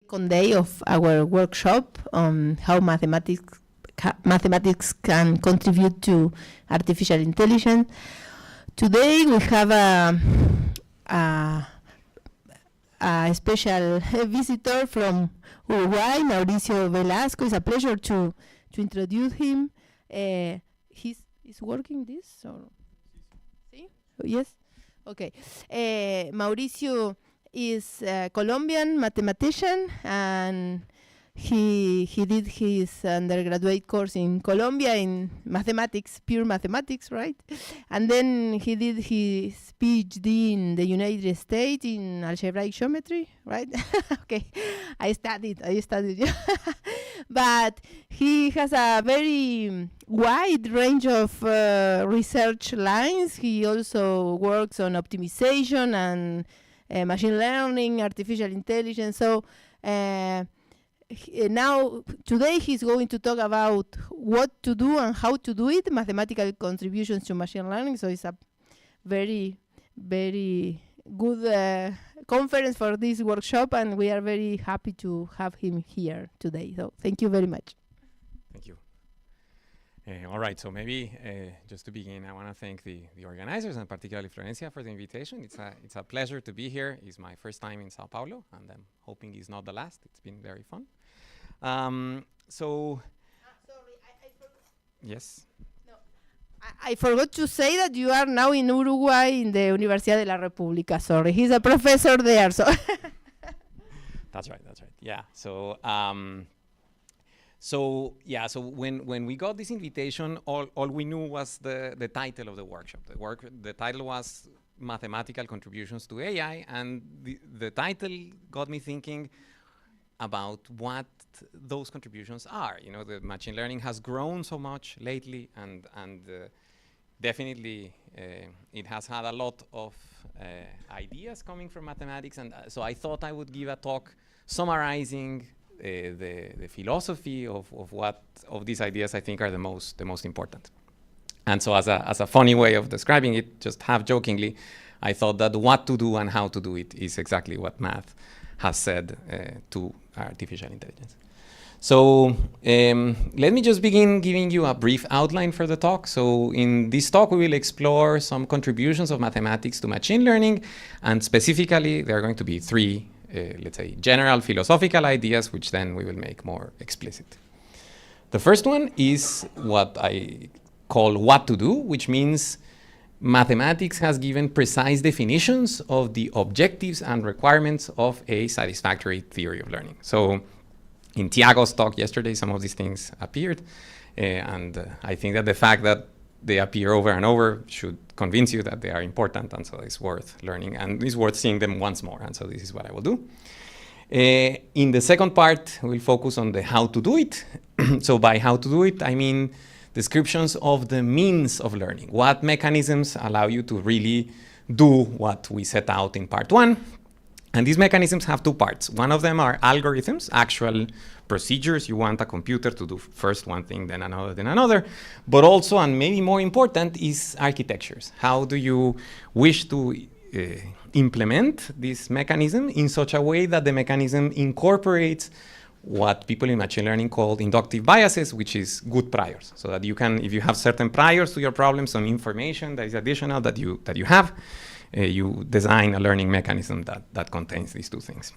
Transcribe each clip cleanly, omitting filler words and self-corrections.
second day of our workshop on how mathematics can contribute to artificial intelligence. Today we have a special visitor from Uruguay, Mauricio Velasco. It's a pleasure to introduce him. He's working this? Or? ¿Sí? Yes? Okay. Mauricio is a Colombian mathematician, and he did his undergraduate course in Colombia in mathematics, pure mathematics, right? And then he did his PhD in the United States in algebraic geometry, right? Okay, I studied. But he has a very wide range of research lines. He also works on optimization and machine learning, artificial intelligence. So now, today he's going to talk about what to do and how to do it, mathematical contributions to machine learning. So it's a very, very good conference for this workshop, and we are very happy to have him here today. So thank you very much. Thank you. All right, so maybe just to begin, I want to thank the organizers, and particularly Florencia, for the invitation. It's a pleasure to be here. It's my first time in Sao Paulo, and I'm hoping it's not the last. It's been very fun. Sorry, I forgot. Yes. No, I forgot to say that you are now in Uruguay in the Universidad de la República. Sorry, he's a professor there. So That's right. Yeah. So when we got this invitation, all we knew was the title of the workshop. The title was Mathematical Contributions to AI, and the title got me thinking about what those contributions are. You know, the machine learning has grown so much lately, and definitely it has had a lot of ideas coming from mathematics, and so I thought I would give a talk summarizing the philosophy of what of these ideas I think are the most important. And so as a funny way of describing it, just half jokingly, I thought that what to do and how to do it is exactly what math has said to artificial intelligence. So let me just begin giving you a brief outline for the talk. So in this talk, we will explore some contributions of mathematics to machine learning, and specifically, there are going to be three, let's say, general philosophical ideas, which then we will make more explicit. The first one is what I call what to do, which means mathematics has given precise definitions of the objectives and requirements of a satisfactory theory of learning. So in Tiago's talk yesterday, some of these things appeared, and I think that the fact that they appear over and over should convince you that they are important, and so it's worth learning, and it's worth seeing them once more, and so this is what I will do. In the second part, we'll focus on the how to do it. So by how to do it, I mean descriptions of the means of learning. What mechanisms allow you to really do what we set out in part one? And these mechanisms have two parts. One of them are algorithms, actual procedures. You want a computer to do first one thing, then another. But also, and maybe more important, is architectures. How do you wish to implement this mechanism in such a way that the mechanism incorporates what people in machine learning call inductive biases, which is good priors. So that you can, if you have certain priors to your problem, some information that is additional that you have, you design a learning mechanism that contains these two things.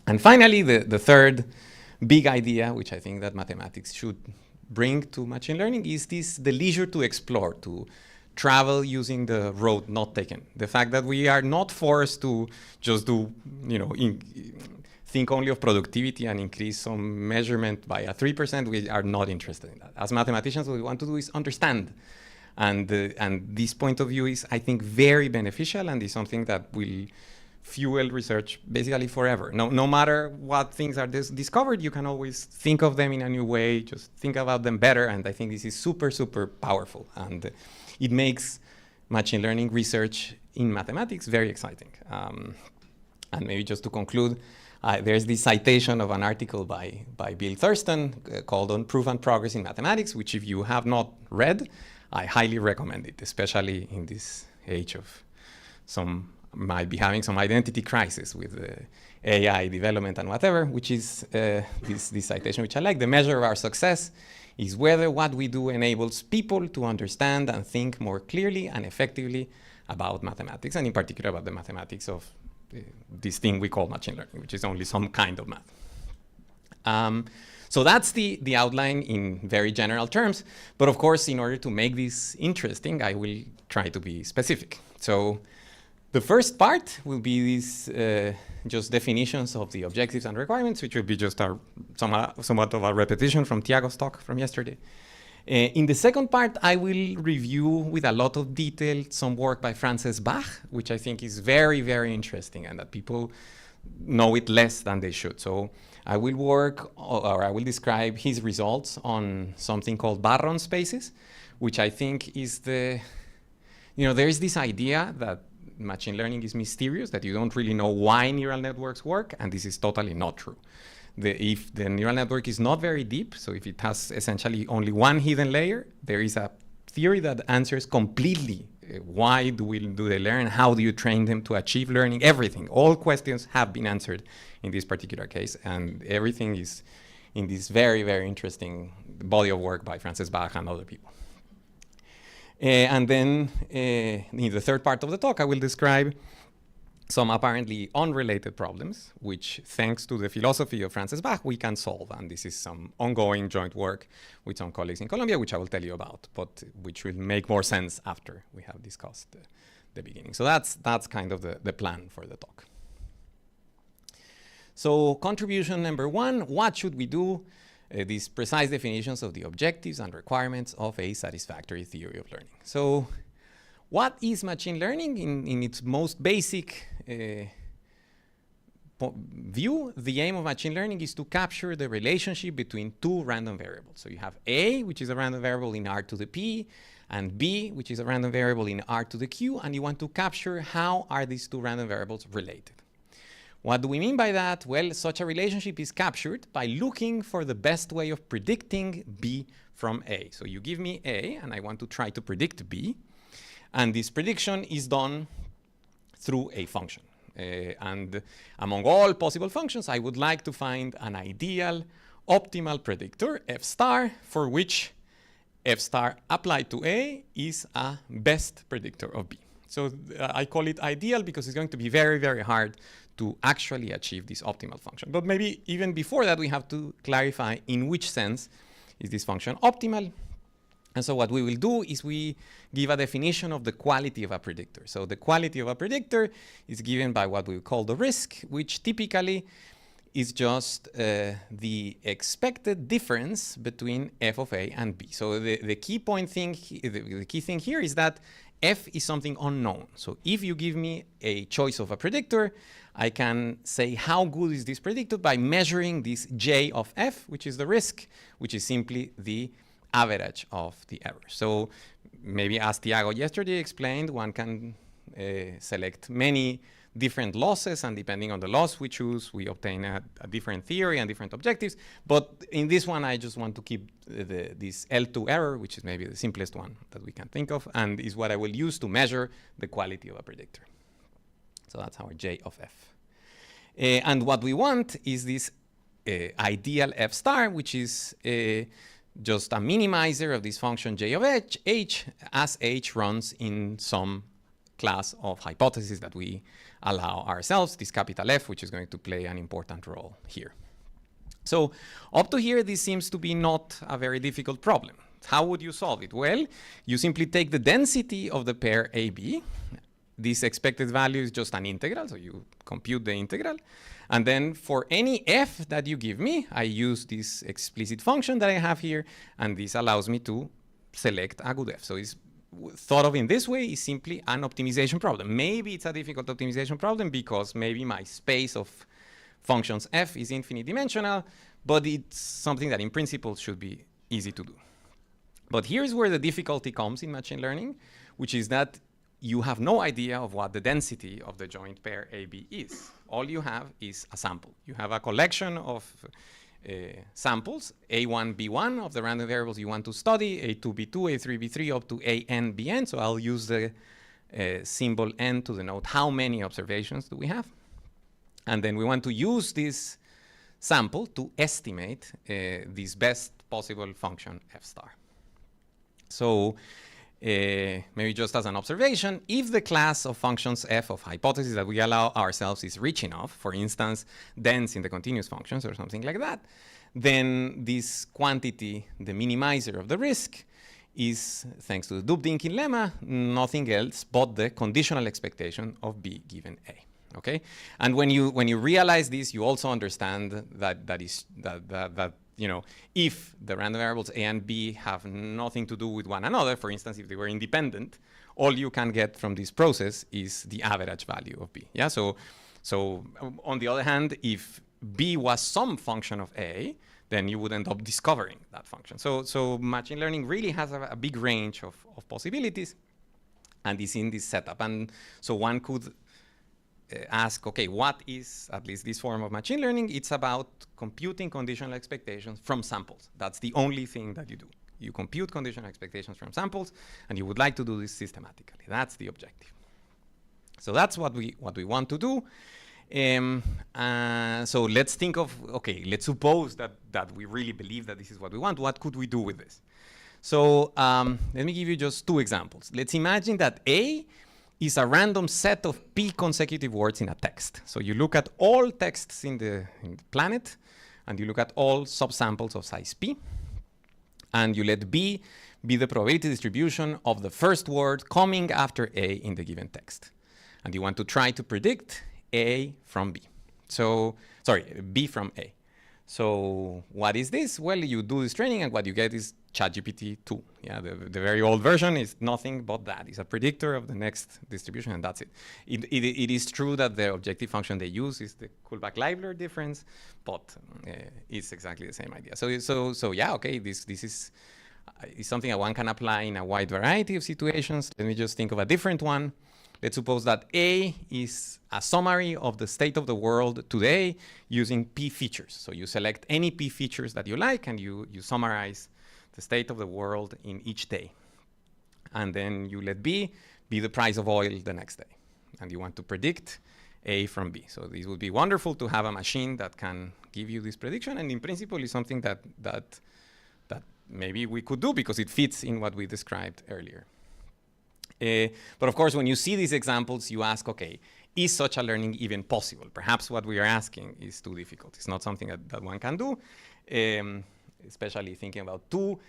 And finally, the third big idea, which I think that mathematics should bring to machine learning, is the leisure to explore, to travel using the road not taken. The fact that we are not forced to just do, think only of productivity and increase some measurement by a 3%, we are not interested in that. As mathematicians, what we want to do is understand. And this point of view is, I think, very beneficial, and is something that will fuel research basically forever. No matter what things are discovered, you can always think of them in a new way, just think about them better, and I think this is super, super powerful. And it makes machine learning research in mathematics very exciting. And maybe just to conclude, there's this citation of an article by Bill Thurston called On Proof and Progress in Mathematics, which if you have not read, I highly recommend it, especially in this age of some might be having some identity crisis with AI development and whatever, which is this citation, which I like. The measure of our success is whether what we do enables people to understand and think more clearly and effectively about mathematics, and in particular about the mathematics of this thing we call machine learning, which is only some kind of math. So that's the outline in very general terms. But of course, in order to make this interesting, I will try to be specific. So the first part will be these just definitions of the objectives and requirements, which will be just somewhat of a repetition from Tiago's talk from yesterday. In the second part, I will review with a lot of detail some work by Frances Bach, which I think is very, very interesting and that people know it less than they should. So I will work, or I will describe his results on something called Barron spaces, which I think is there is this idea that machine learning is mysterious, that you don't really know why neural networks work, and this is totally not true. If the neural network is not very deep, so if it has essentially only one hidden layer, there is a theory that answers completely why do they learn, how do you train them to achieve learning, everything. All questions have been answered in this particular case, and everything is in this very, very interesting body of work by Frances Bach and other people. And then in the third part of the talk, I will describe some apparently unrelated problems, which thanks to the philosophy of Frances Bach, we can solve. And this is some ongoing joint work with some colleagues in Colombia, which I will tell you about, but which will make more sense after we have discussed the beginning. So that's kind of the plan for the talk. So contribution number one, what should we do? These precise definitions of the objectives and requirements of a satisfactory theory of learning. So what is machine learning? In its most basic view, the aim of machine learning is to capture the relationship between two random variables. So you have A, which is a random variable in R to the P, and B, which is a random variable in R to the Q, and you want to capture how are these two random variables related. What do we mean by that? Well, such a relationship is captured by looking for the best way of predicting B from A. So you give me A, and I want to try to predict B. And this prediction is done through a function. And among all possible functions, I would like to find an ideal, optimal predictor, F star, for which F star applied to A is a best predictor of B. So I call it ideal because it's going to be very, very hard to actually achieve this optimal function. But maybe even before that, we have to clarify in which sense is this function optimal. And so what we will do is we give a definition of the quality of a predictor. So the quality of a predictor is given by what we call the risk, which typically is just the expected difference between f of a and b. So the key thing here is that f is something unknown. So if you give me a choice of a predictor, I can say how good is this predictor by measuring this j of f, which is the risk, which is simply the average of the error. So maybe as Tiago yesterday explained, one can select many different losses, and depending on the loss we choose, we obtain a different theory and different objectives. But in this one, I just want to keep this L2 error, which is maybe the simplest one that we can think of, and is what I will use to measure the quality of a predictor. So that's our J of F. And what we want is this ideal F star, which is just a minimizer of this function J of H as H runs in some class of hypotheses that we allow ourselves, this capital F, which is going to play an important role here. So up to here, this seems to be not a very difficult problem. How would you solve it? Well, you simply take the density of the pair AB. This expected value is just an integral, so you compute the integral. And then for any f that you give me, I use this explicit function that I have here, and this allows me to select a good f. So it's thought of in this way is simply an optimization problem. Maybe it's a difficult optimization problem because maybe my space of functions f is infinite dimensional, but it's something that in principle should be easy to do. But here's where the difficulty comes in machine learning, which is that you have no idea of what the density of the joint pair AB is. All you have is a sample. You have a collection of samples, A1, B1 of the random variables you want to study, A2, B2, A3, B3, up to AN, BN. So I'll use the symbol N to denote how many observations do we have. And then we want to use this sample to estimate this best possible function f star. So maybe just as an observation, if the class of functions f of hypotheses that we allow ourselves is rich enough, for instance, dense in the continuous functions or something like that, then this quantity, the minimizer of the risk, is, thanks to the Dubdinkin lemma, nothing else but the conditional expectation of B given A. Okay, and when you realize this, you also understand that you know, if the random variables A and B have nothing to do with one another, for instance, if they were independent, all you can get from this process is the average value of B. Yeah. So on the other hand, if B was some function of A, then you would end up discovering that function. So machine learning really has a big range of possibilities, and is in this setup. And so one could ask, okay, what is at least this form of machine learning? It's about computing conditional expectations from samples. That's the only thing that you do. You compute conditional expectations from samples, and you would like to do this systematically. That's the objective. So that's what we want to do. So let's think of, okay, let's suppose that we really believe that this is what we want. What could we do with this? So let me give you just two examples. Let's imagine that A is a random set of P consecutive words in a text. So you look at all texts in the planet, and you look at all subsamples of size P, and you let B be the probability distribution of the first word coming after A in the given text. And you want to try to predict A from B. So, sorry, B from A. So what is this? Well, you do this training, and what you get is ChatGPT 2. Yeah, the very old version is nothing but that. It's a predictor of the next distribution, and that's it. It is true that the objective function they use is the Kullback-Leibler difference, but it's exactly the same idea. So yeah, okay, this is something that one can apply in a wide variety of situations. Let me just think of a different one. Let's suppose that A is a summary of the state of the world today using P features. So you select any P features that you like, and you summarize the state of the world in each day. And then you let B be the price of oil the next day. And you want to predict A from B. So this would be wonderful to have a machine that can give you this prediction. And in principle, is something that maybe we could do because it fits in what we described earlier. But of course, when you see these examples, you ask, okay, is such a learning even possible? Perhaps what we are asking is too difficult. It's not something that one can do. Especially thinking about 2,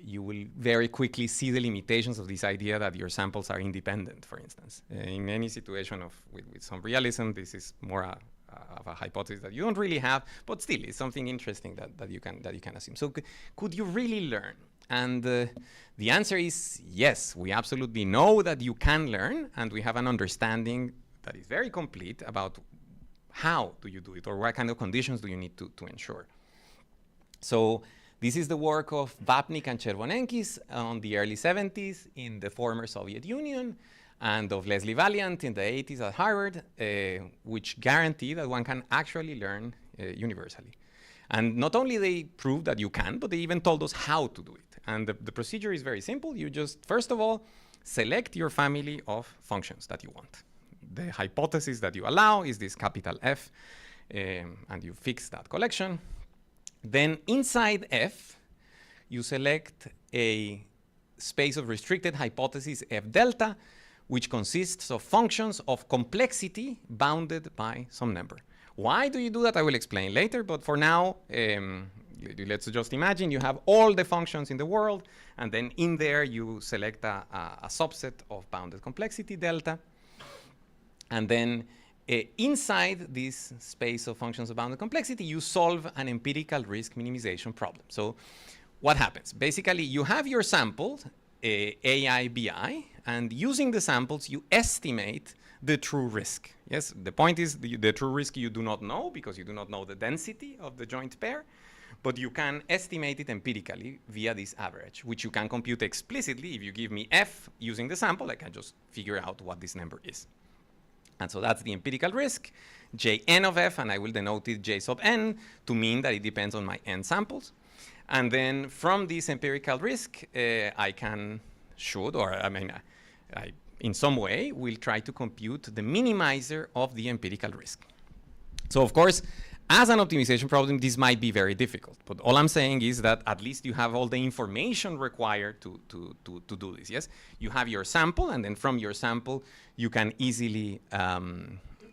you will very quickly see the limitations of this idea that your samples are independent, for instance. In any situation with some realism, this is more of a hypothesis that you don't really have, but still it's something interesting that you can assume. So could you really learn? And the answer is yes. We absolutely know that you can learn, and we have an understanding that is very complete about how do you do it, or what kind of conditions do you need to ensure. So this is the work of Vapnik and Chervonenkis on the early 70s in the former Soviet Union, and of Leslie Valiant in the 80s at Harvard, which guarantee that one can actually learn universally. And not only they proved that you can, but they even told us how to do it. And the procedure is very simple. You just, first of all, select your family of functions that you want. The hypothesis that you allow is this capital F, and you fix that collection. Then inside F, you select a space of restricted hypothesis F delta, which consists of functions of complexity bounded by some number. Why do you do that? I will explain later, but for now, let's just imagine you have all the functions in the world, and then in there you select a subset of bounded complexity delta, and then inside this space of functions of bounded complexity, you solve an empirical risk minimization problem. So what happens? Basically, you have your samples, AI, BI, and using the samples, you estimate the true risk. Yes, the point is the true risk you do not know because you do not know the density of the joint pair, but you can estimate it empirically via this average, which you can compute explicitly. If you give me F using the sample, I can just figure out what this number is. And so that's the empirical risk, Jn of F, and I will denote it J sub n to mean that it depends on my n samples. And then from this empirical risk, I in some way will try to compute the minimizer of the empirical risk. So of course, as an optimization problem, this might be very difficult. But all I'm saying is that at least you have all the information required to do this, yes? You have your sample, and then from your sample, you can easily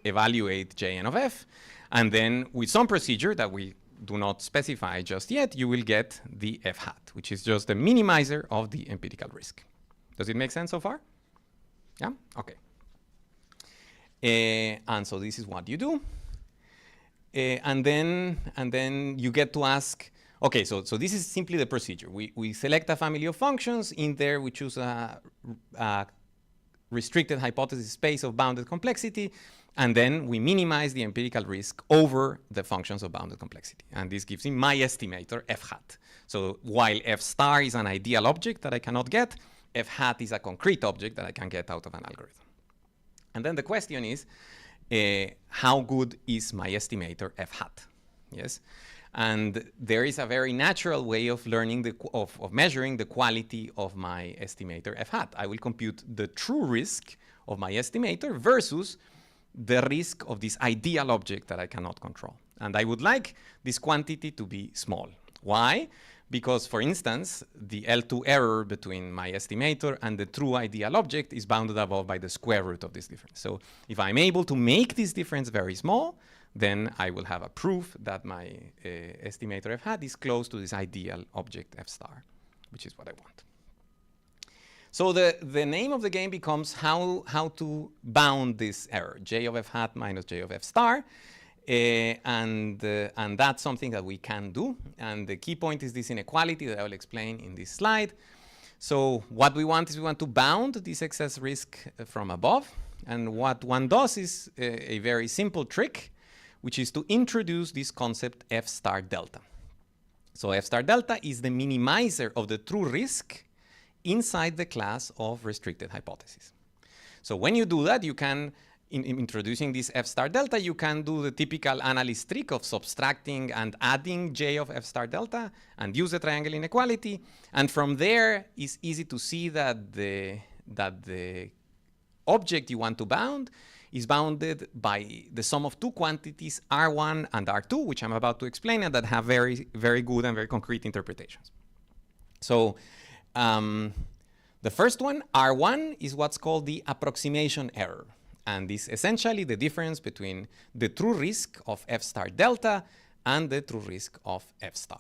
evaluate Jn of f. And then with some procedure that we do not specify just yet, you will get the f hat, which is just the minimizer of the empirical risk. Does it make sense so far? Yeah? Okay. And so this is what you do. And then you get to ask, okay, so this is simply the procedure. We select a family of functions. In there, we choose a restricted hypothesis space of bounded complexity. And then we minimize the empirical risk over the functions of bounded complexity. And this gives me my estimator, f hat. So while f star is an ideal object that I cannot get, f hat is a concrete object that I can get out of an algorithm. And then the question is, how good is my estimator f hat? Yes, and there is a very natural way of learning of measuring the quality of my estimator f hat. I will compute the true risk of my estimator versus the risk of this ideal object that I cannot control. And I would like this quantity to be small. Why? Because, for instance, the L2 error between my estimator and the true ideal object is bounded above by the square root of this difference. So if I'm able to make this difference very small, then I will have a proof that my estimator f hat is close to this ideal object f star, which is what I want. So the name of the game becomes how to bound this error, j of f hat minus j of f star. And that's something that we can do. And the key point is this inequality that I will explain in this slide. So what we want is we want to bound this excess risk from above. And what one does is a very simple trick, which is to introduce this concept f star delta. So f star delta is the minimizer of the true risk inside the class of restricted hypotheses. So when you do that, you can, in introducing this f star delta, you can do the typical analyst trick of subtracting and adding j of f star delta and use the triangle inequality. And from there, it's easy to see that the object you want to bound is bounded by the sum of two quantities, R1 and R2, which I'm about to explain, and that have very, very good and very concrete interpretations. So the first one, R1, is what's called the approximation error. And is essentially the difference between the true risk of f star delta and the true risk of f star.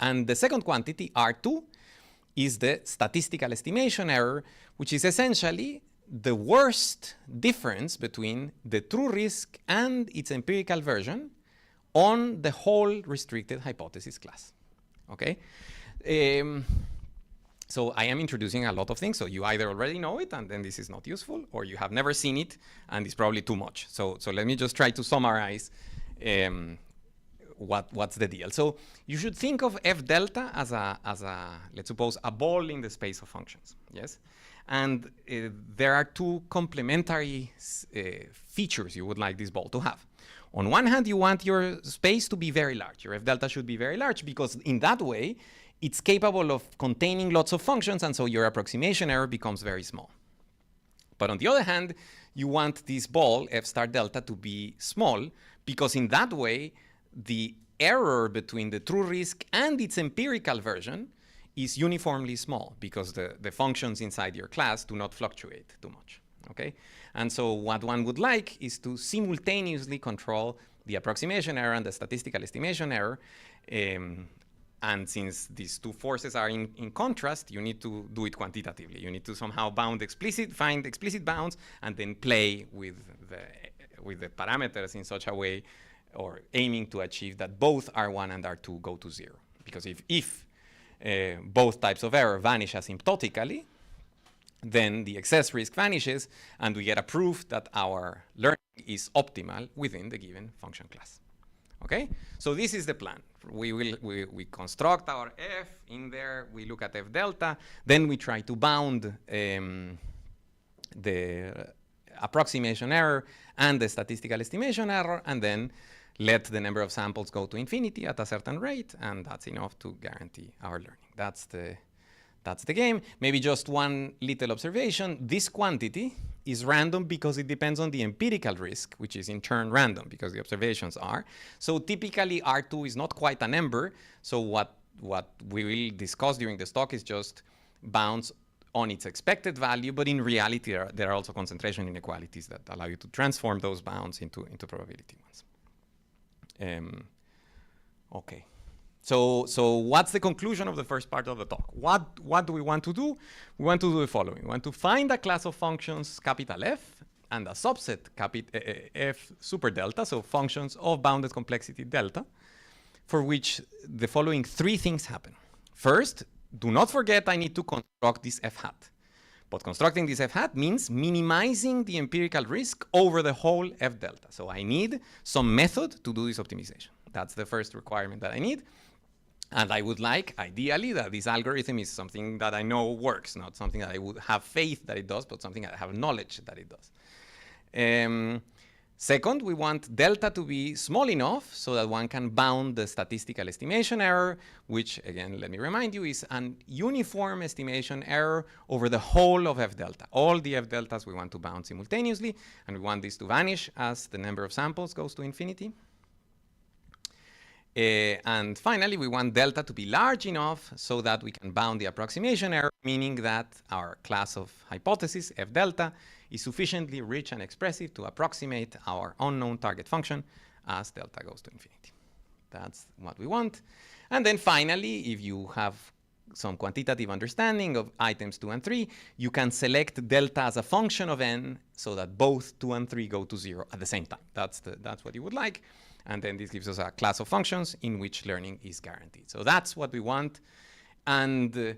And the second quantity, R2, is the statistical estimation error, which is essentially the worst difference between the true risk and its empirical version on the whole restricted hypothesis class. Okay? So I am introducing a lot of things, so you either already know it and then this is not useful, or you have never seen it and it's probably too much. So let me just try to summarize what's the deal. So you should think of f delta as a let's suppose, a ball in the space of functions, yes? And there are two complementary features you would like this ball to have. On one hand, you want your space to be very large. Your f delta should be very large because in that way, it's capable of containing lots of functions, and so your approximation error becomes very small. But on the other hand, you want this ball, f star delta, to be small, because in that way, the error between the true risk and its empirical version is uniformly small, because the functions inside your class do not fluctuate too much. Okay? And so what one would like is to simultaneously control the approximation error and the statistical estimation error. And since these two forces are in contrast, you need to do it quantitatively. You need to somehow find explicit bounds, and then play with the parameters in such a way, or aiming to achieve that both R1 and R2 go to 0. Because if both types of error vanish asymptotically, then the excess risk vanishes, and we get a proof that our learning is optimal within the given function class. Okay, so this is the plan. We construct our f in there. We look at f delta. Then we try to bound the approximation error and the statistical estimation error, and then let the number of samples go to infinity at a certain rate, and that's enough to guarantee our learning. That's the game. Maybe just one little observation. This quantity is random because it depends on the empirical risk, which is in turn random because the observations are. So typically R2 is not quite a number. So what we will discuss during this talk is just bounds on its expected value, but in reality there are also concentration inequalities that allow you to transform those bounds into probability ones. Okay. So what's the conclusion of the first part of the talk? What do we want to do? We want to do the following. We want to find a class of functions capital F and a subset F super delta, so functions of bounded complexity delta, for which the following three things happen. First, do not forget I need to construct this F hat. But constructing this F hat means minimizing the empirical risk over the whole F delta. So I need some method to do this optimization. That's the first requirement that I need. And I would like, ideally, that this algorithm is something that I know works, not something that I would have faith that it does, but something that I have knowledge that it does. Second, we want delta to be small enough so that one can bound the statistical estimation error, which, again, let me remind you, is an uniform estimation error over the whole of F delta. All the F deltas we want to bound simultaneously, and we want this to vanish as the number of samples goes to infinity. And finally, we want delta to be large enough so that we can bound the approximation error, meaning that our class of hypothesis, F delta, is sufficiently rich and expressive to approximate our unknown target function as delta goes to infinity. That's what we want. And then finally, if you have some quantitative understanding of items 2 and 3, you can select delta as a function of n so that both 2 and 3 go to 0 at the same time. That's what you would like. And then this gives us a class of functions in which learning is guaranteed. So that's what we want. And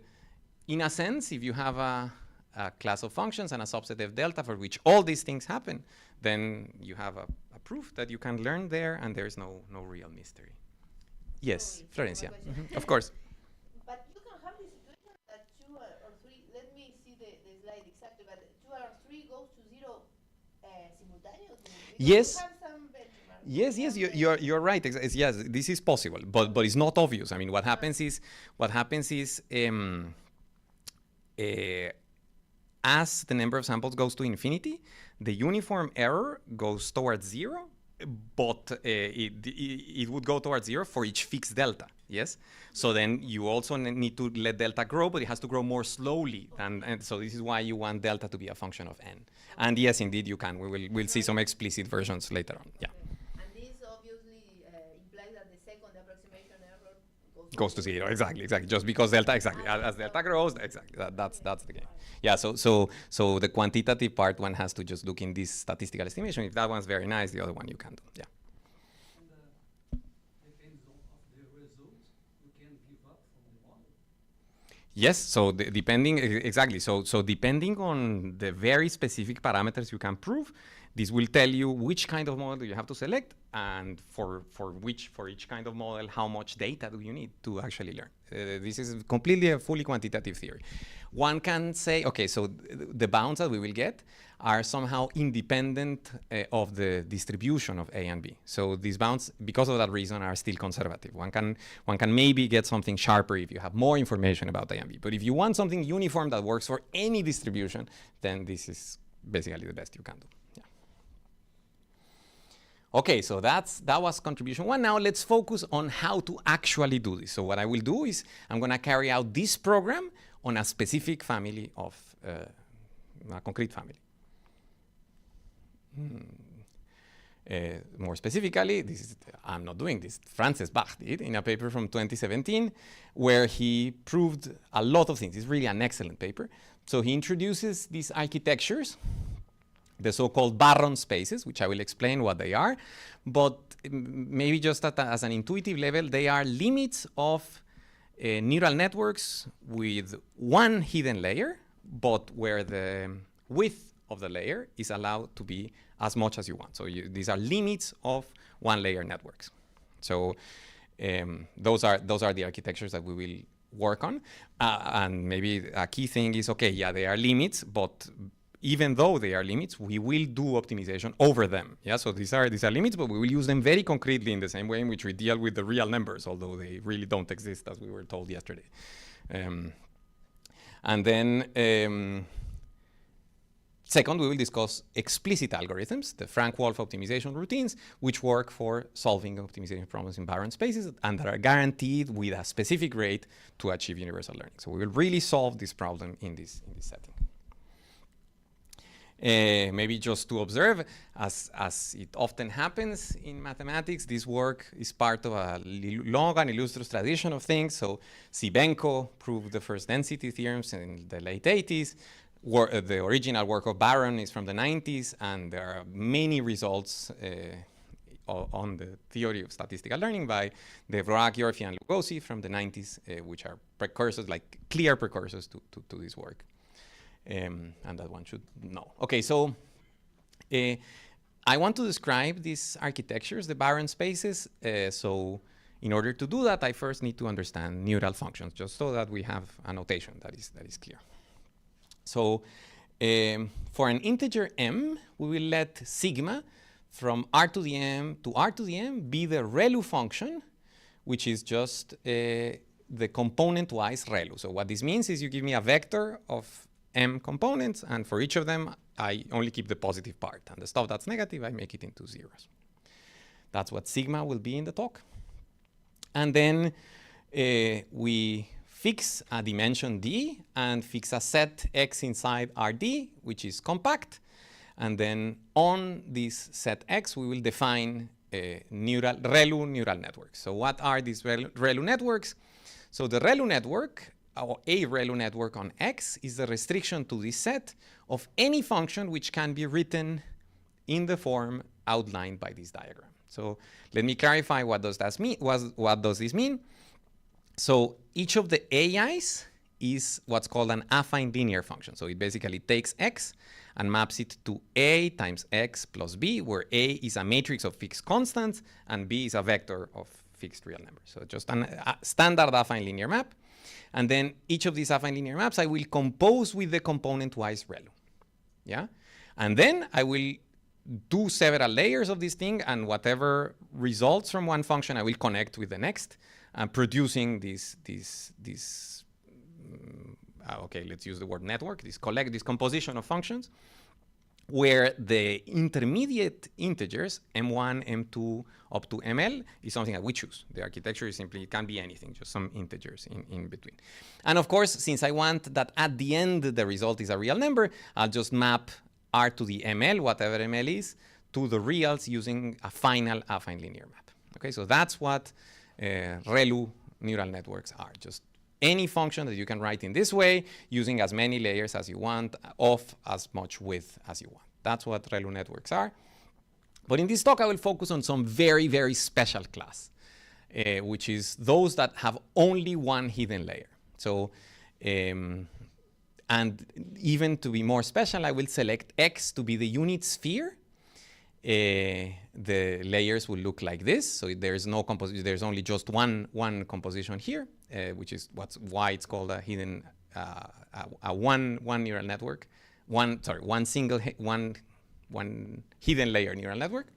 in a sense, if you have a class of functions and a subset of delta for which all these things happen, then you have a proof that you can learn there, and there's no real mystery. Yes, Florencia. Of course. But you can have the situation that 2 or 3, let me see the slide exactly, but 2 or 3 goes to 0 simultaneously. Yes. Yes, you're right. Yes, this is possible, but it's not obvious. I mean, what happens is as the number of samples goes to infinity, the uniform error goes towards 0, but it would go towards 0 for each fixed delta. Yes. So then you also need to let delta grow, but it has to grow more slowly. And so this is why you want delta to be a function of n. And yes, indeed, you can. We'll see some explicit versions later on. Yeah. Goes to 0, exactly. Just because delta, as delta grows, that's the game. Yeah, so the quantitative part, one has to just look in this statistical estimation. If that one's very nice, the other one you can do, yeah. And depends on the result, you can give up from the model. Yes, so depending, exactly. So depending on the very specific parameters you can prove, this will tell you which kind of model you have to select, and for each kind of model, how much data do you need to actually learn. This is completely a fully quantitative theory. One can say, okay, so the bounds that we will get are somehow independent of the distribution of A and B. So these bounds, because of that reason, are still conservative. One can maybe get something sharper if you have more information about A and B. But if you want something uniform that works for any distribution, then this is basically the best you can do. Okay, so that was contribution 1. Now let's focus on how to actually do this. So what I will do is I'm going to carry out this program on a specific family of a concrete family. More specifically, I'm not doing this. Frances Bach did in a paper from 2017 where he proved a lot of things. It's really an excellent paper. So he introduces these architectures, the so-called Barron spaces, which I will explain what they are, but maybe just as an intuitive level, they are limits of neural networks with one hidden layer, but where the width of the layer is allowed to be as much as you want. So these are limits of one-layer networks. So those are the architectures that we will work on. And maybe a key thing is, okay, yeah, they are limits, but even though they are limits, we will do optimization over them. Yeah, so these are limits, but we will use them very concretely in the same way in which we deal with the real numbers, although they really don't exist, as we were told yesterday. And then, Second, we will discuss explicit algorithms, the Frank-Wolf optimization routines, which work for solving optimization problems in Barron spaces and that are guaranteed with a specific rate to achieve universal learning. So we will really solve this problem in this setting. Maybe just to observe, as it often happens in mathematics, this work is part of a long and illustrious tradition of things. So Sibenko proved the first density theorems in the late 80s. The original work of Barron is from the 90s, and there are many results on the theory of statistical learning by De Vrak, Yorfi, and Lugosi from the 90s, which are precursors, like clear precursors to this work. And that one should know. Okay, so I want to describe these architectures, the Barron spaces. So in order to do that, I first need to understand neural functions, just so that we have a notation that is clear. So for an integer m, we will let sigma from r to the m to r to the m be the ReLU function, which is just the component-wise ReLU. So what this means is you give me a vector of m components, and for each of them, I only keep the positive part. And the stuff that's negative, I make it into zeros. That's what sigma will be in the talk. And then we fix a dimension D and fix a set X inside RD, which is compact. And then on this set X, we will define ReLU neural networks. So what are these ReLU networks? So the ReLU network, or a ReLU network on X, is the restriction to this set of any function which can be written in the form outlined by this diagram. So let me clarify what does that mean. What does this mean? So each of the AIs is what's called an affine linear function. So it basically takes X and maps it to A times X plus B, where A is a matrix of fixed constants and B is a vector of fixed real numbers. So just a standard affine linear map. And then each of these affine linear maps I will compose with the component-wise ReLU. Yeah? And then I will do several layers of this thing, and whatever results from one function I will connect with the next, producing this okay, let's use the word network, this composition of functions, where the intermediate integers, m1, m2, up to ml, is something that we choose. The architecture is simply, it can be anything, just some integers in between. And of course, since I want that at the end the result is a real number, I'll just map r to the ml, whatever ml is, to the reals using a final affine linear map. Okay, so that's what ReLU neural networks are. Just any function that you can write in this way, using as many layers as you want, of as much width as you want. That's what ReLU networks are. But in this talk, I will focus on some very, very special class, which is those that have only one hidden layer. So, and even to be more special, I will select X to be the unit sphere. The layers will look like this. So there's no composition. There's only just one composition here, which is why it's called a hidden one neural network. One hidden layer neural network.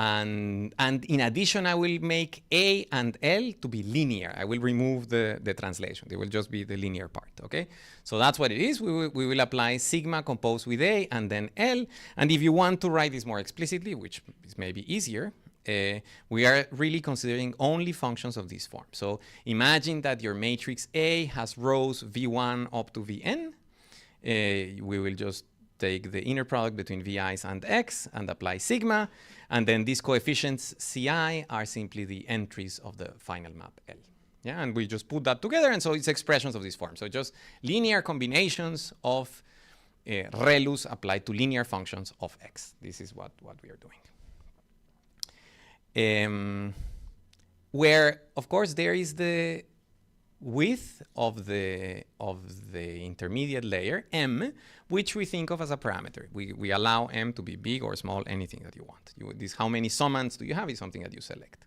And in addition, I will make A and L to be linear. I will remove the translation. They will just be the linear part, okay? So that's what it is. We will apply sigma composed with A and then L. And if you want to write this more explicitly, which is maybe easier, we are really considering only functions of this form. So imagine that your matrix A has rows V1 up to Vn. We will just take the inner product between vi's and x and apply sigma. And then these coefficients ci are simply the entries of the final map L. Yeah, and we just put that together, and so it's expressions of this form. So just linear combinations of ReLUs applied to linear functions of x. This is what we are doing. Where, of course, there is the width of the intermediate layer, m, which we think of as a parameter. We allow m to be big or small, anything that you want. This how many summands do you have is something that you select.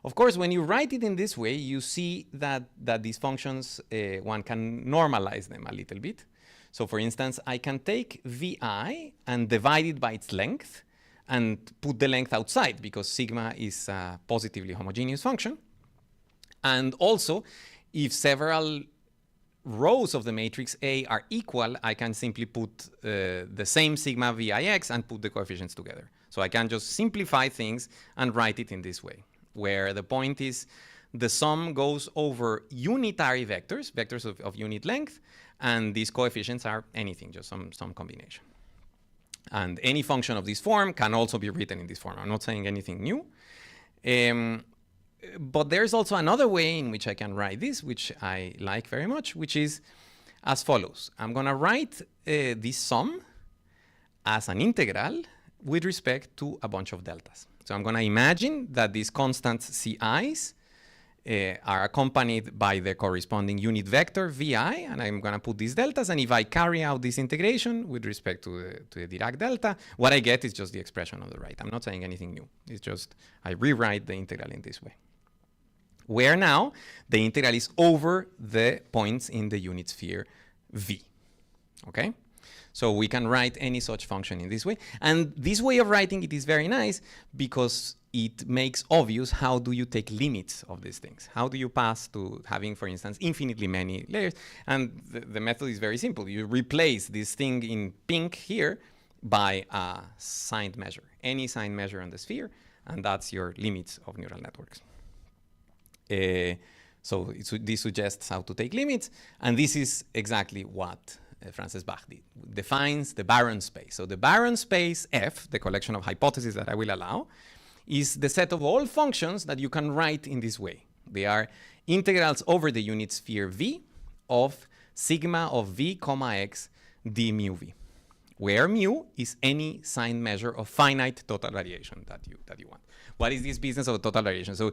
Of course, when you write it in this way, you see that these functions, one can normalize them a little bit. So for instance, I can take vi and divide it by its length and put the length outside, because sigma is a positively homogeneous function. And also, if several rows of the matrix A are equal, I can simply put the same sigma Vix and put the coefficients together. So I can just simplify things and write it in this way, where the point is the sum goes over unitary vectors, vectors of unit length, and these coefficients are anything, just some combination. And any function of this form can also be written in this form. I'm not saying anything new. But there's also another way in which I can write this, which I like very much, which is as follows. I'm going to write this sum as an integral with respect to a bunch of deltas. So I'm going to imagine that these constants Ci's are accompanied by the corresponding unit vector Vi, and I'm going to put these deltas. And if I carry out this integration with respect to the Dirac delta, what I get is just the expression on the right. I'm not saying anything new. It's just I rewrite the integral in this way, where now the integral is over the points in the unit sphere V. Okay? So we can write any such function in this way. And this way of writing it is very nice because it makes obvious how do you take limits of these things. How do you pass to having, for instance, infinitely many layers? And the method is very simple. You replace this thing in pink here by a signed measure, any signed measure on the sphere, and that's your limits of neural networks. So this suggests how to take limits, and this is exactly what Frances Bach did. Defines the Barron space. So the Barron space F, the collection of hypotheses that I will allow, is the set of all functions that you can write in this way. They are integrals over the unit sphere V of sigma of V comma x d mu V, where mu is any signed measure of finite total variation that you want. What is this business of total variation? So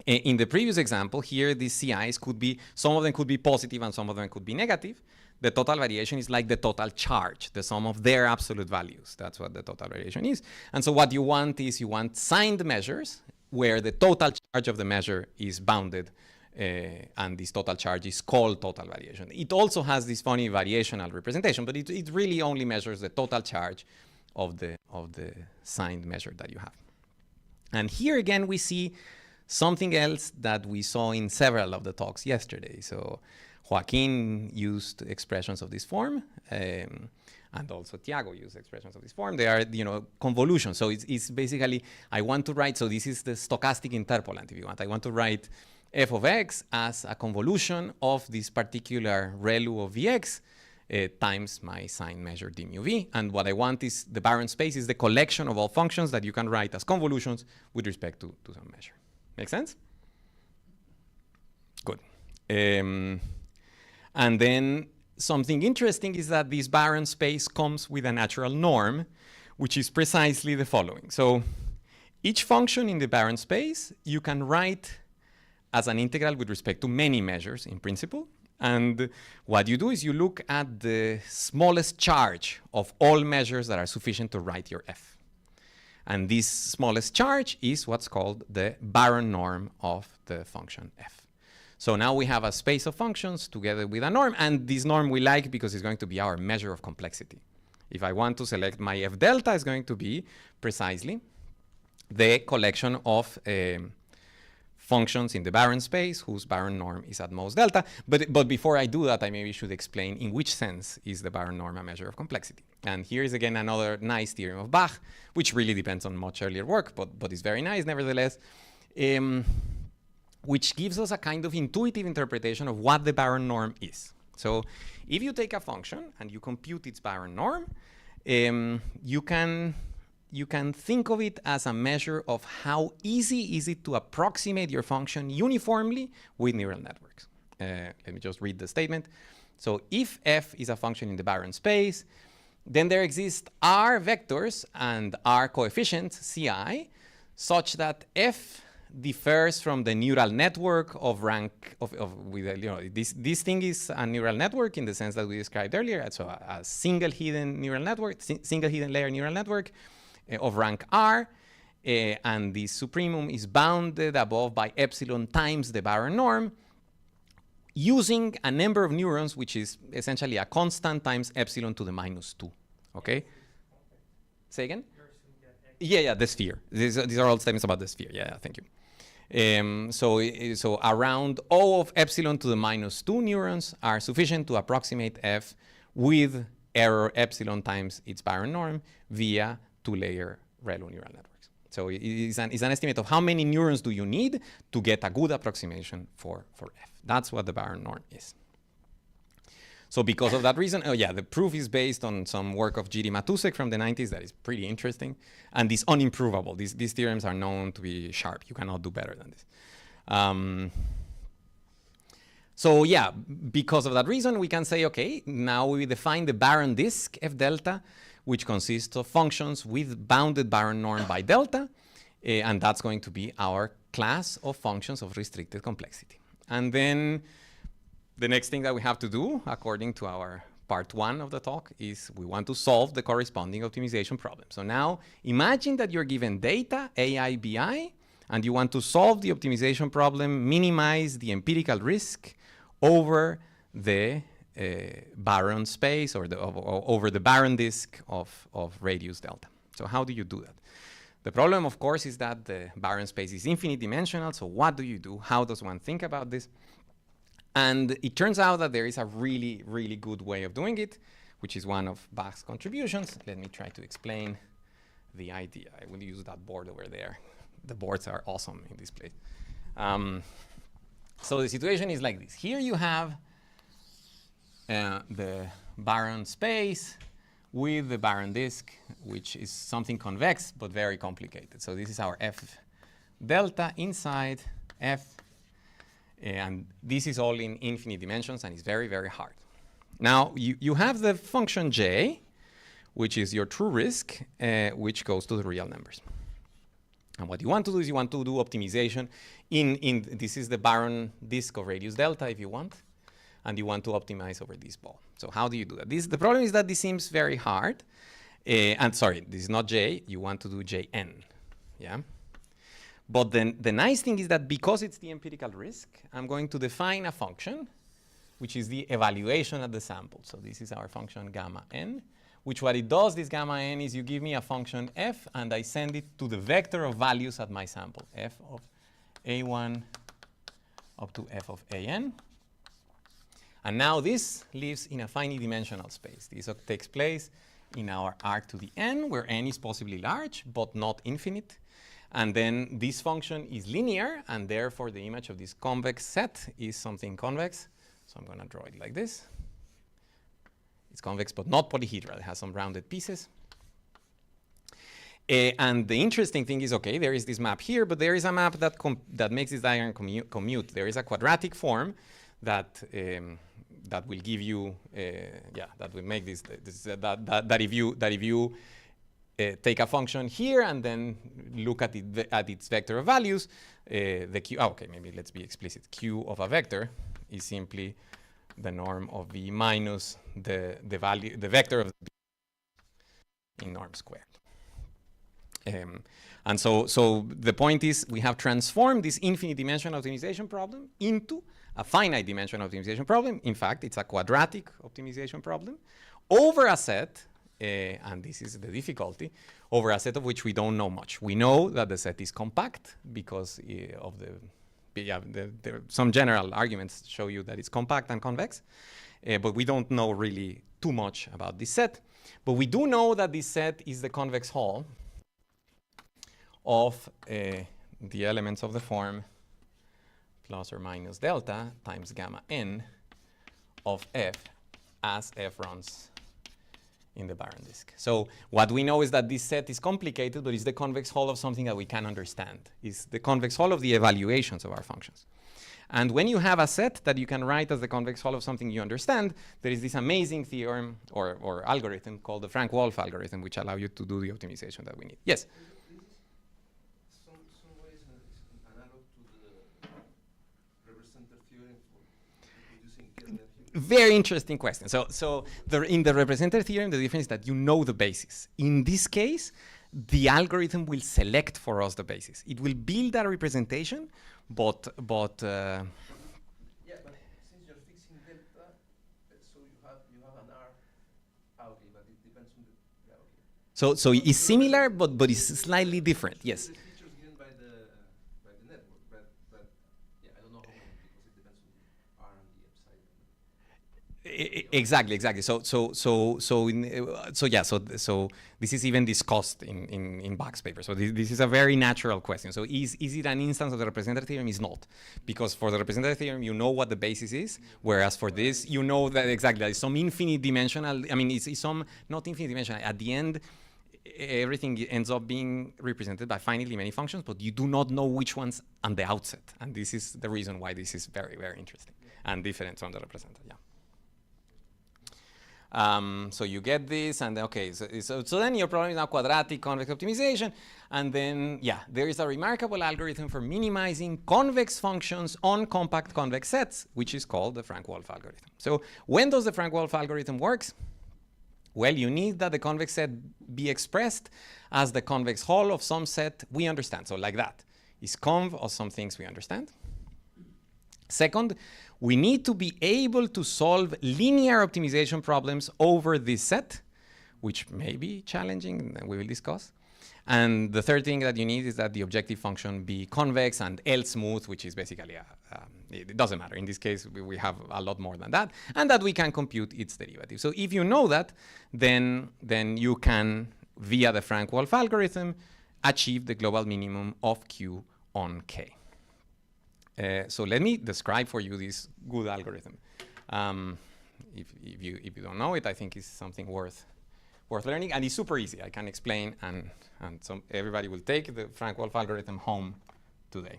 in the previous example here, these CIs could be, some of them could be positive and some of them could be negative. The total variation is like the total charge, the sum of their absolute values. That's what the total variation is. And so what you want is you want signed measures where the total charge of the measure is bounded, and this total charge is called total variation. It also has this funny variational representation, but it really only measures the total charge of the signed measure that you have. And here again we see something else that we saw in several of the talks yesterday. So Joaquin used expressions of this form, and also Tiago used expressions of this form. They are, convolutions. So it's basically, I want to write, so this is the stochastic interpolant, if you want. I want to write f of x as a convolution of this particular ReLU of Vx times my signed measure d mu V. And what I want is the Barron space is the collection of all functions that you can write as convolutions with respect to some measure. Make sense? Good. And then something interesting is that this Barron space comes with a natural norm, which is precisely the following. So each function in the Barron space you can write as an integral with respect to many measures in principle. And what you do is you look at the smallest charge of all measures that are sufficient to write your f. And this smallest charge is what's called the Barron norm of the function f. So now we have a space of functions together with a norm, and this norm we like because it's going to be our measure of complexity. If I want to select my f delta, it's going to be precisely the collection of functions in the Barron space whose Barron norm is at most delta. But before I do that, I maybe should explain in which sense is the Barron norm a measure of complexity. And here is again another nice theorem of Bach, which really depends on much earlier work, but is very nice nevertheless, which gives us a kind of intuitive interpretation of what the Barron norm is. So if you take a function and you compute its Barron norm, you can think of it as a measure of how easy is it to approximate your function uniformly with neural networks. Let me just read the statement. So if f is a function in the Barron space, then there exist R vectors and R coefficients, Ci, such that f differs from the neural network of rank this thing is a neural network in the sense that we described earlier. So a single hidden neural network, single hidden layer neural network of rank R, and the supremum is bounded above by epsilon times the Barron norm using a number of neurons, which is essentially a constant times epsilon to the minus 2. Okay? Say again? Yeah, the sphere. These are all statements about the sphere. Yeah, thank you. So around O of epsilon to the minus 2 neurons are sufficient to approximate F with error epsilon times its Barron norm via two-layer ReLU neural networks. So it's an estimate of how many neurons do you need to get a good approximation for F. That's what the Barron norm is. So because of that reason, the proof is based on some work of G.D. Matusek from the 90s that is pretty interesting and is unimprovable. These theorems are known to be sharp. You cannot do better than this. So yeah, because of that reason, we can say, okay, now we define the Barron disk F delta, which consists of functions with bounded Barron norm by delta, and that's going to be our class of functions of restricted complexity. And then the next thing that we have to do, according to our part 1 of the talk, is we want to solve the corresponding optimization problem. So now imagine that you're given data, AI, BI, and you want to solve the optimization problem, minimize the empirical risk over the Barron space or over the Barron disk of radius delta. So how do you do that? The problem, of course, is that the Barron space is infinite dimensional. So what do you do? How does one think about this? And it turns out that there is a really, really good way of doing it, which is one of Bach's contributions. Let me try to explain the idea. I will use that board over there. The boards are awesome in this place. So the situation is like this. Here you have the Barron space with the Barron disk, which is something convex but very complicated. So this is our F delta inside F. And this is all in infinite dimensions, and it's very, very hard. Now, you have the function j, which is your true risk, which goes to the real numbers. And what you want to do is you want to do optimization this is the Barron disk of radius delta, if you want, and you want to optimize over this ball. So how do you do that? The problem is that this seems very hard. And sorry, this is not j. You want to do jn. Yeah. But then the nice thing is that because it's the empirical risk, I'm going to define a function, which is the evaluation at the sample. So this is our function gamma n, which what it does, this gamma n, is you give me a function f, and I send it to the vector of values at my sample, f of a1 up to f of an. And now this lives in a finite dimensional space. This takes place in our arc to the n, where n is possibly large, but not infinite. And then this function is linear, and therefore the image of this convex set is something convex. So I'm going to draw it like this. It's convex, but not polyhedral. It has some rounded pieces. And the interesting thing is, okay, there is this map here, but there is a map that makes this diagram commute. There is a quadratic form that that will give you, that will make this, that if you take a function here and then look at it at its vector of values, the q. Okay, maybe let's be explicit. Q of a vector is simply the norm of v minus the vector of v in norm squared. And so the point is we have transformed this infinite dimension optimization problem into a finite dimension optimization problem. In fact, it's a quadratic optimization problem over a set. And this is the difficulty, over a set of which we don't know much. We know that the set is compact because of some general arguments show you that it's compact and convex, but we don't know really too much about this set. But we do know that this set is the convex hull of the elements of the form plus or minus delta times gamma n of f as f runs in the Barron disk. So what we know is that this set is complicated, but it's the convex hull of something that we can understand. It's the convex hull of the evaluations of our functions. And when you have a set that you can write as the convex hull of something you understand, there is this amazing theorem or algorithm called the Frank-Wolf algorithm, which allows you to do the optimization that we need. Yes? Some ways it's analog to the representative theorem for reducing kernel. Very interesting question. So in the representative theorem, the difference is that you know the basis. In this case, the algorithm will select for us the basis. It will build a representation, but Yeah, but since you're fixing delta, so you have an R. Okay, but it depends on the. Yeah, okay. So it's similar, but it's slightly different. Yes. The features given by the network, but Exactly. So this is even discussed in Bach's paper. So this is a very natural question. So is it an instance of the representative theorem? It's not, because for the representative theorem you know what the basis is, whereas for this you know that exactly it's some infinite dimensional. I mean, it's some not infinite dimensional. At the end, everything ends up being represented by finitely many functions, but you do not know which ones on the outset, and this is the reason why this is very, very interesting and different from the representative. Yeah. So you get this, and okay, so then your problem is now quadratic convex optimization, and then, yeah, there is a remarkable algorithm for minimizing convex functions on compact convex sets, which is called the Frank-Wolf algorithm. So when does the Frank-Wolf algorithm works? Well, you need that the convex set be expressed as the convex hull of some set we understand, so like that. Is conv of some things we understand. Second, we need to be able to solve linear optimization problems over this set, which may be challenging, and we will discuss. And the third thing that you need is that the objective function be convex and L smooth, which is basically it doesn't matter. In this case, we have a lot more than that, and that we can compute its derivative. So if you know that, then you can, via the Frank-Wolf algorithm, achieve the global minimum of Q on K. So let me describe for you this good algorithm. If you don't know it, I think it's something worth learning, and it's super easy. I can explain, and everybody will take the Frank-Wolf algorithm home today.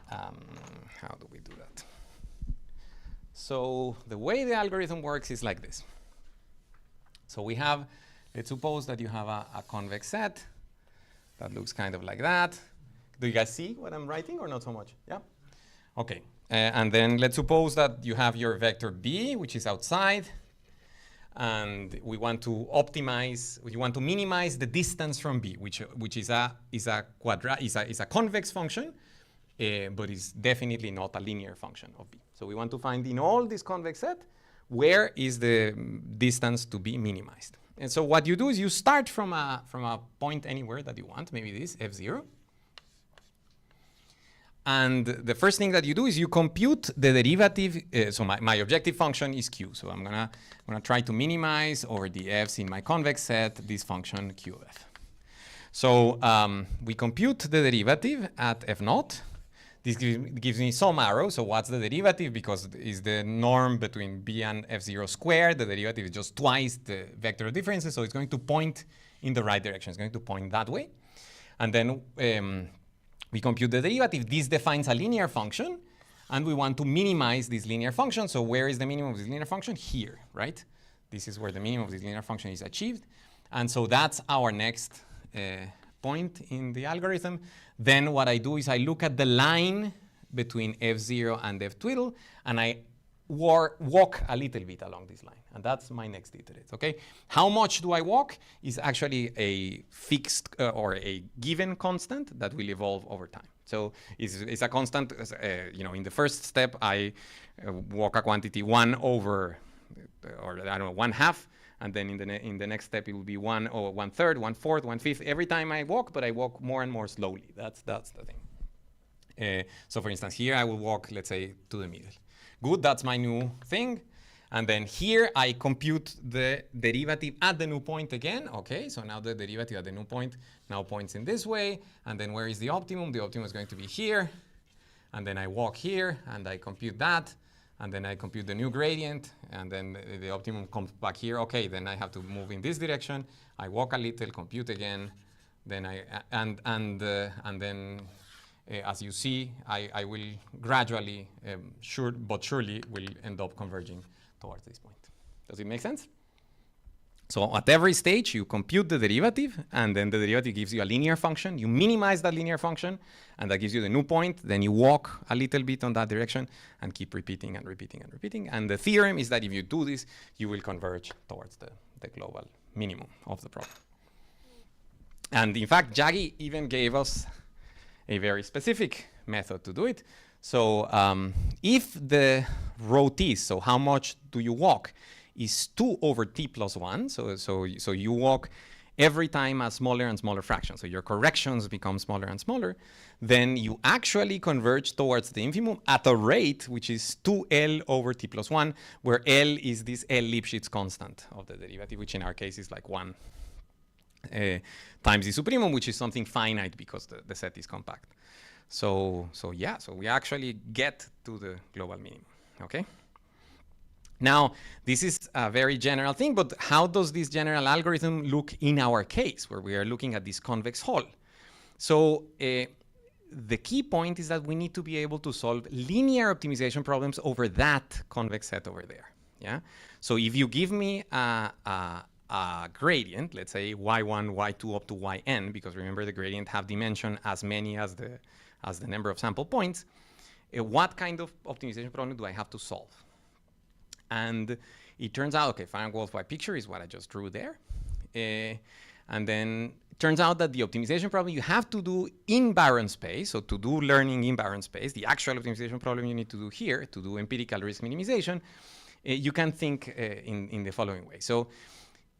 How do we do that? So the way the algorithm works is like this. So we have, let's suppose that you have a convex set that looks kind of like that. Do you guys see what I'm writing or not so much? Yeah? Okay. And then let's suppose that you have your vector B, which is outside, and we want to optimize, we want to minimize the distance from B, which is a convex function, but is definitely not a linear function of B. So we want to find in all this convex set where is the distance to be minimized. And so what you do is you start from a point anywhere that you want, maybe this F0. And the first thing that you do is you compute the derivative. So my objective function is Q. So I'm gonna try to minimize over the F's in my convex set this function Q of F. So we compute the derivative at F naught. This gives me some arrow. So what's the derivative? Because it's the norm between B and F0 squared. The derivative is just twice the vector of differences. So it's going to point in the right direction. It's going to point that way. And then we compute the derivative. This defines a linear function, and we want to minimize this linear function. So where is the minimum of this linear function? Here, right? This is where the minimum of this linear function is achieved. And so that's our next point in the algorithm. Then what I do is I look at the line between F0 and F twiddle, and I walk a little bit along this line. And that's my next iterate, okay? How much do I walk is actually a fixed or a given constant that will evolve over time. So it's a constant, in the first step, I walk a quantity 1 over, or I don't know, 1/2. And then in the next step, it will be 1 or 1/3, 1/4, 1/5 every time I walk, but I walk more and more slowly. That's the thing. So for instance, here I will walk, let's say, to the middle. Good, that's my new thing. And then here I compute the derivative at the new point again. Okay, so now the derivative at the new point now points in this way. And then where is the optimum? The optimum is going to be here. And then I walk here and I compute that. And then I compute the new gradient. And then the optimum comes back here. Okay, then I have to move in this direction. I walk a little, compute again. Then as you see, I will gradually, surely, will end up converging towards this point. Does it make sense? So at every stage, you compute the derivative, and then the derivative gives you a linear function. You minimize that linear function, and that gives you the new point. Then you walk a little bit on that direction and keep repeating and repeating and repeating. And the theorem is that if you do this, you will converge towards the global minimum of the problem. And in fact, Jaggi even gave us a very specific method to do it. So if the rho t, so how much do you walk, is 2 over t plus 1, so you walk every time a smaller and smaller fraction. So your corrections become smaller and smaller. Then you actually converge towards the infimum at a rate which is 2L over t plus 1, where L is this L Lipschitz constant of the derivative, which in our case is like 1 times the supremum, which is something finite because the set is compact. So we actually get to the global minimum, okay? Now, this is a very general thing, but how does this general algorithm look in our case, where we are looking at this convex hull? So the key point is that we need to be able to solve linear optimization problems over that convex set over there, yeah? So if you give me a gradient, let's say y1, y2 up to yn, because remember the gradient have dimension as many as the number of sample points, what kind of optimization problem do I have to solve? And it turns out, okay, Van Wolff-White picture is what I just drew there. And then it turns out that the optimization problem you have to do in Barron space. So to do learning in Barron space, the actual optimization problem you need to do here, to do empirical risk minimization, you can think in the following way. So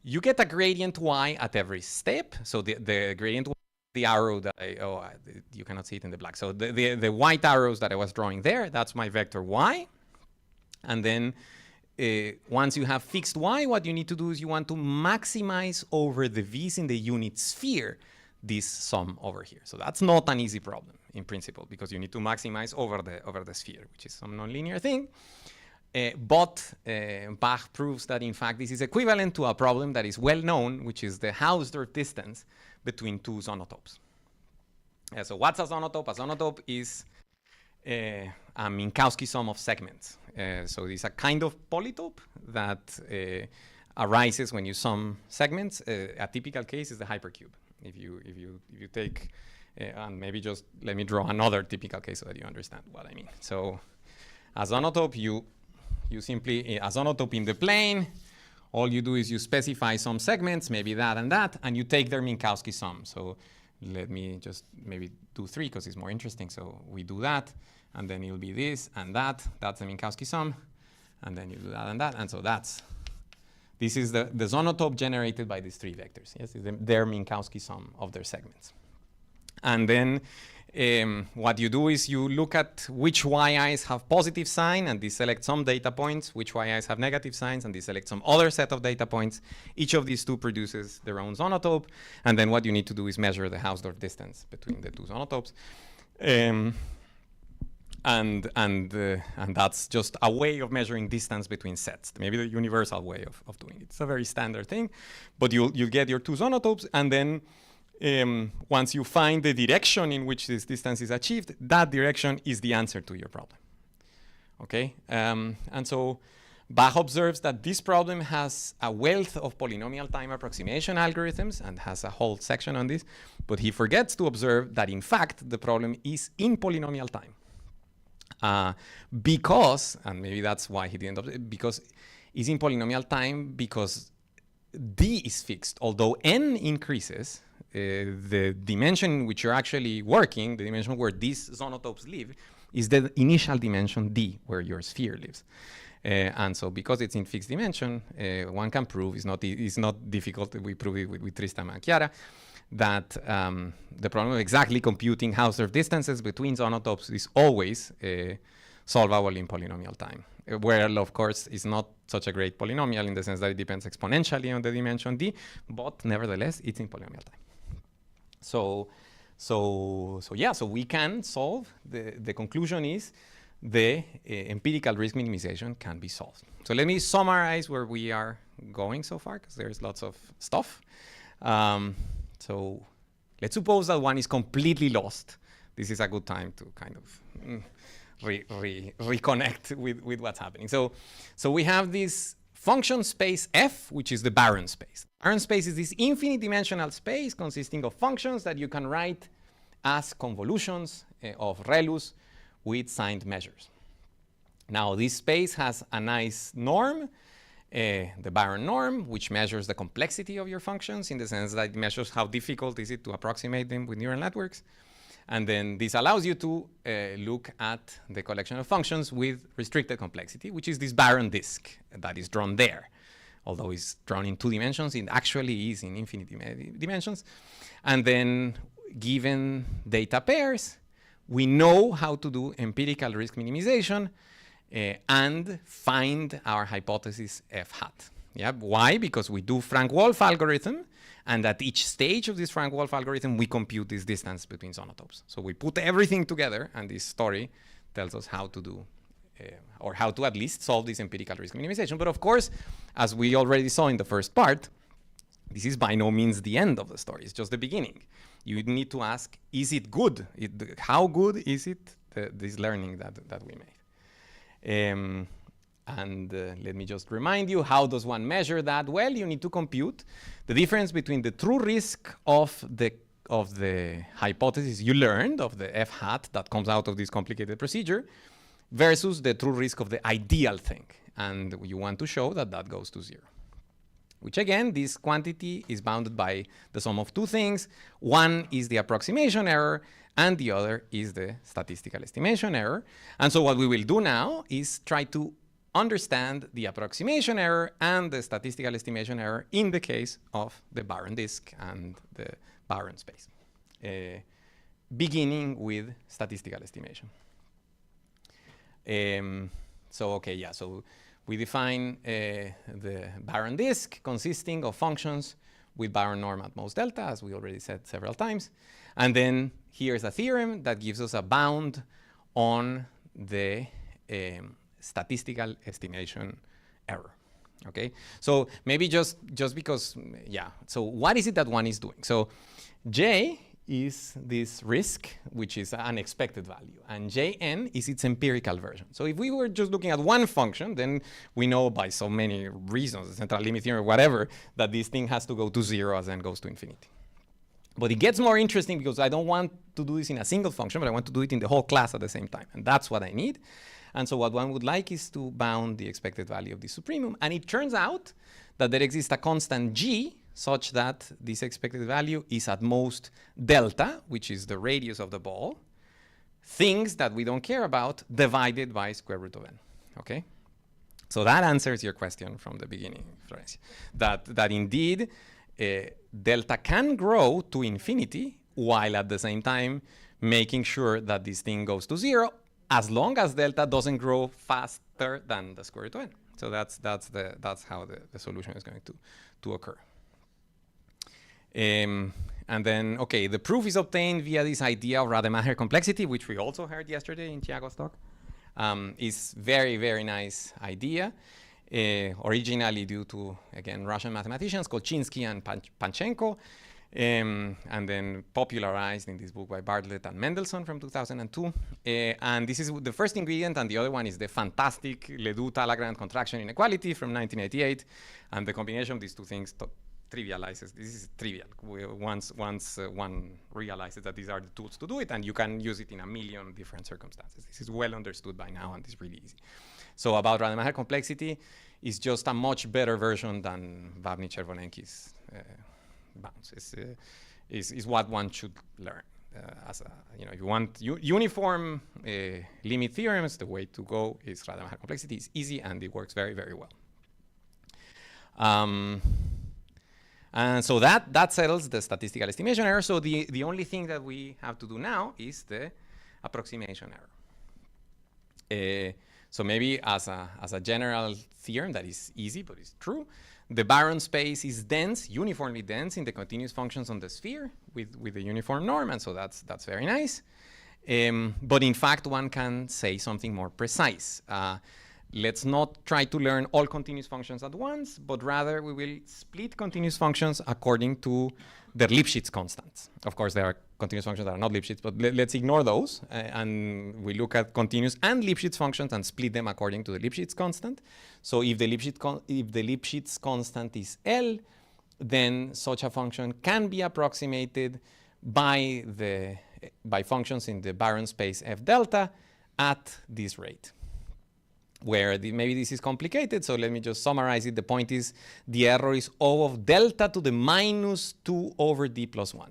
you get a gradient y at every step. So the gradient, the arrow that you cannot see it in the black. So the white arrows that I was drawing there, that's my vector y. And then once you have fixed y, what you need to do is you want to maximize over the v's in the unit sphere this sum over here. So that's not an easy problem in principle, because you need to maximize over the sphere, which is some nonlinear thing. But Bach proves that, in fact, this is equivalent to a problem that is well known, which is the Hausdorff distance between two zonotopes. So what's a zonotope? A zonotope is a Minkowski sum of segments. So it's a kind of polytope that arises when you sum segments. A typical case is the hypercube. If you take, and maybe just let me draw another typical case so that you understand what I mean. So a zonotope, you simply, a zonotope in the plane, all you do is you specify some segments, maybe that, and you take their Minkowski sum. So let me just maybe do 3 because it's more interesting. So we do that, and then it'll be this and that. That's the Minkowski sum. And then you do that, and so this is the zonotope generated by these 3 vectors. Yes, their Minkowski sum of their segments. And then what you do is you look at which yi's have positive sign, and deselect some data points, which yi's have negative signs, and deselect some other set of data points. Each of these 2 produces their own zonotope, and then what you need to do is measure the Hausdorff distance between the 2 zonotopes. And that's just a way of measuring distance between sets, maybe the universal way of doing it. It's a very standard thing, but you get your 2 zonotopes, and then once you find the direction in which this distance is achieved, that direction is the answer to your problem. Okay, and so Bach observes that this problem has a wealth of polynomial time approximation algorithms and has a whole section on this, but he forgets to observe that in fact the problem is in polynomial time. Because, and maybe that's why he didn't observe, because it's in polynomial time because d is fixed. Although n increases, the dimension in which you're actually working, the dimension where these zonotopes live, is the initial dimension d, where your sphere lives. And so because it's in fixed dimension, one can prove, it's not difficult, we prove it with Tristan and Chiara, that the problem of exactly computing Hausdorff distances between zonotopes is always solvable in polynomial time. Where L, of course, is not such a great polynomial in the sense that it depends exponentially on the dimension d, but nevertheless, it's in polynomial time. So we can solve, the conclusion is the empirical risk minimization can be solved. So let me summarize where we are going so far, because there's lots of stuff. So let's suppose that one is completely lost. This is a good time to kind of reconnect with what's happening. So we have this function space F, which is the Barron space. Barron space is this infinite dimensional space consisting of functions that you can write as convolutions of ReLUs with signed measures. Now, this space has a nice norm, the Barron norm, which measures the complexity of your functions in the sense that it measures how difficult is it to approximate them with neural networks. And then this allows you to look at the collection of functions with restricted complexity, which is this Barron disk that is drawn there. although it's drawn in 2 dimensions, it actually is in infinity dimensions. And then given data pairs, we know how to do empirical risk minimization and find our hypothesis f hat. Yeah, why? Because we do Frank-Wolf algorithm, and at each stage of this Frank-Wolf algorithm, we compute this distance between sonotopes. So we put everything together, and this story tells us how to do, or how to at least solve this empirical risk minimization. But of course, as we already saw in the first part, this is by no means the end of the story. It's just the beginning. You need to ask, is it good? How good is it, this learning that we made? Let me just remind you, how does one measure that? Well, you need to compute the difference between the true risk of the hypothesis you learned, of the f hat that comes out of this complicated procedure, versus the true risk of the ideal thing. And you want to show that that goes to 0. Which again, this quantity is bounded by the sum of 2 things. One is the approximation error, and the other is the statistical estimation error. And so what we will do now is try to understand the approximation error and the statistical estimation error in the case of the barren disk and the barren space, beginning with statistical estimation. So we define the barren disk consisting of functions with barren norm at most delta, as we already said several times. And then here's a theorem that gives us a bound on the statistical estimation error. Okay, so maybe just because, so what is it that one is doing? So J is this risk, which is an expected value, and Jn is its empirical version. So if we were just looking at one function, then we know by so many reasons, the central limit theorem or whatever, that this thing has to go to 0 as then goes to infinity. But it gets more interesting because I don't want to do this in a single function, but I want to do it in the whole class at the same time, and that's what I need. And so what one would like is to bound the expected value of the supremum. And it turns out that there exists a constant g such that this expected value is at most delta, which is the radius of the ball, things that we don't care about divided by square root of n. Okay? So that answers your question from the beginning, Florencia, that indeed delta can grow to infinity while at the same time making sure that this thing goes to 0, as long as delta doesn't grow faster than the square root of n. So that's how the solution is going to occur. And then, okay, the proof is obtained via this idea of Rademacher complexity, which we also heard yesterday in Thiago's talk. Is very, very nice idea, originally due to, again, Russian mathematicians, Kolchinsky and Panchenko, and then popularized in this book by Bartlett and Mendelssohn from 2002. And this is the first ingredient, and the other one is the fantastic Ledoux-Talagrand contraction inequality from 1988. And the combination of these two things trivializes. This is trivial. Once one realizes that these are the tools to do it, and you can use it in a million different circumstances. This is well understood by now, and it's really easy. So about Rademacher complexity, is just a much better version than Vavny-Chervolenki's bounds. Is what one should learn. As a, if you want uniform limit theorems, the way to go is Rademacher complexity. It's easy and it works very, very well. And so that settles the statistical estimation error. So the only thing that we have to do now is the approximation error. So maybe as a general theorem that is easy but is true, the barren space is dense, uniformly dense in the continuous functions on the sphere with a uniform norm, and so that's very nice. But in fact, one can say something more precise. Let's not try to learn all continuous functions at once, but rather we will split continuous functions according to their Lipschitz constants. Of course, there are continuous functions that are not Lipschitz, but let's ignore those. And we look at continuous and Lipschitz functions and split them according to the Lipschitz constant. So if the Lipschitz constant is L, then such a function can be approximated by functions in the barren space F delta at this rate. Where maybe this is complicated, so let me just summarize it. The point is the error is O of delta to the minus 2 over d plus 1.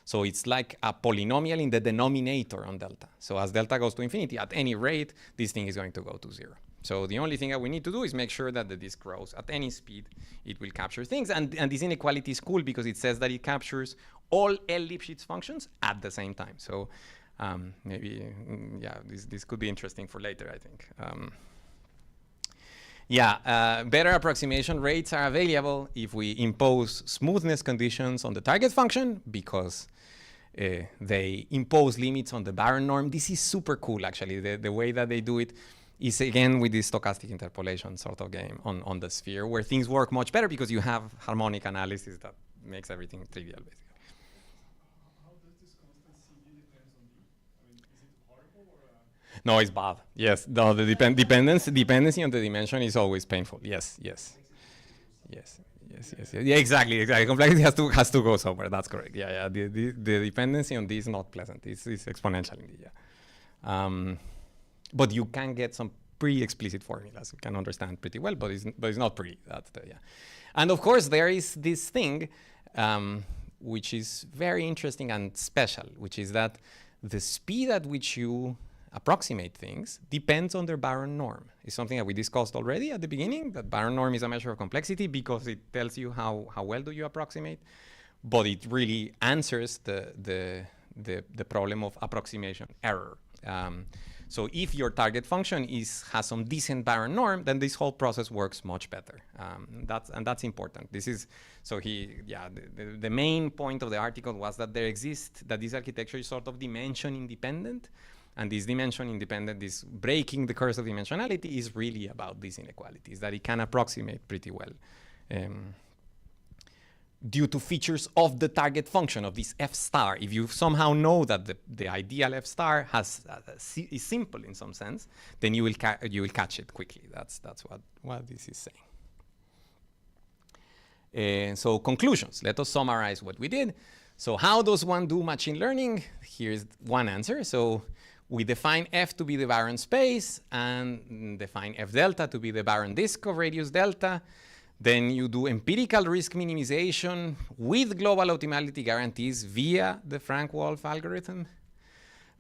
So it's like a polynomial in the denominator on delta. So as delta goes to infinity, at any rate, this thing is going to go to 0. So the only thing that we need to do is make sure that the disk grows at any speed. It will capture things. And this inequality is cool because it says that it captures all L Lipschitz functions at the same time. So maybe, yeah, this could be interesting for later, I think. Better approximation rates are available if we impose smoothness conditions on the target function because they impose limits on the Barron norm. This is super cool, actually. The way that they do it is, again, with this stochastic interpolation sort of game on the sphere, where things work much better because you have harmonic analysis that makes everything trivial, basically. How does this constant CD depends on D? I mean, is it horrible or? No, it's bad. Yes, no, the dependency on the dimension is always painful. Yes. Yeah, exactly. Complexity has to go somewhere. That's correct. Yeah. The dependency on this is not pleasant. It's exponential indeed. Yeah. But you can get some pretty explicit formulas. You can understand pretty well, but it's not pretty. That's the, yeah. And of course, there is this thing which is very interesting and special, which is that the speed at which you approximate things depends on their Barron norm. It's something that we discussed already at the beginning, that Barron norm is a measure of complexity because it tells you how well do you approximate, but it really answers the problem of approximation error. So if your target function has some decent Barron norm, then this whole process works much better. That's important. This is the main point of the article was that this architecture is sort of dimension independent, and this dimension independent, this breaking the curse of dimensionality, is really about these inequalities that it can approximate pretty well. Due to features of the target function of this f star. If you somehow know that the ideal f star is simple in some sense, then you will catch it quickly. That's what this is saying. So conclusions. Let us summarize what we did. So how does one do machine learning? Here's one answer. So we define f to be the Barron space and define f delta to be the Barron disk of radius delta. Then you do empirical risk minimization with global optimality guarantees via the Frank-Wolf algorithm.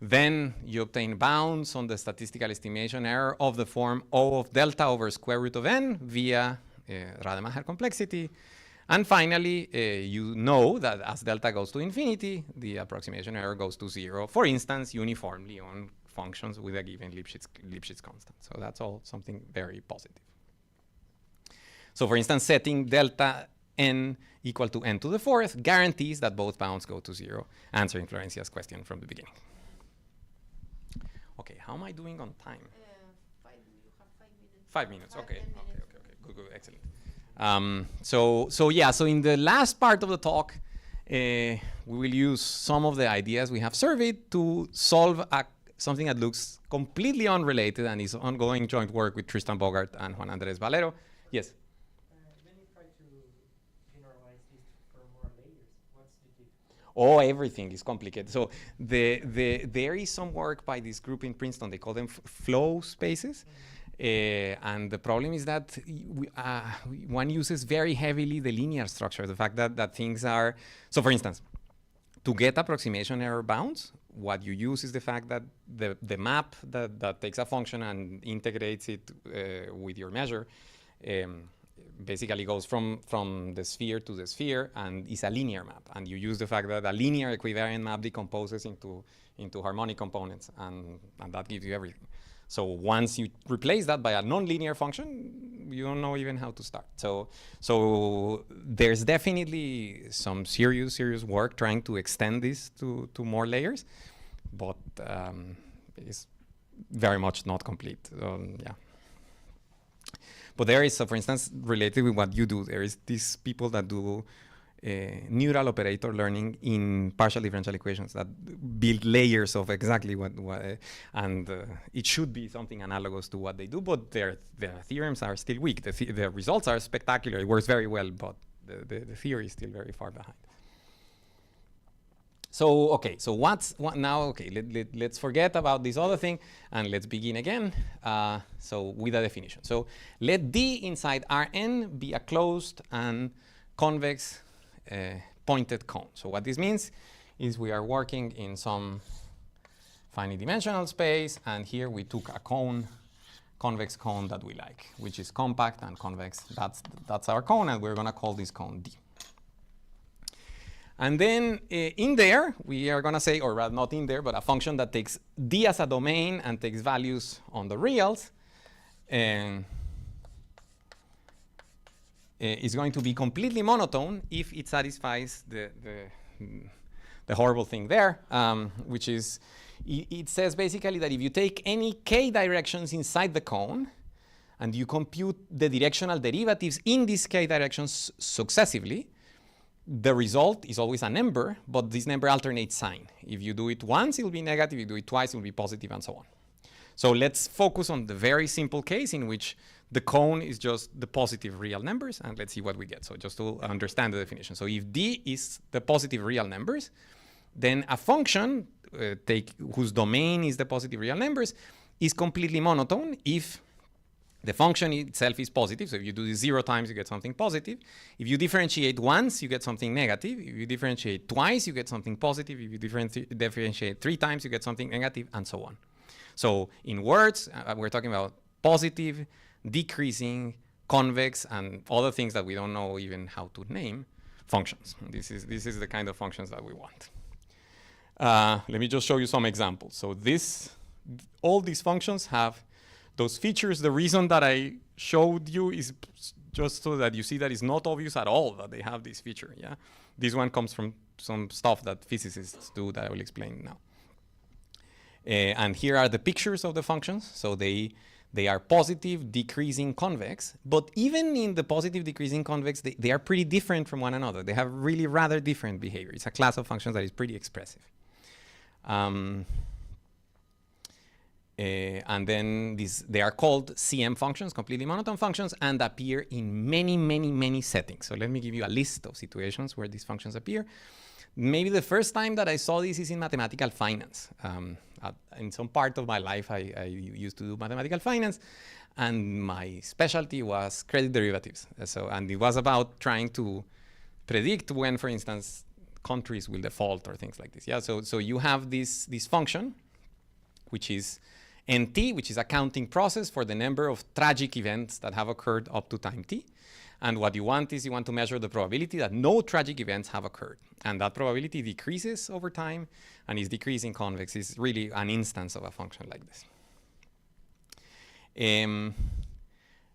Then you obtain bounds on the statistical estimation error of the form O of delta over square root of n via Rademacher complexity. And finally, you know that as delta goes to infinity, the approximation error goes to 0, for instance, uniformly on functions with a given Lipschitz constant. So that's all something very positive. So for instance, setting delta n equal to n to the fourth guarantees that both bounds go to 0, answering Florencia's question from the beginning. Okay, how am I doing on time? You have 5 minutes, 5, okay. 10 minutes. Good, excellent. So in the last part of the talk, we will use some of the ideas we have surveyed to solve something that looks completely unrelated and is ongoing joint work with Tristan Bogart and Juan Andres Valero. Yes? When you try to generalize this for more layers, what's the difference? Oh, everything is complicated. So there is some work by this group in Princeton. They call them flow spaces. And the problem is that one uses very heavily the linear structure, the fact that things are... So for instance, to get approximation error bounds, what you use is the fact that the map that takes a function and integrates it with your measure basically goes from the sphere to the sphere and is a linear map. And you use the fact that a linear equivariant map decomposes into harmonic components, and that gives you everything. So once you replace that by a nonlinear function, you don't know even how to start. So there's definitely some serious work trying to extend this to more layers, but it's very much not complete. Yeah. But there is, for instance, related with what you do, there is these people that do neural operator learning in partial differential equations that build layers of exactly what and it should be something analogous to what they do, but their theorems are still weak. The results are spectacular. It works very well, but the theory is still very far behind. So okay, so what now? Okay, let's forget about this other thing and let's begin again. So with a definition. So let D inside Rn be a closed and convex pointed cone. So what this means is we are working in some finite dimensional space, and here we took a cone convex cone that we like, which is compact and convex. That's our cone, and we're going to call this cone D. And then in there, we are going to say, or rather not in there, but a function that takes D as a domain and takes values on the reals, and is going to be completely monotone if it satisfies the horrible thing there, which is, it says basically that if you take any k directions inside the cone and you compute the directional derivatives in these k directions successively, the result is always a number, but this number alternates sign. If you do it once, it will be negative. If you do it twice, it will be positive, and so on. So let's focus on the very simple case in which the cone is just the positive real numbers, and let's see what we get. So just to understand the definition. So if D is the positive real numbers, then a function whose domain is the positive real numbers is completely monotone if the function itself is positive. So if you do this 0 times, you get something positive. If you differentiate once, you get something negative. If you differentiate twice, you get something positive. If you differentiate 3 times, you get something negative, and so on. So in words, we're talking about positive, decreasing, convex, and other things that we don't know even how to name functions. This is the kind of functions that we want. Let me just show you some examples. So all these functions have those features. The reason that I showed you is just so that you see that it's not obvious at all that they have this feature. Yeah, this one comes from some stuff that physicists do that I will explain now. And here are the pictures of the functions. So they are positive, decreasing, convex. But even in the positive, decreasing, convex, they are pretty different from one another. They have really rather different behavior. It's a class of functions that is pretty expressive. And then they are called CM functions, completely monotone functions, and appear in many, many, many settings. So let me give you a list of situations where these functions appear. Maybe the first time that I saw this is in mathematical finance. In some part of my life, I used to do mathematical finance, and my specialty was credit derivatives. And it was about trying to predict when, for instance, countries will default or things like this. Yeah. So you have this function, which is NT, which is a counting process for the number of tragic events that have occurred up to time t. And what you want is you want to measure the probability that no tragic events have occurred. And that probability decreases over time and is decreasing convex. Is really an instance of a function like this.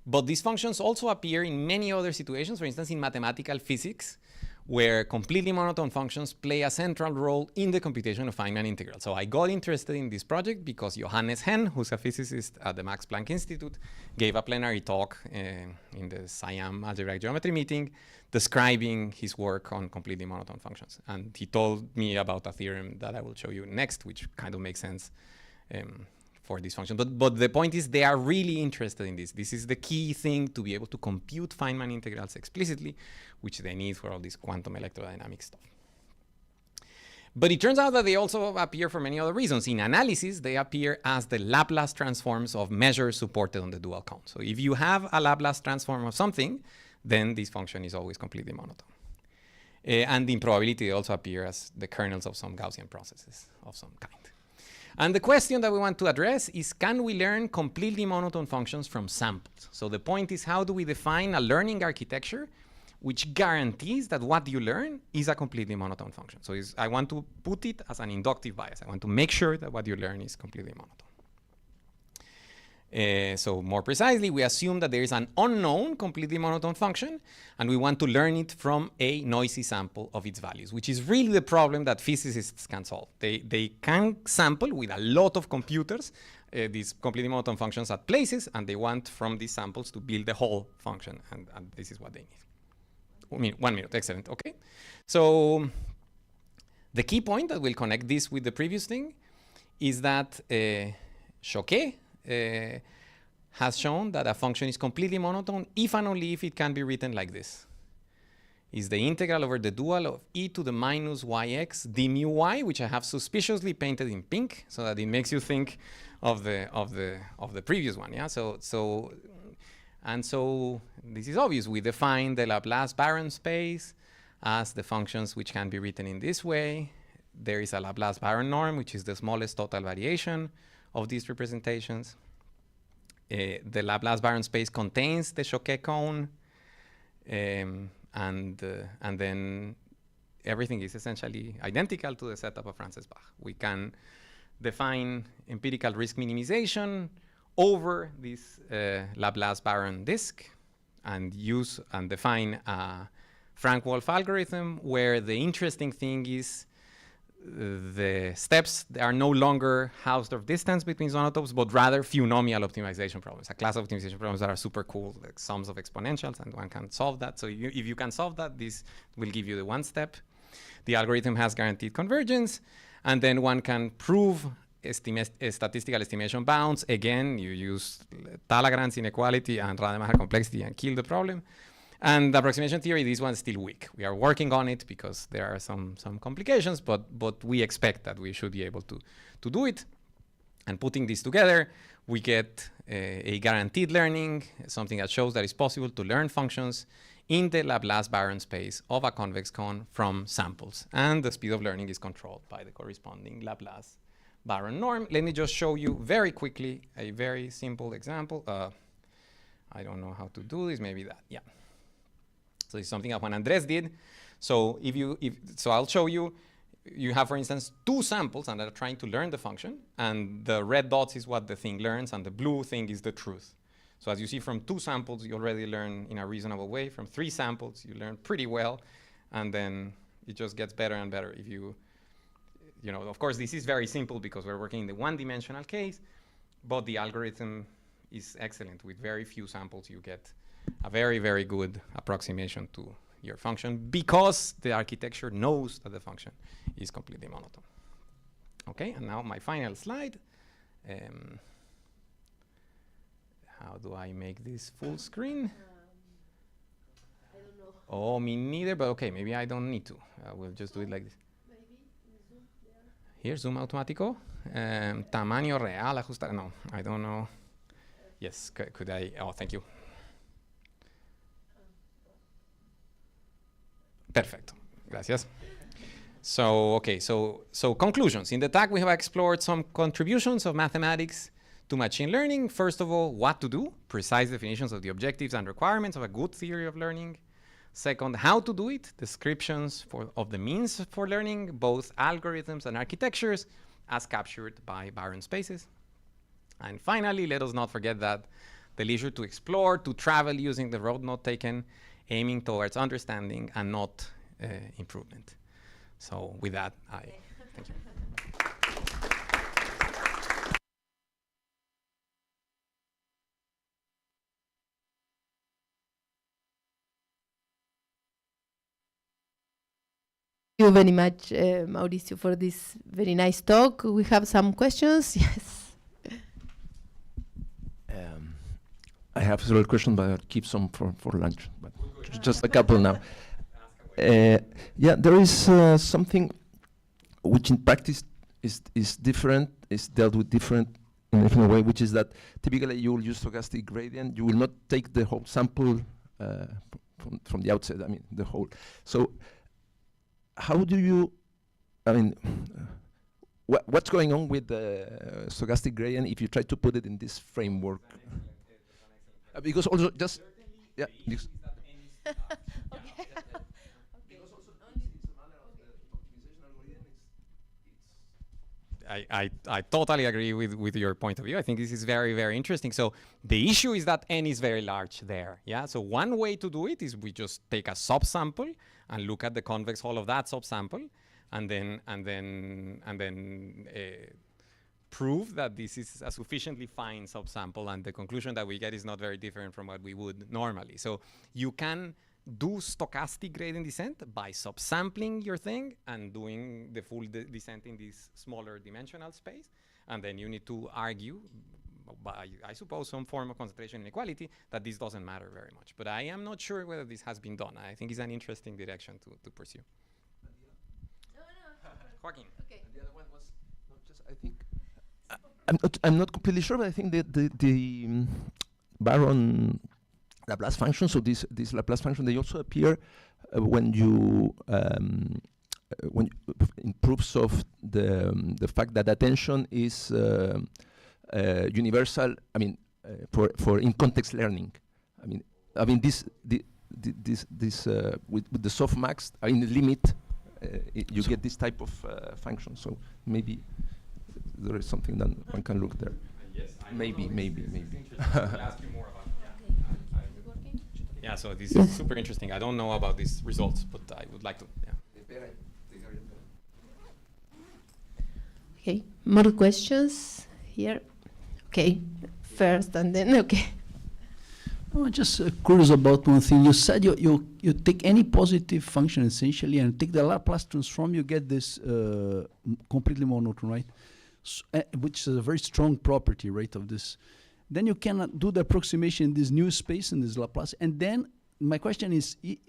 But these functions also appear in many other situations, for instance, in mathematical physics, where completely monotone functions play a central role in the computation of Feynman integral. So I got interested in this project because Johannes Henn, who's a physicist at the Max Planck Institute, gave a plenary talk in the SIAM algebraic geometry meeting describing his work on completely monotone functions. And he told me about a theorem that I will show you next, which kind of makes sense for this function. But the point is they are really interested in this. This is the key thing to be able to compute Feynman integrals explicitly, which they need for all this quantum electrodynamic stuff. But it turns out that they also appear for many other reasons. In analysis, they appear as the Laplace transforms of measures supported on the dual cone. So if you have a Laplace transform of something, then this function is always completely monotone. And in probability, they also appear as the kernels of some Gaussian processes of some kind. And the question that we want to address is, can we learn completely monotone functions from samples? So the point is, how do we define a learning architecture which guarantees that what you learn is a completely monotone function? So I want to put it as an inductive bias. I want to make sure that what you learn is completely monotone. So more precisely, we assume that there is an unknown completely monotone function, and we want to learn it from a noisy sample of its values, which is really the problem that physicists can solve. They can sample with a lot of computers these completely monotone functions at places, and they want from these samples to build the whole function, and this is what they need. 1 minute, excellent, okay. So the key point that will connect this with the previous thing is that Choquet has shown that a function is completely monotone if and only if it can be written like this. Is the integral over the dual of e to the minus yx d mu y, which I have suspiciously painted in pink so that it makes you think of the previous one. Yeah. So this is obvious. We define the Laplace Baron space as the functions which can be written in this way. There is a Laplace Baron norm, which is the smallest total variation of these representations. the Laplace Baron space contains the Choquet cone, and then everything is essentially identical to the setup of Frances Bach. We can define empirical risk minimization over this Laplace Baron disk and use and define a Frank-Wolf algorithm where the interesting thing is the steps are no longer Hausdorff distance between zonotopes, but rather funomial optimization problems, a class of optimization problems that are super cool, like sums of exponentials, and one can solve that. So if you can solve that, this will give you the one step. The algorithm has guaranteed convergence, and then one can prove statistical estimation bounds. Again, you use Talagrand's inequality and Rademacher complexity and kill the problem. And the approximation theory, this one's still weak. We are working on it because there are some complications, but we expect that we should be able to do it. And putting this together, we get a guaranteed learning, something that shows that it's possible to learn functions in the Laplace Baron space of a convex cone from samples. And the speed of learning is controlled by the corresponding Laplace Baron norm. Let me just show you very quickly a very simple example. I don't know how to do this, maybe that, yeah. So it's something that Juan Andres did. So so I'll show you, you have, for instance, two samples and they're trying to learn the function, and the red dots is what the thing learns, and the blue thing is the truth. So as you see, from two samples, you already learn in a reasonable way. From three samples, you learn pretty well, and then it just gets better and better. If you know, of course, this is very simple because we're working in the one-dimensional case, but the algorithm is excellent. With very few samples, you get a very, very good approximation to your function because the architecture knows that the function is completely monotone. Okay, and now my final slide. How do I make this full screen? I don't know. Oh, me neither, but okay, maybe I don't need to. We'll just do it like this. Maybe zoom there. Here, zoom automático. Tamaño real, ajustar. No, I don't know. Yes, could I? Oh, thank you. Perfecto. Gracias. So, okay, so conclusions. In the talk, we have explored some contributions of mathematics to machine learning. First of all, what to do, precise definitions of the objectives and requirements of a good theory of learning. Second, how to do it, descriptions of the means for learning, both algorithms and architectures, as captured by Baron spaces. And finally, let us not forget that the leisure to explore, to travel using the road not taken, aiming towards understanding and not improvement. So with that, thank you. Thank you very much, Mauricio, for this very nice talk. We have some questions. Yes. I have several questions, but I'll keep some for lunch. But just a couple now. Yeah, there is something which in practice is different, is dealt with in a different way, which is that typically you will use stochastic gradient. You will not take the whole sample from the outset, I mean, the whole. So how do you, I mean, what's going on with the stochastic gradient if you try to put it in this framework? Because also just, yeah. Because also it's a matter of the optimization algorithm. I totally agree with your point of view. I think this is very, very interesting. So the issue is that n is very large there. Yeah. So one way to do it is we just take a subsample and look at the convex hull of that subsample, and then prove that this is a sufficiently fine subsample, and the conclusion that we get is not very different from what we would normally. So you can do stochastic gradient descent by subsampling your thing and doing the full descent in this smaller dimensional space. And then you need to argue by, I suppose, some form of concentration inequality that this doesn't matter very much. But I am not sure whether this has been done. I think it's an interesting direction to pursue. No. Joaquin. Okay. And the other one was not just, I think, I'm not completely sure, but I think that the Baron Laplace function, so this Laplace function, they also appear when you in proofs of the fact that attention is universal. I mean, for in context learning. I mean this with the softmax in the limit, you get this type of function. So maybe there is something that one can look there. Yes, Maybe. I'll ask you more about yeah, so this is super interesting. I don't know about these results, but I would like to. Yeah. Okay, more questions here? Okay, first and then, okay. I'm just curious about one thing. You said you take any positive function essentially and take the Laplace transform, you get this completely monotone, right? Which is a very strong property, right, of this. Then you can do the approximation in this new space in this Laplace. And then my question is the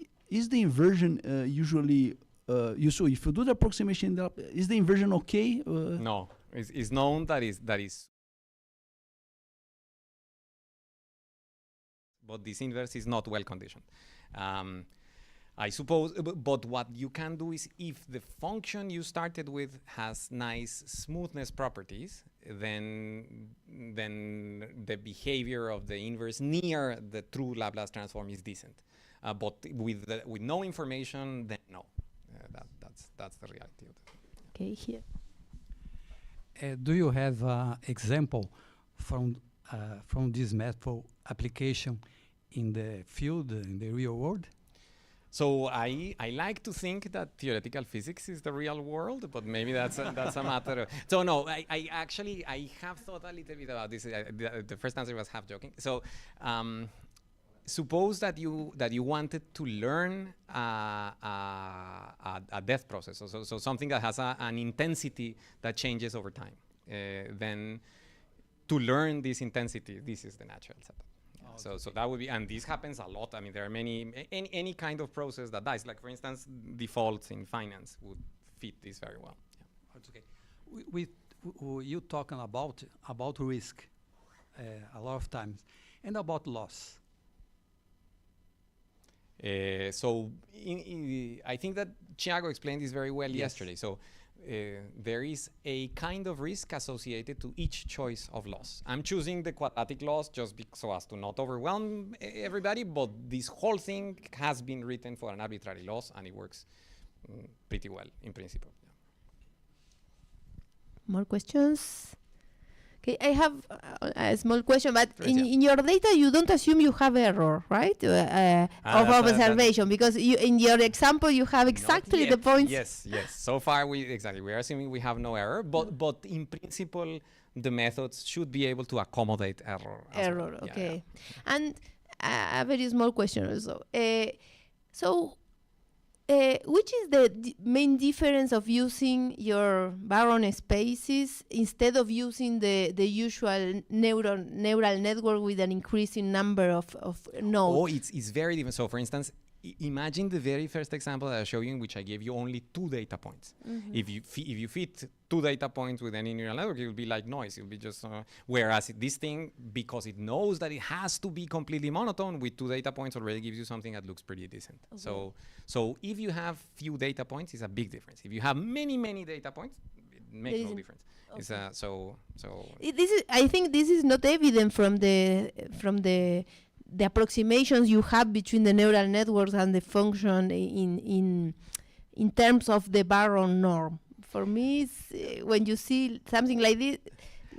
inversion usually, so if you do the approximation, is the inversion okay? No, it's known that is. But this inverse is not well conditioned. I suppose, but what you can do is if the function you started with has nice smoothness properties, then the behavior of the inverse near the true Laplace transform is decent. But with no information, then no. That's the reality of it. Okay, here. Do you have example from this method application in the field, in the real world? So I like to think that theoretical physics is the real world, but maybe that's a matter of. So no, I actually have thought a little bit about this. The first answer was half joking. So suppose that you wanted to learn a death process, so something that has an intensity that changes over time. Then to learn this intensity, this is the natural setup. So that would be, and this happens a lot. I mean, there are any kind of process that dies. Like for instance, defaults in finance would fit this very well. Yeah. That's okay. You talking about risk a lot of times, and about loss. So I think that Thiago explained this very well yesterday. So there is a kind of risk associated to each choice of loss. I'm choosing the quadratic loss just so as to not overwhelm everybody, but this whole thing has been written for an arbitrary loss, and it works pretty well in principle. Yeah. More questions? Okay, I have a small question, but Right, in your data, you don't assume you have error, right? Of observation, because in your example, you have exactly the points. Yes. So far, we are assuming we have no error, but in principle, the methods should be able to accommodate error. Error, well. okay. Yeah. And a very small question also. Which is the main difference of using your Baron spaces instead of using the usual neural network with an increasing number of nodes? Oh, it's very different. So, for instance, imagine the very first example that I showed you, in which I gave you only 2 data points. Mm-hmm. If you fit 2 data points with any neural network, it will be like noise. It will be just whereas this thing, because it knows that it has to be completely monotone, with 2 data points already gives you something that looks pretty decent. Okay. So if you have few data points, it's a big difference. If you have many data points, it makes no difference. Okay. It's I think this is not evident from the approximations you have between the neural networks and the function in terms of the Baron norm. For me, it's, when you see something like this,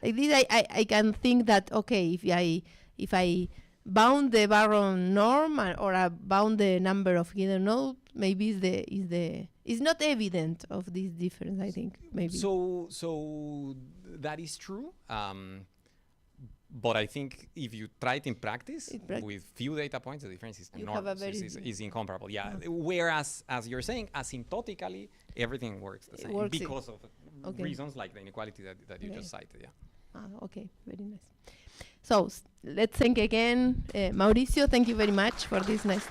I can think that, okay, if I bound the Baron norm or I bound the number of hidden nodes, maybe it's not evident of this difference. I think maybe. So that is true. But I think if you try it in practice with few data points, the difference is enormous. Is incomparable. Yeah. Whereas, as you're saying, asymptotically, everything works the same because of reasons like the inequality that you just cited. Yeah. Okay. Very nice. So let's thank again Mauricio. Thank you very much for this nice.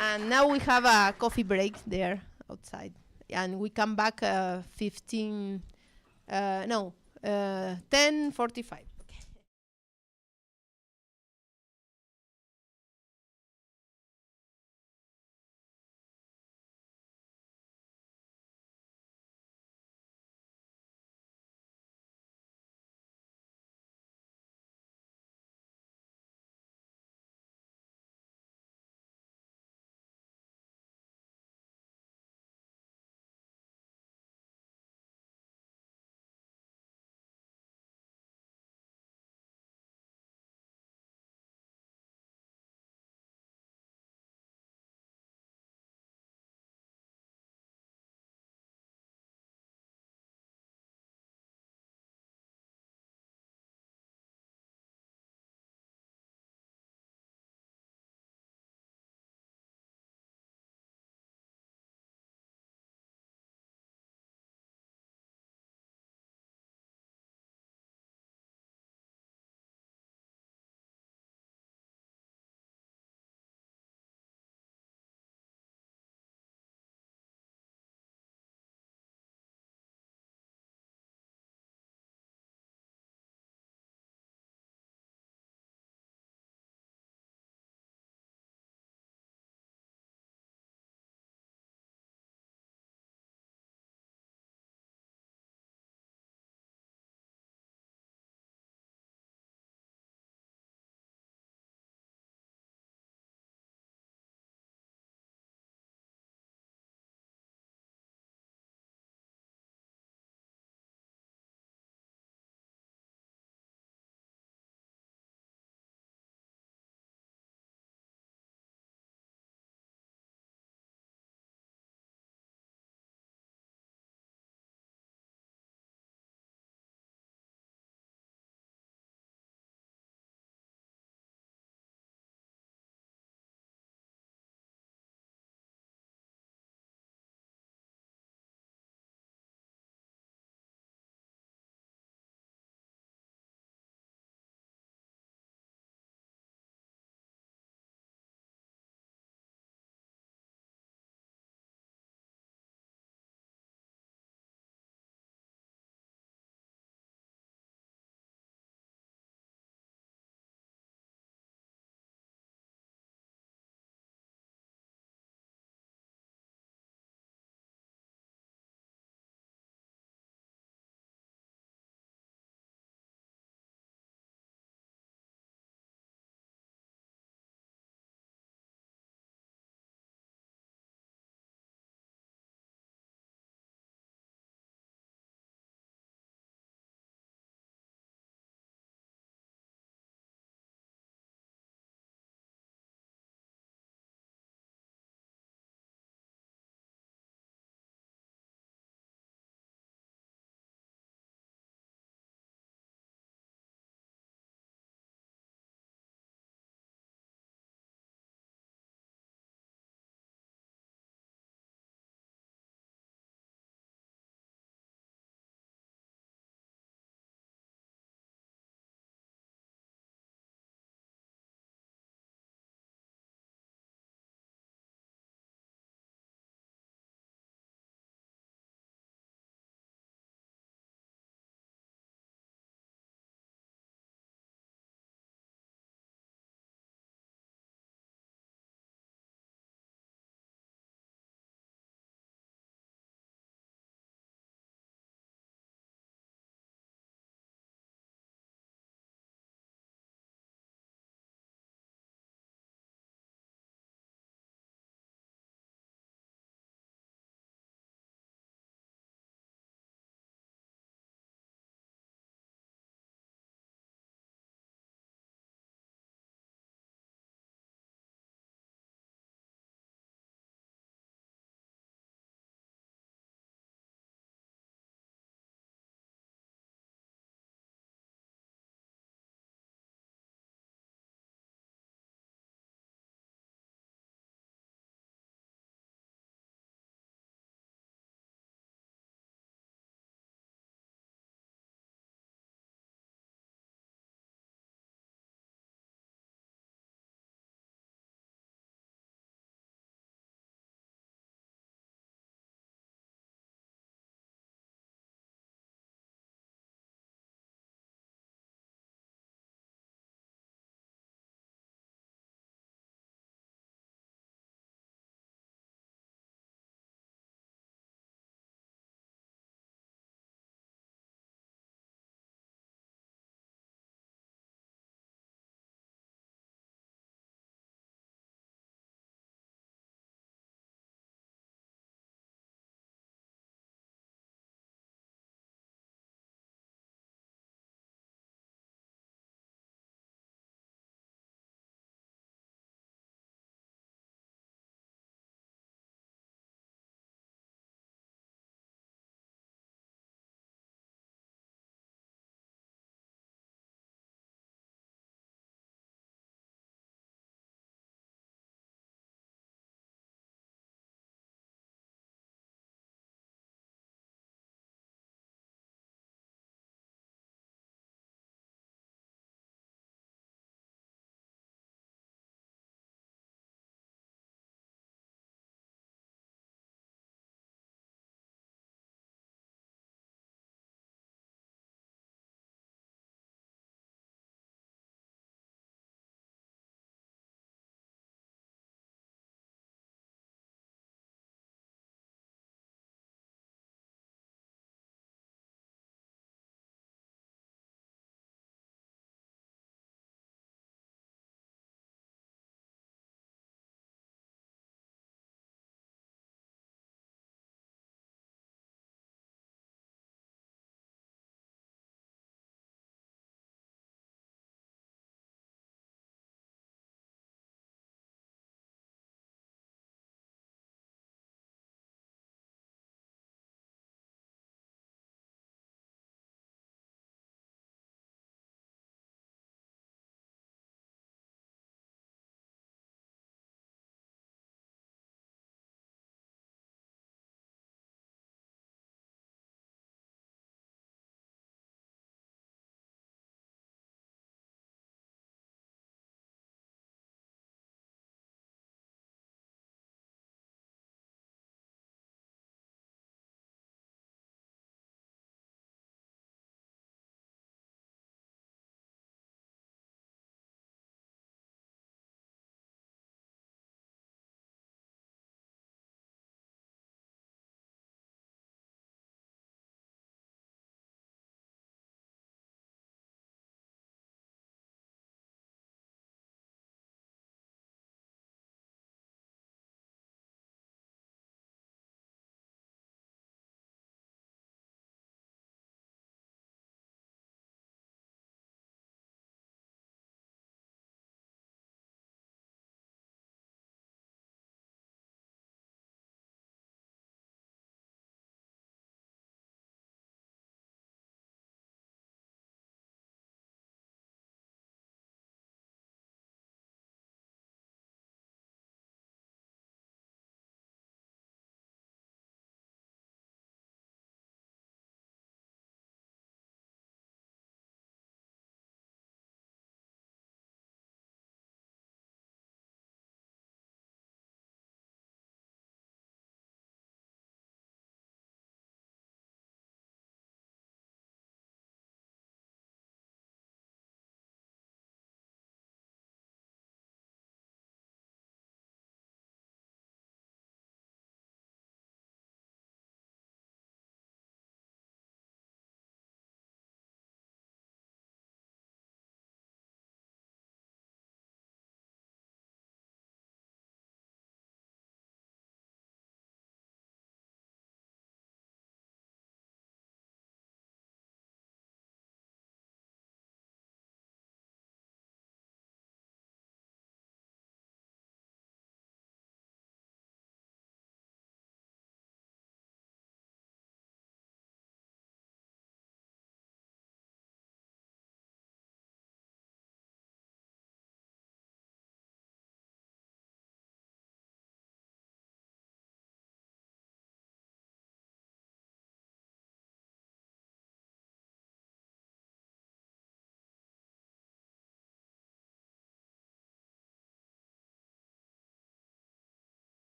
And now we have a coffee break there outside, and we come back 10:45.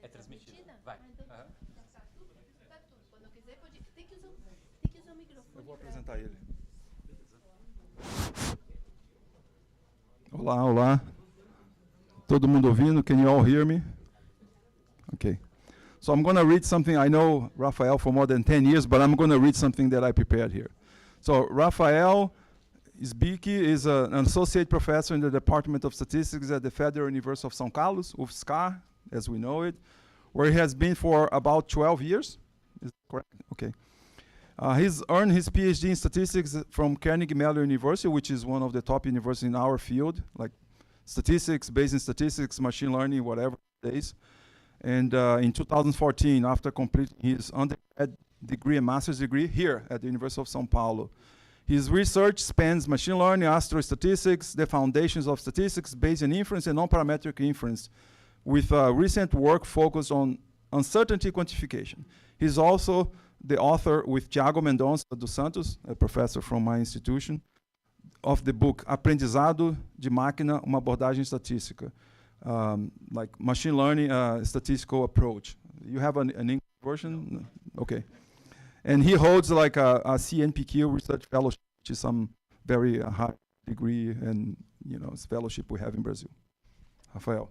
É transmitida. Vai. Quando quiser, pode. Tem que usar o microfone. Eu vou apresentar ele. Olá, olá. Todo mundo ouvindo? Can you all hear me? Okay. So I'm going to read something. I know Rafael for more than 10 years, but I'm going to read something that I prepared here. So Rafael Sbicki is an associate professor in the Department of Statistics at the Federal University of São Carlos, UFSCar, as we know it, where he has been for about 12 years. Is that correct? Okay. He's earned his PhD in statistics from Carnegie Mellon University, which is one of the top universities in our field, like statistics, Bayesian statistics, machine learning, whatever days. And in 2014, after completing his undergrad degree and master's degree here at the University of São Paulo, his research spans machine learning, astrostatistics, the foundations of statistics, Bayesian inference, and non-parametric inference, with recent work focused on uncertainty quantification. He's also the author with Thiago Mendonça dos Santos, a professor from my institution, of the book Aprendizado de Máquina, uma abordagem estatística, like machine learning statistical approach. You have an English version? No. Okay. And he holds like a CNPq research fellowship, which is some very high degree and it's fellowship we have in Brazil. Rafael.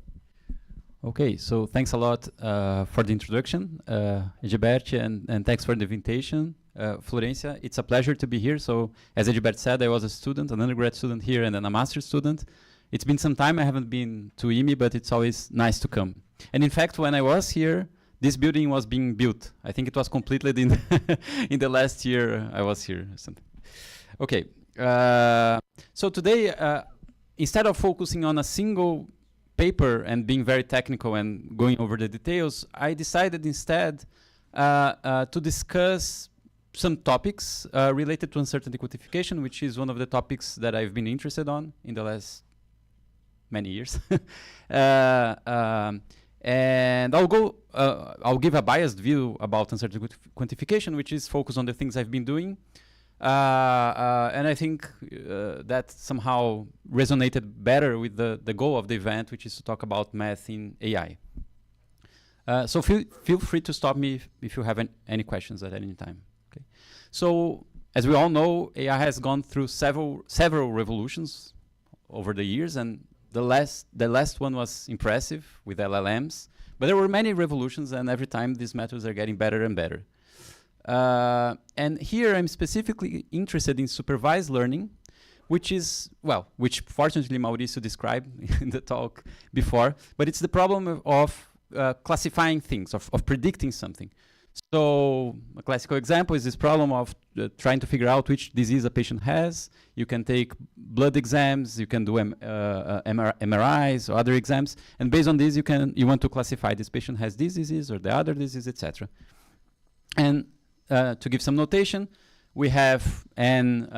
Okay, so thanks a lot for the introduction, Egberto, and thanks for the invitation, Florencia. It's a pleasure to be here. So, as Egberto said, I was a student, an undergrad student here, and then a master's student. It's been some time. I haven't been to IME, but it's always nice to come. And in fact, when I was here, this building was being built. I think it was completed in in the last year I was here. Or something. Okay, so today, instead of focusing on a single paper and being very technical and going over the details, I decided instead to discuss some topics related to uncertainty quantification, which is one of the topics that I've been interested on in the last many years. And I'll give a biased view about uncertainty quantification, which is focused on the things I've been doing. And I think that somehow resonated better with the goal of the event, which is to talk about math in AI. So feel free to stop me if you have any questions at any time. Okay. So as we all know, AI has gone through several revolutions over the years, and the last one was impressive with LLMs. But there were many revolutions, and every time these methods are getting better and better. And here I'm specifically interested in supervised learning, which fortunately Mauricio described in the talk before, but it's the problem of classifying things, of predicting something. So a classical example is this problem of trying to figure out which disease a patient has. You can take blood exams, you can do MRIs or other exams, and based on this you want to classify this patient has this disease or the other disease, etc. And to give some notation, we have n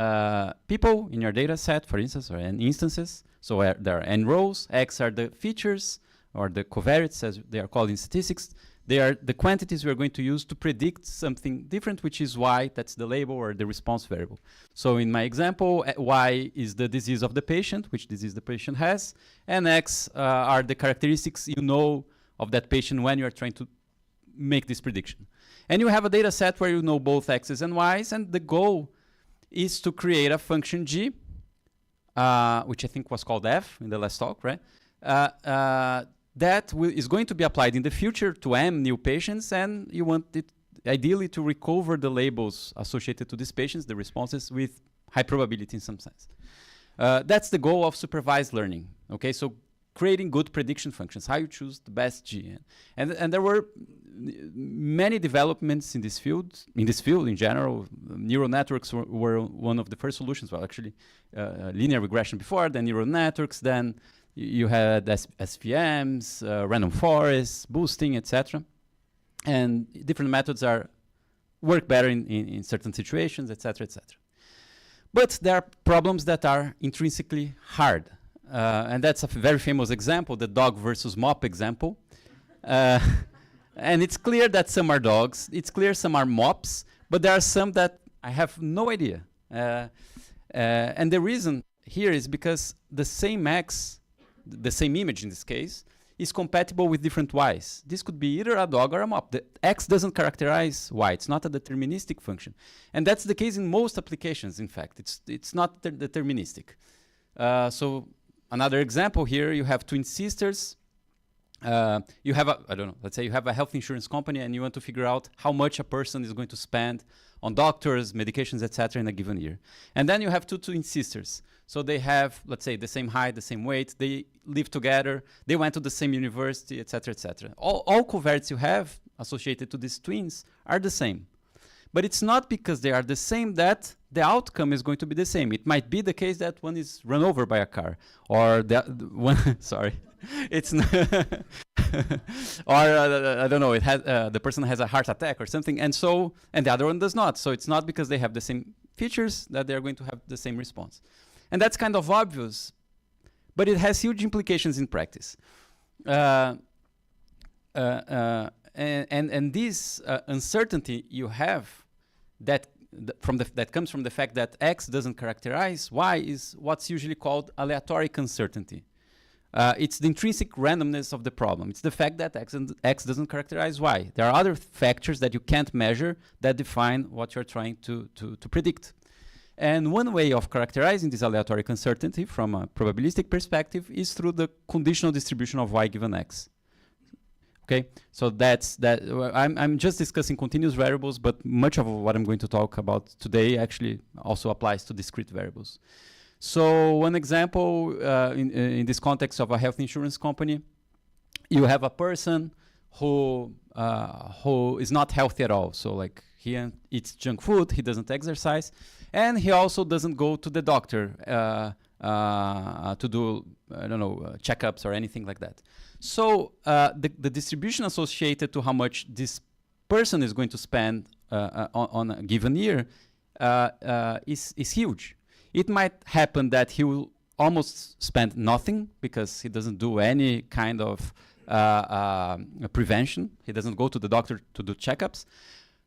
people in your data set, for instance, or n instances. So there are n rows. X are the features, or the covariates, as they are called in statistics. They are the quantities we are going to use to predict something different, which is y, that's the label or the response variable. So in my example, y is the disease of the patient, which disease the patient has, and x are the characteristics you know of that patient when you are trying to make this prediction. And you have a data set where you know both x's and y's, and the goal is to create a function g, which I think was called f in the last talk, right? That is going to be applied in the future to m new patients, and you want it ideally to recover the labels associated to these patients, the responses, with high probability in some sense. That's the goal of supervised learning. Okay, so creating good prediction functions, how you choose the best G. And there were many developments in this field in general. Neural networks were one of the first solutions. Well, actually, linear regression before, then neural networks, then you had SVMs, random forests, boosting, etc. And different methods work better in certain situations, etc., etc. But there are problems that are intrinsically hard. And that's a very famous example, the dog versus mop example. And it's clear that some are dogs, it's clear some are mops, but there are some that I have no idea. And the reason here is because the same X, the same image in this case, is compatible with different Ys. This could be either a dog or a mop. The X doesn't characterize Y. It's not a deterministic function. And that's the case in most applications, in fact. It's not deterministic. So another example here, you have twin sisters. You have I don't know, let's say you have a health insurance company and you want to figure out how much a person is going to spend on doctors, medications, etc. in a given year. And then you have two twin sisters. So they have, let's say, the same height, the same weight, they live together, they went to the same university, etc., etc. All covariates you have associated to these twins are the same. But it's not because they are the same that the outcome is going to be the same. It might be the case that one is run over by a car, or the one, sorry, it's not or I don't know, it has the person has a heart attack or something, and the other one does not. So it's not because they have the same features that they're going to have the same response. And that's kind of obvious, but it has huge implications in practice. And this uncertainty you have that comes from the fact that X doesn't characterize Y is what's usually called aleatoric uncertainty. It's the intrinsic randomness of the problem. It's the fact that X doesn't characterize Y. There are other factors that you can't measure that define what you're trying to predict. And one way of characterizing this aleatoric uncertainty from a probabilistic perspective is through the conditional distribution of Y given X. Okay, so that's that. I'm just discussing continuous variables, but much of what I'm going to talk about today actually also applies to discrete variables. So one example in this context of a health insurance company, you have a person who is not healthy at all. So like he eats junk food, he doesn't exercise, and he also doesn't go to the doctor to do checkups or anything like that. So the distribution associated to how much this person is going to spend on a given year is huge. It might happen that he will almost spend nothing because he doesn't do any kind of prevention. He doesn't go to the doctor to do checkups.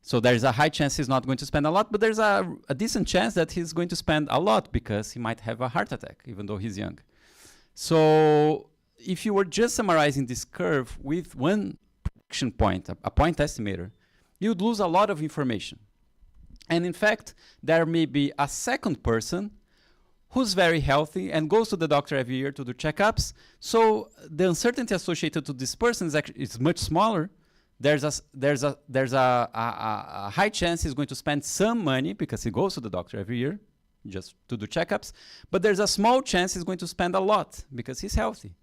So there's a high chance he's not going to spend a lot, but there's a decent chance that he's going to spend a lot because he might have a heart attack, even though he's young. So if you were just summarizing this curve with one prediction point, a point estimator, you'd lose a lot of information. And in fact, there may be a second person who's very healthy and goes to the doctor every year to do checkups. So the uncertainty associated to this person is much smaller. There's a high chance he's going to spend some money because he goes to the doctor every year just to do checkups. But there's a small chance he's going to spend a lot because he's healthy.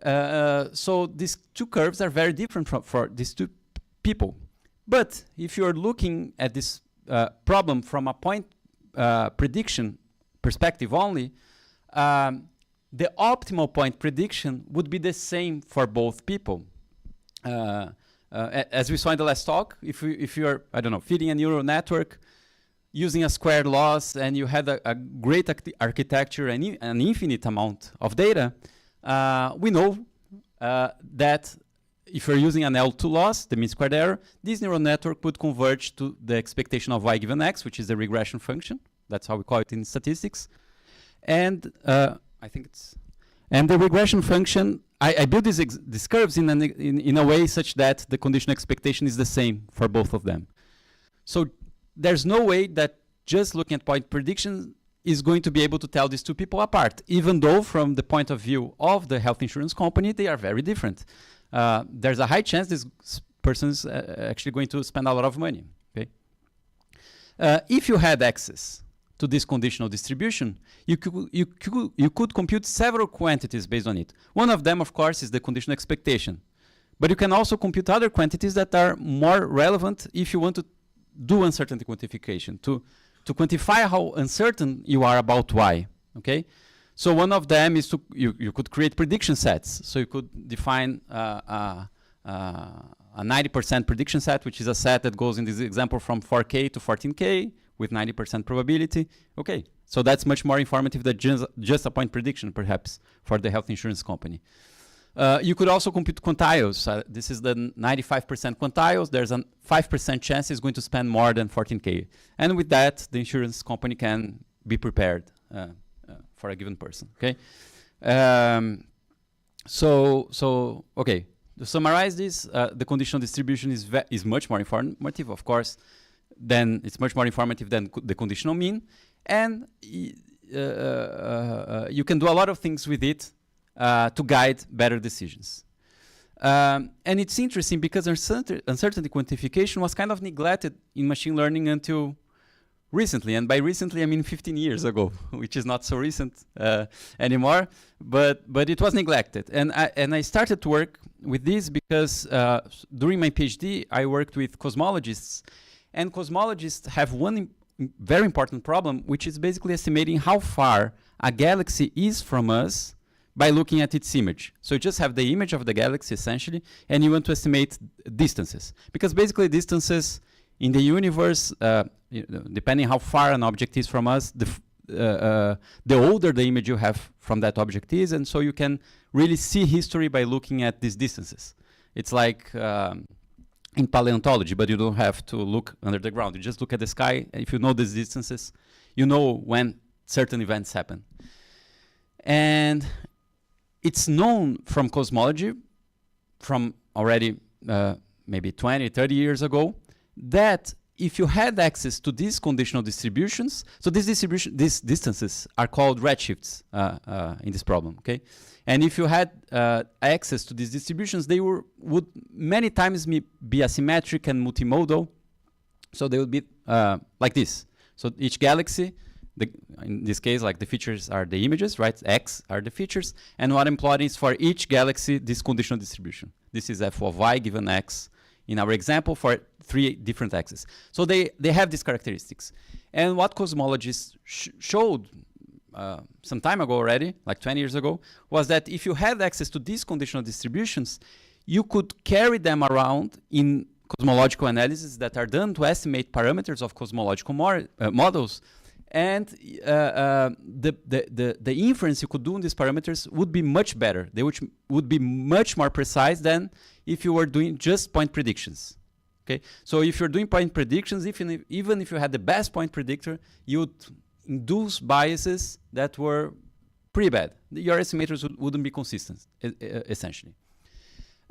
So these two curves are very different for these two people. But if you're looking at this problem from a point prediction perspective only, the optimal point prediction would be the same for both people. As we saw in the last talk, if you're, I don't know, feeding a neural network using a squared loss and you had a great architecture and an infinite amount of data, we know that if you're using an L2 loss, the mean squared error, this neural network would converge to the expectation of Y given X, which is the regression function. That's how we call it in statistics. And I think it's, and the regression function, I built these curves in a way such that the conditional expectation is the same for both of them. So there's no way that just looking at point prediction is going to be able to tell these two people apart, even though from the point of view of the health insurance company, they are very different. There's a high chance this person is actually going to spend a lot of money. Okay? If you had access to this conditional distribution, you could compute several quantities based on it. One of them, of course, is the conditional expectation. But you can also compute other quantities that are more relevant if you want to do uncertainty quantification, to quantify how uncertain you are about Y. Okay? So one of them is you could create prediction sets. So you could define a 90% prediction set, which is a set that goes in this example from 4K to 14K with 90% probability. Okay, so that's much more informative than just a point prediction, perhaps, for the health insurance company. You could also compute quantiles. This is the 95% quantiles. There's a 5% chance it's going to spend more than 14K. And with that, the insurance company can be prepared for a given person. Okay. Okay. To summarize this, the conditional distribution is much more informative, of course. Then it's much more informative than the conditional mean, and you can do a lot of things with it to guide better decisions. And it's interesting because uncertainty quantification was kind of neglected in machine learning until recently, and by recently I mean 15 years ago, which is not so recent anymore, but it was neglected. And I started to work with this because during my PhD I worked with cosmologists, and cosmologists have one very important problem, which is basically estimating how far a galaxy is from us by looking at its image. So you just have the image of the galaxy essentially, and you want to estimate distances, because basically distances in the universe, depending how far an object is from us, the older the image you have from that object is, and so you can really see history by looking at these distances. It's like in paleontology, but you don't have to look under the ground. You just look at the sky, and if you know these distances, you know when certain events happen. And it's known from cosmology, from already maybe 20, 30 years ago, that if you had access to these conditional distributions, so these distances are called redshifts in this problem, okay? And if you had access to these distributions, they would many times be asymmetric and multimodal. So they would be like this. So each galaxy, in this case, like the features are the images, right? X are the features. And what I'm plotting is for each galaxy, this conditional distribution. This is f of y given x in our example for 3 different axes. So they have these characteristics. And what cosmologists showed some time ago already, like 20 years ago, was that if you had access to these conditional distributions, you could carry them around in cosmological analyses that are done to estimate parameters of cosmological models. And the inference you could do on these parameters would be much better. They would be much more precise than if you were doing just point predictions. Okay, so if you're doing point predictions, even if you had the best point predictor, you would induce biases that were pretty bad. Your estimators wouldn't be consistent, essentially.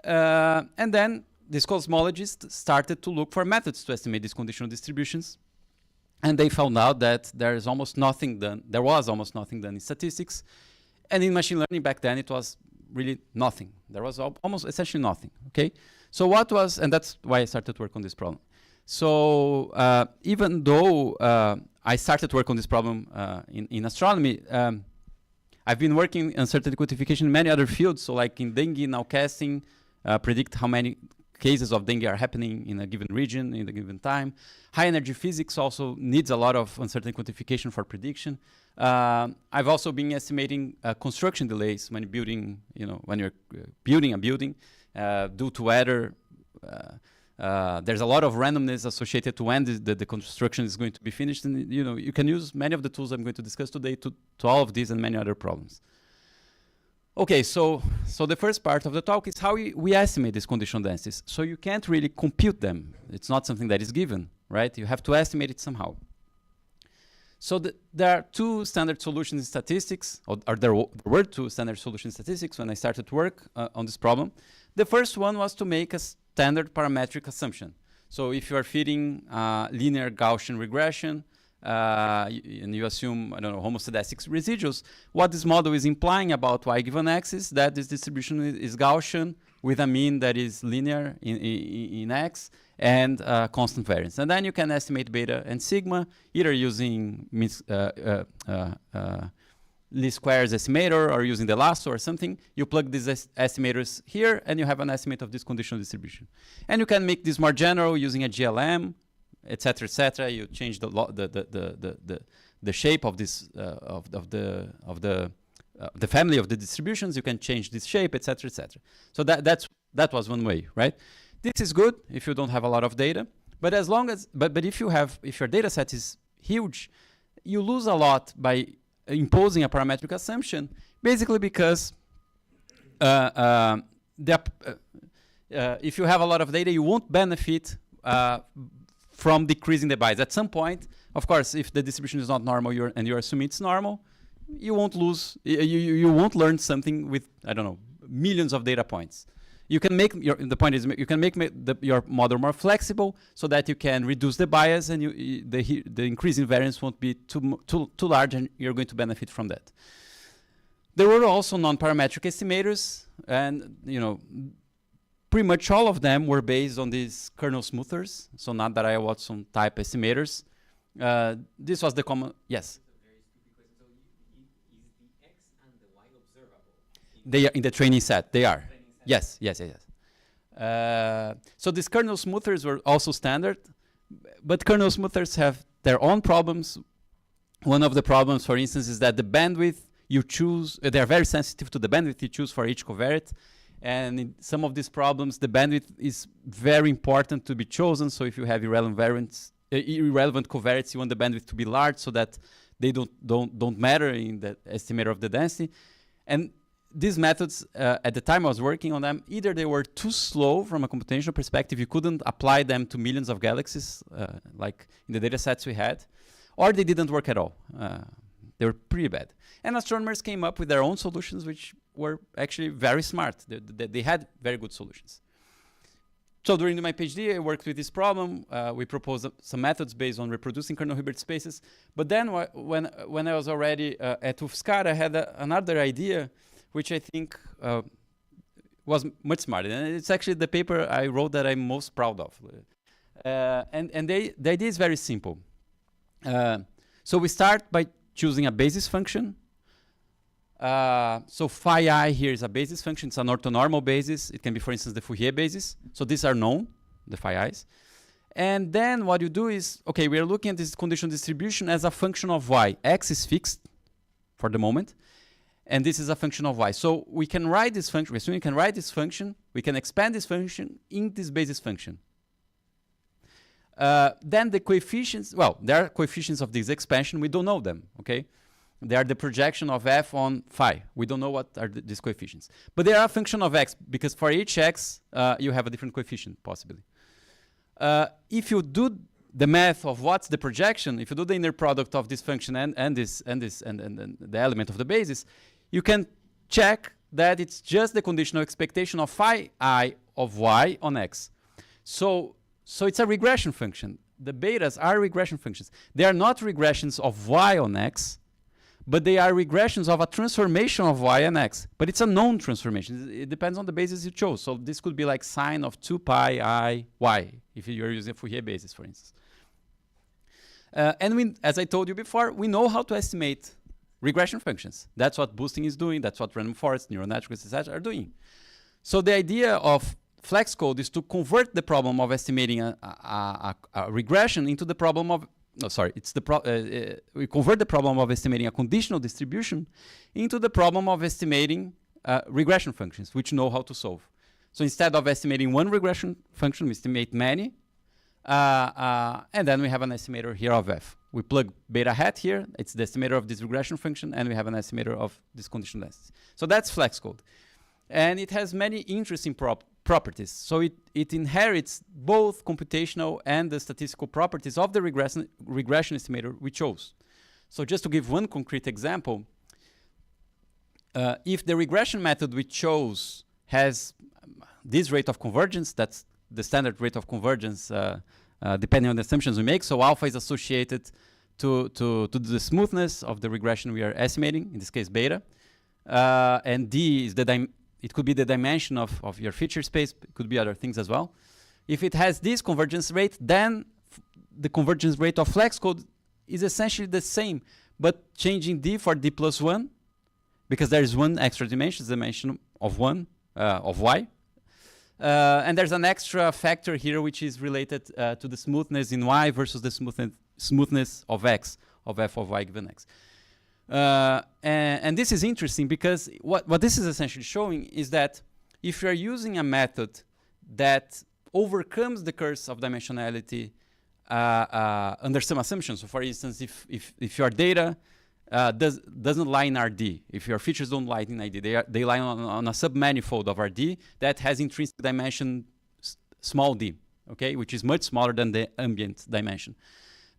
And then these cosmologists started to look for methods to estimate these conditional distributions. And they found out that there was almost nothing done in statistics. And in machine learning back then, it was really nothing. There was almost essentially nothing, okay? So and that's why I started to work on this problem. So even though I started to work on this problem in astronomy, I've been working in uncertainty quantification in many other fields. So like in dengue, nowcasting, predict how many cases of dengue are happening in a given region, in a given time. High energy physics also needs a lot of uncertainty quantification for prediction. I've also been estimating construction delays when building, when you're building a building due to weather. There's a lot of randomness associated to when the construction is going to be finished. And you can use many of the tools I'm going to discuss today to all of these and many other problems. Okay, so the first part of the talk is how we estimate these conditional densities. So you can't really compute them. It's not something that is given, right? You have to estimate it somehow. So there are 2 standard solutions in statistics, or there were 2 standard solutions in statistics when I started to work on this problem. The first one was to make a standard parametric assumption. So if you are fitting linear Gaussian regression, and you assume, I don't know, homoscedastic residuals, what this model is implying about y given x is that this distribution is Gaussian with a mean that is linear in x and constant variance. And then you can estimate beta and sigma, either using least squares estimator or using the lasso or something. You plug these estimators here, and you have an estimate of this conditional distribution. And you can make this more general using a GLM, etc., etc. You change the shape of this of the family of the distributions. You can change this shape, etc., etc. So that was one way, right? This is good if you don't have a lot of data, but as long as if your data set is huge, you lose a lot by imposing a parametric assumption, basically because if you have a lot of data, you won't benefit from decreasing the bias. At some point, of course, if the distribution is not normal and you're assuming it's normal, you won't lose, you won't learn something with, I don't know, millions of data points. You can make the point is you can make your model more flexible so that you can reduce the bias, and the increase in variance won't be too large, and you're going to benefit from that. There were also non-parametric estimators, and pretty much all of them were based on these kernel smoothers, so not that I Watson type estimators. This was the common, yes. They are in the training set. They are. Yes. So these kernel smoothers were also standard, but kernel smoothers have their own problems. One of the problems, for instance, is that the bandwidth you choose, they are very sensitive to the bandwidth you choose for each covariate. And in some of these problems, the bandwidth is very important to be chosen. So if you have irrelevant covariates, you want the bandwidth to be large so that they don't matter in the estimator of the density. And these methods, at the time I was working on them, either they were too slow from a computational perspective, you couldn't apply them to millions of galaxies, like in the data sets we had, or they didn't work at all. They were pretty bad. And astronomers came up with their own solutions, which were actually very smart. They had very good solutions. So during my PhD, I worked with this problem. We proposed some methods based on reproducing kernel Hilbert spaces. But then when I was already at UFSCar, I had another idea, which I think was much smarter. And it's actually the paper I wrote that I'm most proud of. And the idea is very simple. So we start by choosing a basis function. So phi I here is a basis function. It's an orthonormal basis. It can be, for instance, the Fourier basis. So these are known, the phi i's. And then what you do is, okay, we are looking at this conditional distribution as a function of y. X is fixed for the moment. And this is a function of y. So we can write this function. We assume we can write this function. We can expand this function in this basis function. Then the coefficients, well, there are coefficients of this expansion. We don't know them, okay? They are the projection of f on phi. We don't know what are these coefficients. But they are a function of x, because for each x, you have a different coefficient, possibly. If you do the math of what's the projection, if you do the inner product of this function and the element of the basis, you can check that it's just the conditional expectation of phi I of y on x. So it's a regression function. The betas are regression functions. They are not regressions of y on x, but they are regressions of a transformation of y and x. But it's a known transformation. It depends on the basis you chose. So this could be like sine of 2 pi I y, if you're using a Fourier basis, for instance. And as I told you before, we know how to estimate regression functions. That's what boosting is doing. That's what random forests, neural networks, etc. are doing. So the idea of flex code is to convert the problem of estimating a regression into the problem of, we convert the problem of estimating a conditional distribution into the problem of estimating regression functions, which know how to solve. So instead of estimating one regression function, we estimate many. And then we have an estimator here of f. We plug beta hat here. It's the estimator of this regression function, and we have an estimator of this conditional density. So that's flex code. And it has many interesting properties. So it inherits both computational and the statistical properties of the regression estimator we chose. So just to give one concrete example, if the regression method we chose has this rate of convergence, that's the standard rate of convergence depending on the assumptions we make. So alpha is associated to the smoothness of the regression we are estimating, in this case beta. And D is it could be the dimension of your feature space. It could be other things as well. If it has this convergence rate, then the convergence rate of flex code is essentially the same, but changing D for D plus 1, because there is one extra dimension of 1, of y. And there's an extra factor here which is related to the smoothness in y versus the smoothness of x, of f of y given x. And this is interesting because what this is essentially showing is that if you're using a method that overcomes the curse of dimensionality under some assumptions, so for instance, if your data doesn't lie in RD, if your features don't lie in ID, they lie on a submanifold of RD that has intrinsic dimension small d, okay, which is much smaller than the ambient dimension.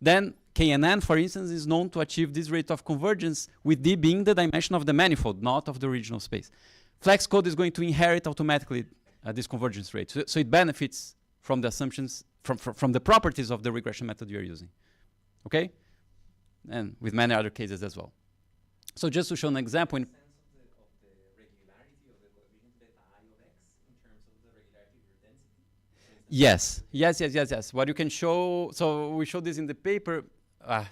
then KNN, for instance, is known to achieve this rate of convergence with D being the dimension of the manifold, not of the original space. Flex code is going to inherit automatically this convergence rate. So it benefits from the assumptions, from the properties of the regression method you're using. Okay? And with many other cases as well. So just to show an example, in yes. What you can show, so we showed this in the paper.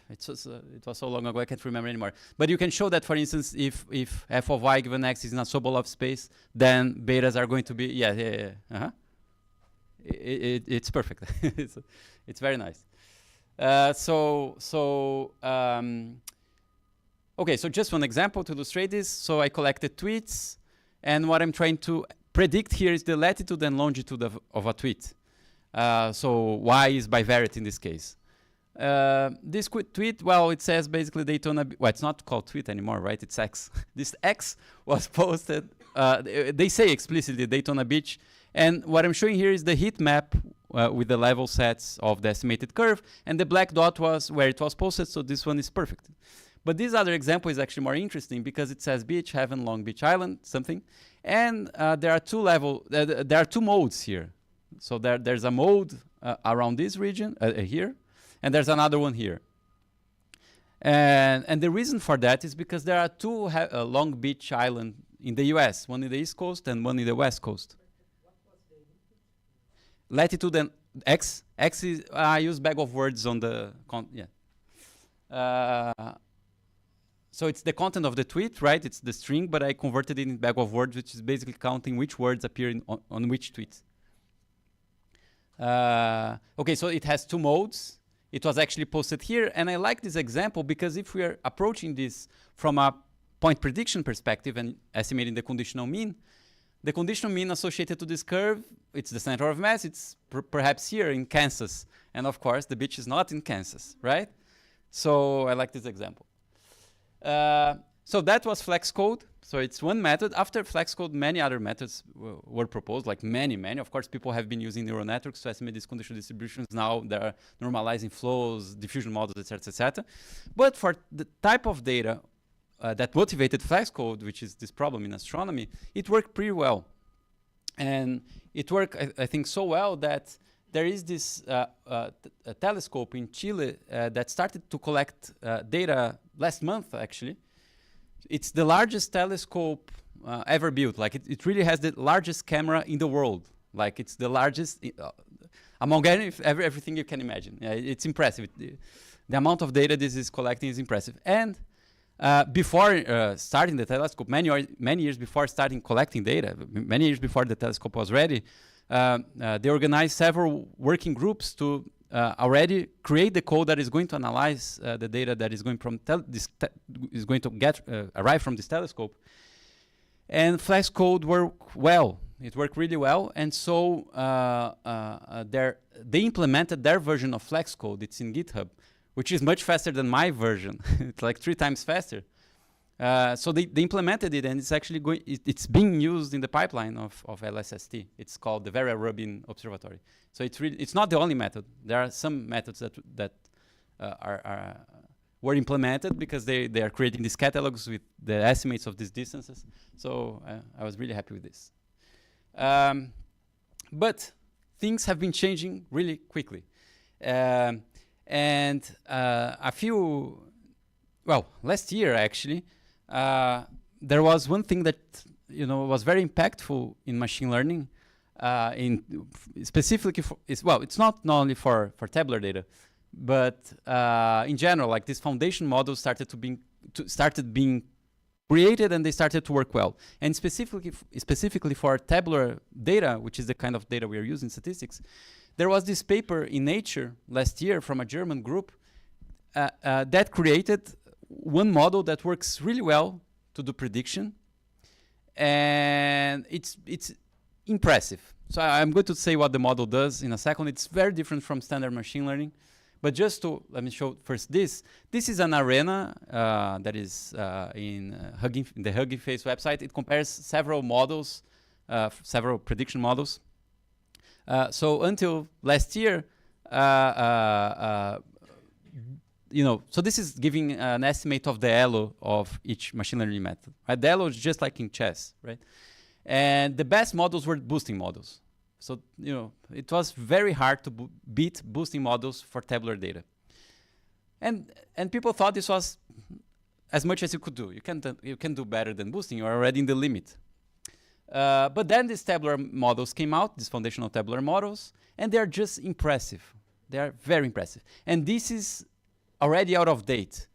It was so long ago, I can't remember anymore. But you can show that, for instance, if f of y given x is in a Sobolev space, then betas are going to be, it's perfect. It's very nice. Okay, so just one example to illustrate this. So I collected tweets, and what I'm trying to predict here is the latitude and longitude of a tweet. So y is bivariate in this case. This tweet, well, it says basically Daytona, well, it's not called tweet anymore, right? It's X. This X was posted, they say explicitly Daytona Beach, and what I'm showing here is the heat map with the level sets of the estimated curve, and the black dot was where it was posted, so this one is perfect. But this other example is actually more interesting because it says Beach, Heaven, Long Beach Island, something, and there are two modes here. So there's a mode around this region here, and there's another one here. And the reason for that is because there are two Long Beach Island in the US, one in the East Coast and one in the West Coast. Latitude and X. X is, I use bag of words on the, so it's the content of the tweet, right? It's the string, but I converted it in bag of words, which is basically counting which words appear on which tweet. Okay, so it has two modes. It was actually posted here, and I like this example because if we are approaching this from a point prediction perspective and estimating the conditional mean associated to this curve, it's the center of mass, it's perhaps here in Kansas. And of course, the beach is not in Kansas, right? So I like this example. So that was flex code. So it's one method. After flex code, many other methods were proposed, like many. Of course, people have been using neural networks to estimate these conditional distributions. Now they're normalizing flows, diffusion models, etc. But for the type of data that motivated flex code, which is this problem in astronomy, it worked pretty well. And it worked, I think, so well that there is this a telescope in Chile that started to collect data last month, actually. It's the largest telescope ever built. Like it really has the largest camera in the world. Like it's the largest among everything you can imagine. It's impressive. The amount of data this is collecting is impressive. And before starting the telescope, many years before starting collecting data, many years before the telescope was ready, they organized several working groups to already create the code that is going to analyze the data that is going from arrive from this telescope. And flex code worked well. It worked really well, and so they implemented their version of flex code. It's in GitHub, which is much faster than my version. It's like 3 times faster. So they implemented it, and it's actually it's being used in the pipeline of LSST. It's called the Vera Rubin Observatory. So it's not the only method. There are some methods that were implemented because they are creating these catalogs with the estimates of these distances. So I was really happy with this. But things have been changing really quickly. Last year actually, there was one thing that was very impactful in machine learning, specifically for it's not only for tabular data, but in general, like these foundation models started being created, and they started to work well. And specifically for tabular data, which is the kind of data we are using in statistics, there was this paper in Nature last year from a German group that created one model that works really well to do prediction, and it's impressive. So I'm going to say what the model does in a second. It's very different from standard machine learning, but let me show first this. This is an arena that is in the Hugging Face website. It compares several models, several prediction models. So until last year, so this is giving an estimate of the elo of each machine learning method. Right? The elo is just like in chess, right? And the best models were boosting models. So, it was very hard to beat boosting models for tabular data. And people thought this was as much as you could do. You can do better than boosting. You're already in the limit. But then these tabular models came out, these foundational tabular models, and they're just impressive. They are very impressive. And this is already out of date.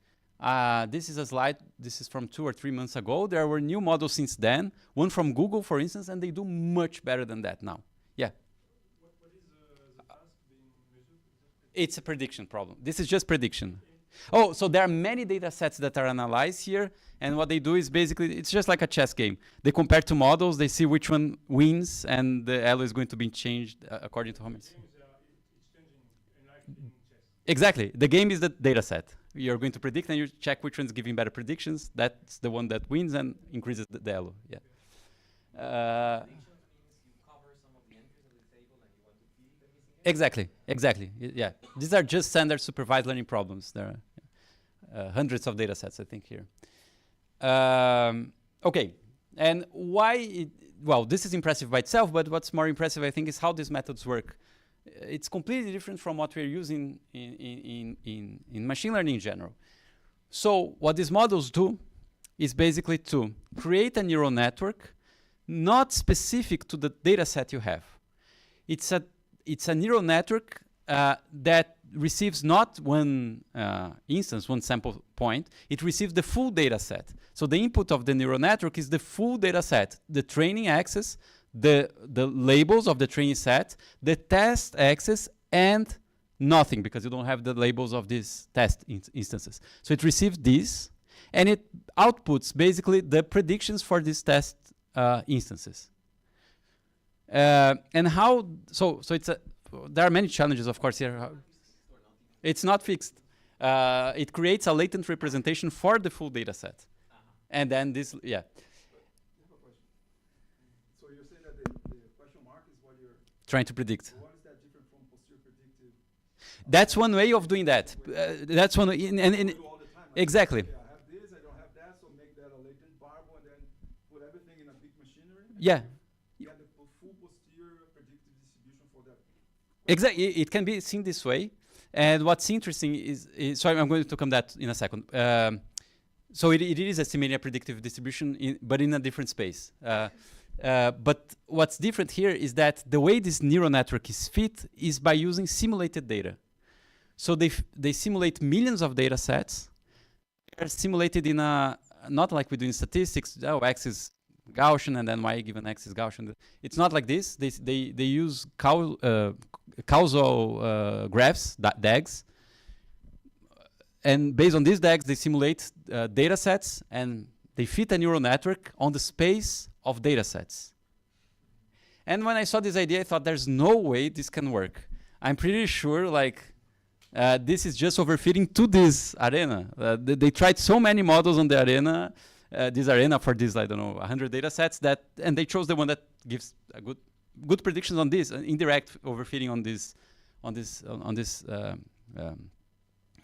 This is a slide. This is from 2 or 3 months ago. There were new models since then, one from Google, for instance, and they do much better than that now. Yeah. What is the task being measured? It's a prediction problem. This is just prediction. Oh, so there are many data sets that are analyzed here, and what they do is basically, it's just like a chess game. They compare two models, they see which one wins, and the elo is going to be changed according to how many. It's changing and acting in chess. Exactly. The game is the data set. You're going to predict, and you check which one's giving better predictions. That's the one that wins and increases the elo. Yeah. Exactly. Yeah. These are just standard supervised learning problems. There are hundreds of data sets, I think, here. Okay. And why? Well, this is impressive by itself, but what's more impressive, I think, is how these methods work. It's completely different from what we're using in machine learning in general. So what these models do is basically to create a neural network not specific to the data set you have. It's a neural network that receives not one instance, one sample point. It receives the full data set. So the input of the neural network is the full data set, the training access, the labels of the training set, the test access, and nothing, because you don't have the labels of these test instances. So it receives this, and it outputs basically the predictions for these test instances. And how? So it's there are many challenges, of course, here. It's not fixed. It creates a latent representation for the full data set, and then this, yeah. So you're saying that the question mark is what you're Trying to predict. What is that different from posterior predictive? That's one way of doing that. That's one, Do all the time, like, exactly. okay, I have this, I don't have that, so make that a latent variable and then put everything in a big machinery. And Yeah. Get the full posterior predictive distribution for that. Exactly. It can be seen this way. And what's interesting is sorry, I'm going to come that in a second. So it is estimating a predictive distribution, but in a different space. But what's different here is that the way this neural network is fit is by using simulated data. So they simulate millions of data sets. They're simulated in a, not like we do in statistics, X is Gaussian and then Y given X is Gaussian. It's not like this. They use causal graphs, DAGs. And based on these DAGs, they simulate data sets, and they fit a neural network on the space of data sets. And when I saw this idea, I thought there's no way this can work. I'm pretty sure this is just overfitting to this arena. They tried so many models on the arena, this arena for this, I don't know, 100 data sets, and they chose the one that gives a good predictions on this, indirect overfitting on these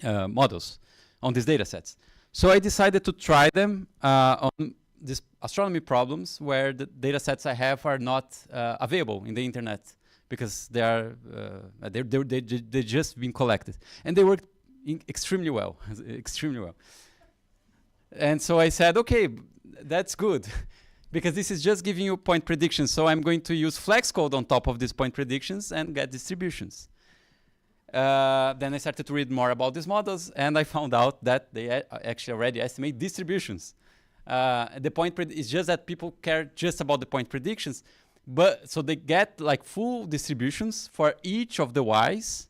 models, on these data sets. So I decided to try them on these astronomy problems where the data sets I have are not available in the internet because they just been collected, and they worked extremely well, extremely well. And so I said, okay, that's good, because this is just giving you point predictions. So I'm going to use flex code on top of these point predictions and get distributions. Then I started to read more about these models, and I found out that they actually already estimate distributions. The point is just that people care just about the point predictions, but so they get like full distributions for each of the Ys,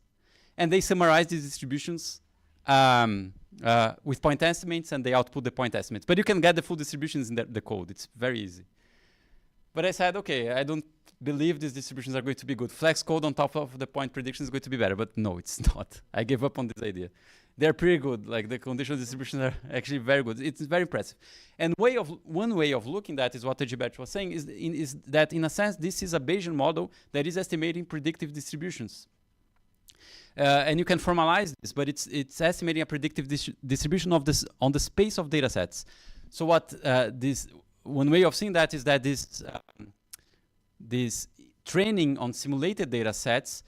and they summarize these distributions with point estimates, and they output the point estimates. But you can get the full distributions in the code. It's very easy. But I said, okay, I don't believe these distributions are going to be good. Flex code on top of the point prediction is going to be better, but no, it's not. I gave up on this idea. They're pretty good. Like the conditional distributions are actually very good. It's very impressive. And one way of looking at is what Gilberto was saying is that in a sense this is a Bayesian model that is estimating predictive distributions. And you can formalize this, but it's estimating a predictive distribution of this on the space of data sets. So what this one way of seeing that is that this training on simulated data sets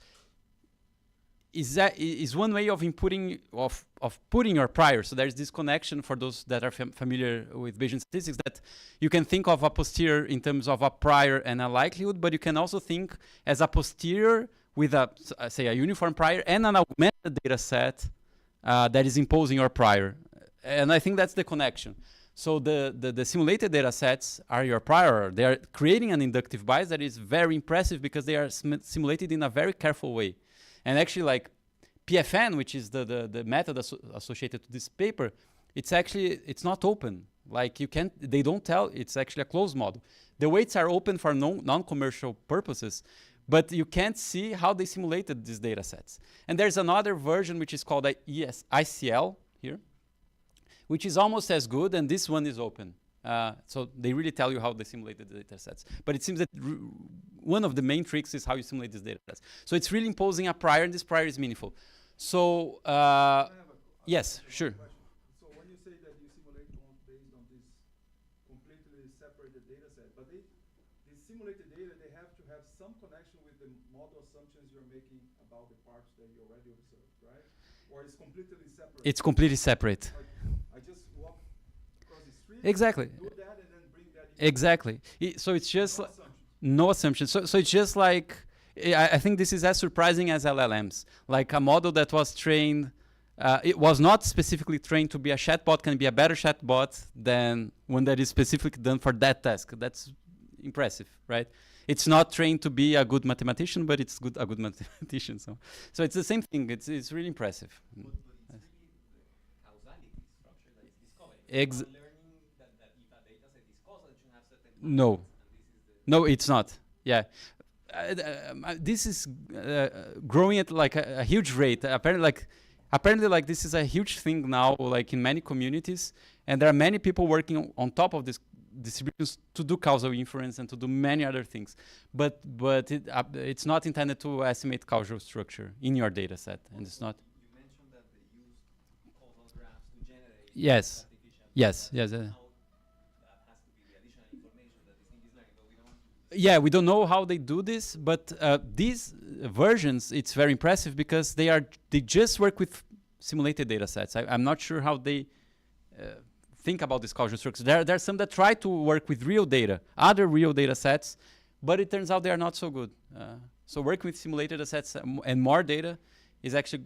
is one way of inputting of putting your prior. So there's this connection for those that are familiar with Bayesian statistics, that you can think of a posterior in terms of a prior and a likelihood, but you can also think as a posterior with say a uniform prior and an augmented data set that is imposing your prior. And I think that's the connection. So the simulated data sets are your prior. They are creating an inductive bias that is very impressive because they are simulated in a very careful way. And actually, like PFN, which is the method associated to this paper, it's not open. Like they don't tell, it's actually a closed model. The weights are open for non-commercial purposes, but you can't see how they simulated these data sets. And there's another version which is called ICL here, which is almost as good, and this one is open. So they really tell you how they simulated the data sets. But it seems that one of the main tricks is how you simulate these data sets. So it's really imposing a prior, and this prior is meaningful. So, yes, sure. So when you say that you simulate based on this completely separated data set, but these simulated data, they have to have some connection with the model assumptions you're making about the parts that you already observed, right? Or it's completely separate? It's completely separate. I just walk across the street, Exactly. do that, and then bring that in. Exactly. So it's just No no assumption. So it's just like, I think this is as surprising as LLMs. Like a model that was trained, it was not specifically trained to be a chatbot, can be a better chatbot than one that is specifically done for that task. That's impressive, right? It's not trained to be a good mathematician, but it's a good mathematician. So it's the same thing. It's really impressive. But it's really the causality structure that is discovered. If you are learning that if a data set is causal, it should have certain No. patterns, and this is the No, it's not. Yeah. This is growing at like a huge rate. Apparently, like this is a huge thing now, like in many communities, and there are many people working on top of this distributions to do causal inference and to do many other things. But it's not intended to estimate causal structure in your data set, and it's not. You mentioned that they used causal graphs to generate Yes. artificial Yes. intelligence. Yes. Now, that has to be the additional information that this thing is learning, but we don't. Yeah, we don't know how they do this, but these versions, it's very impressive because they just work with simulated data sets. I'm not sure how they think about this causal structure. There are some that try to work with real data, other real data sets, but it turns out they are not so good. So working with simulated data sets and more data is actually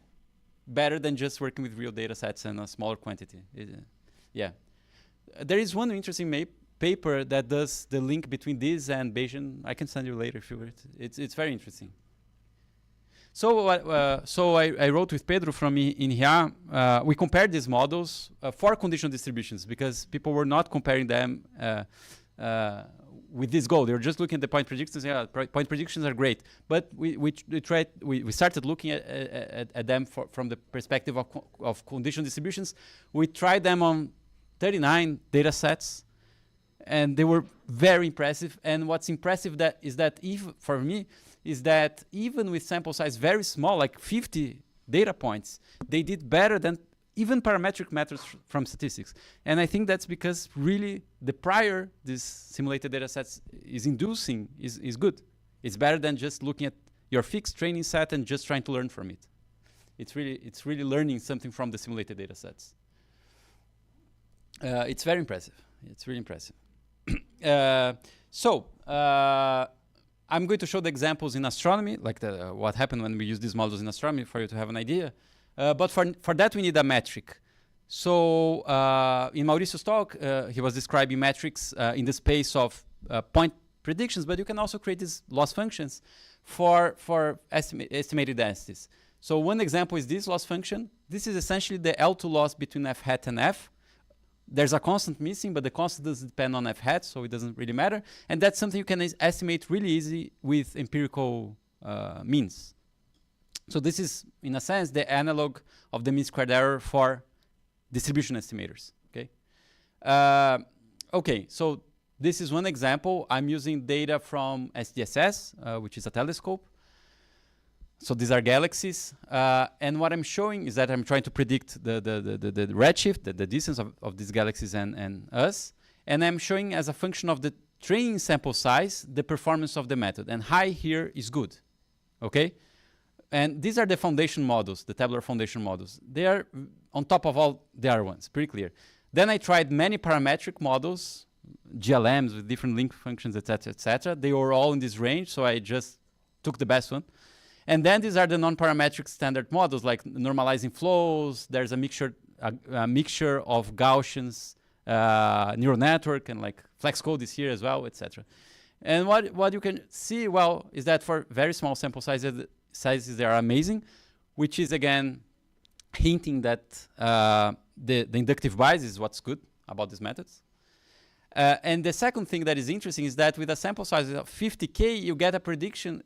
better than just working with real data sets and a smaller quantity. Yeah. There is one interesting paper that does the link between this and Bayesian. I can send you later if you want. It's very interesting. So I wrote with Pedro from INRIA. We compared these models for conditional distributions because people were not comparing them with this goal. They were just looking at the point predictions. Yeah, point predictions are great, but we started looking at them from the perspective of conditional distributions. We tried them on 39 data sets, and they were very impressive. And what's impressive is that even with sample size very small, like 50 data points, they did better than even parametric methods from statistics. And I think that's because really the prior this simulated data sets is inducing is good. It's better than just looking at your fixed training set and just trying to learn from it. It's really learning something from the simulated data sets. It's very impressive. It's really impressive. I'm going to show the examples in astronomy, like what happened when we use these models in astronomy for you to have an idea. But for that, we need a metric. So in Mauricio's talk, he was describing metrics in the space of point predictions, but you can also create these loss functions for estimated densities. So one example is this loss function. This is essentially the L2 loss between f hat and f. There's a constant missing, but the constant doesn't depend on f hat, so it doesn't really matter. And that's something you can estimate really easy with empirical means. So this is, in a sense, the analog of the mean squared error for distribution estimators. Okay. Okay. So this is one example. I'm using data from SDSS, which is a telescope. So these are galaxies, and what I'm showing is that I'm trying to predict the redshift, the distance of these galaxies and us, and I'm showing as a function of the training sample size the performance of the method, and high here is good, okay? And these are the foundation models, the tabular foundation models. They are on top of all the other ones, pretty clear. Then I tried many parametric models, GLMs with different link functions, etc., etc. They were all in this range, so I just took the best one. And then these are the non-parametric standard models, like normalizing flows. There's a mixture of Gaussians, neural network, and like flex code is here as well, etc. And what you can see, well, is that for very small sample sizes they are amazing, which is again hinting that the inductive bias is what's good about these methods. And the second thing that is interesting is that with a sample size of 50K, you get a prediction,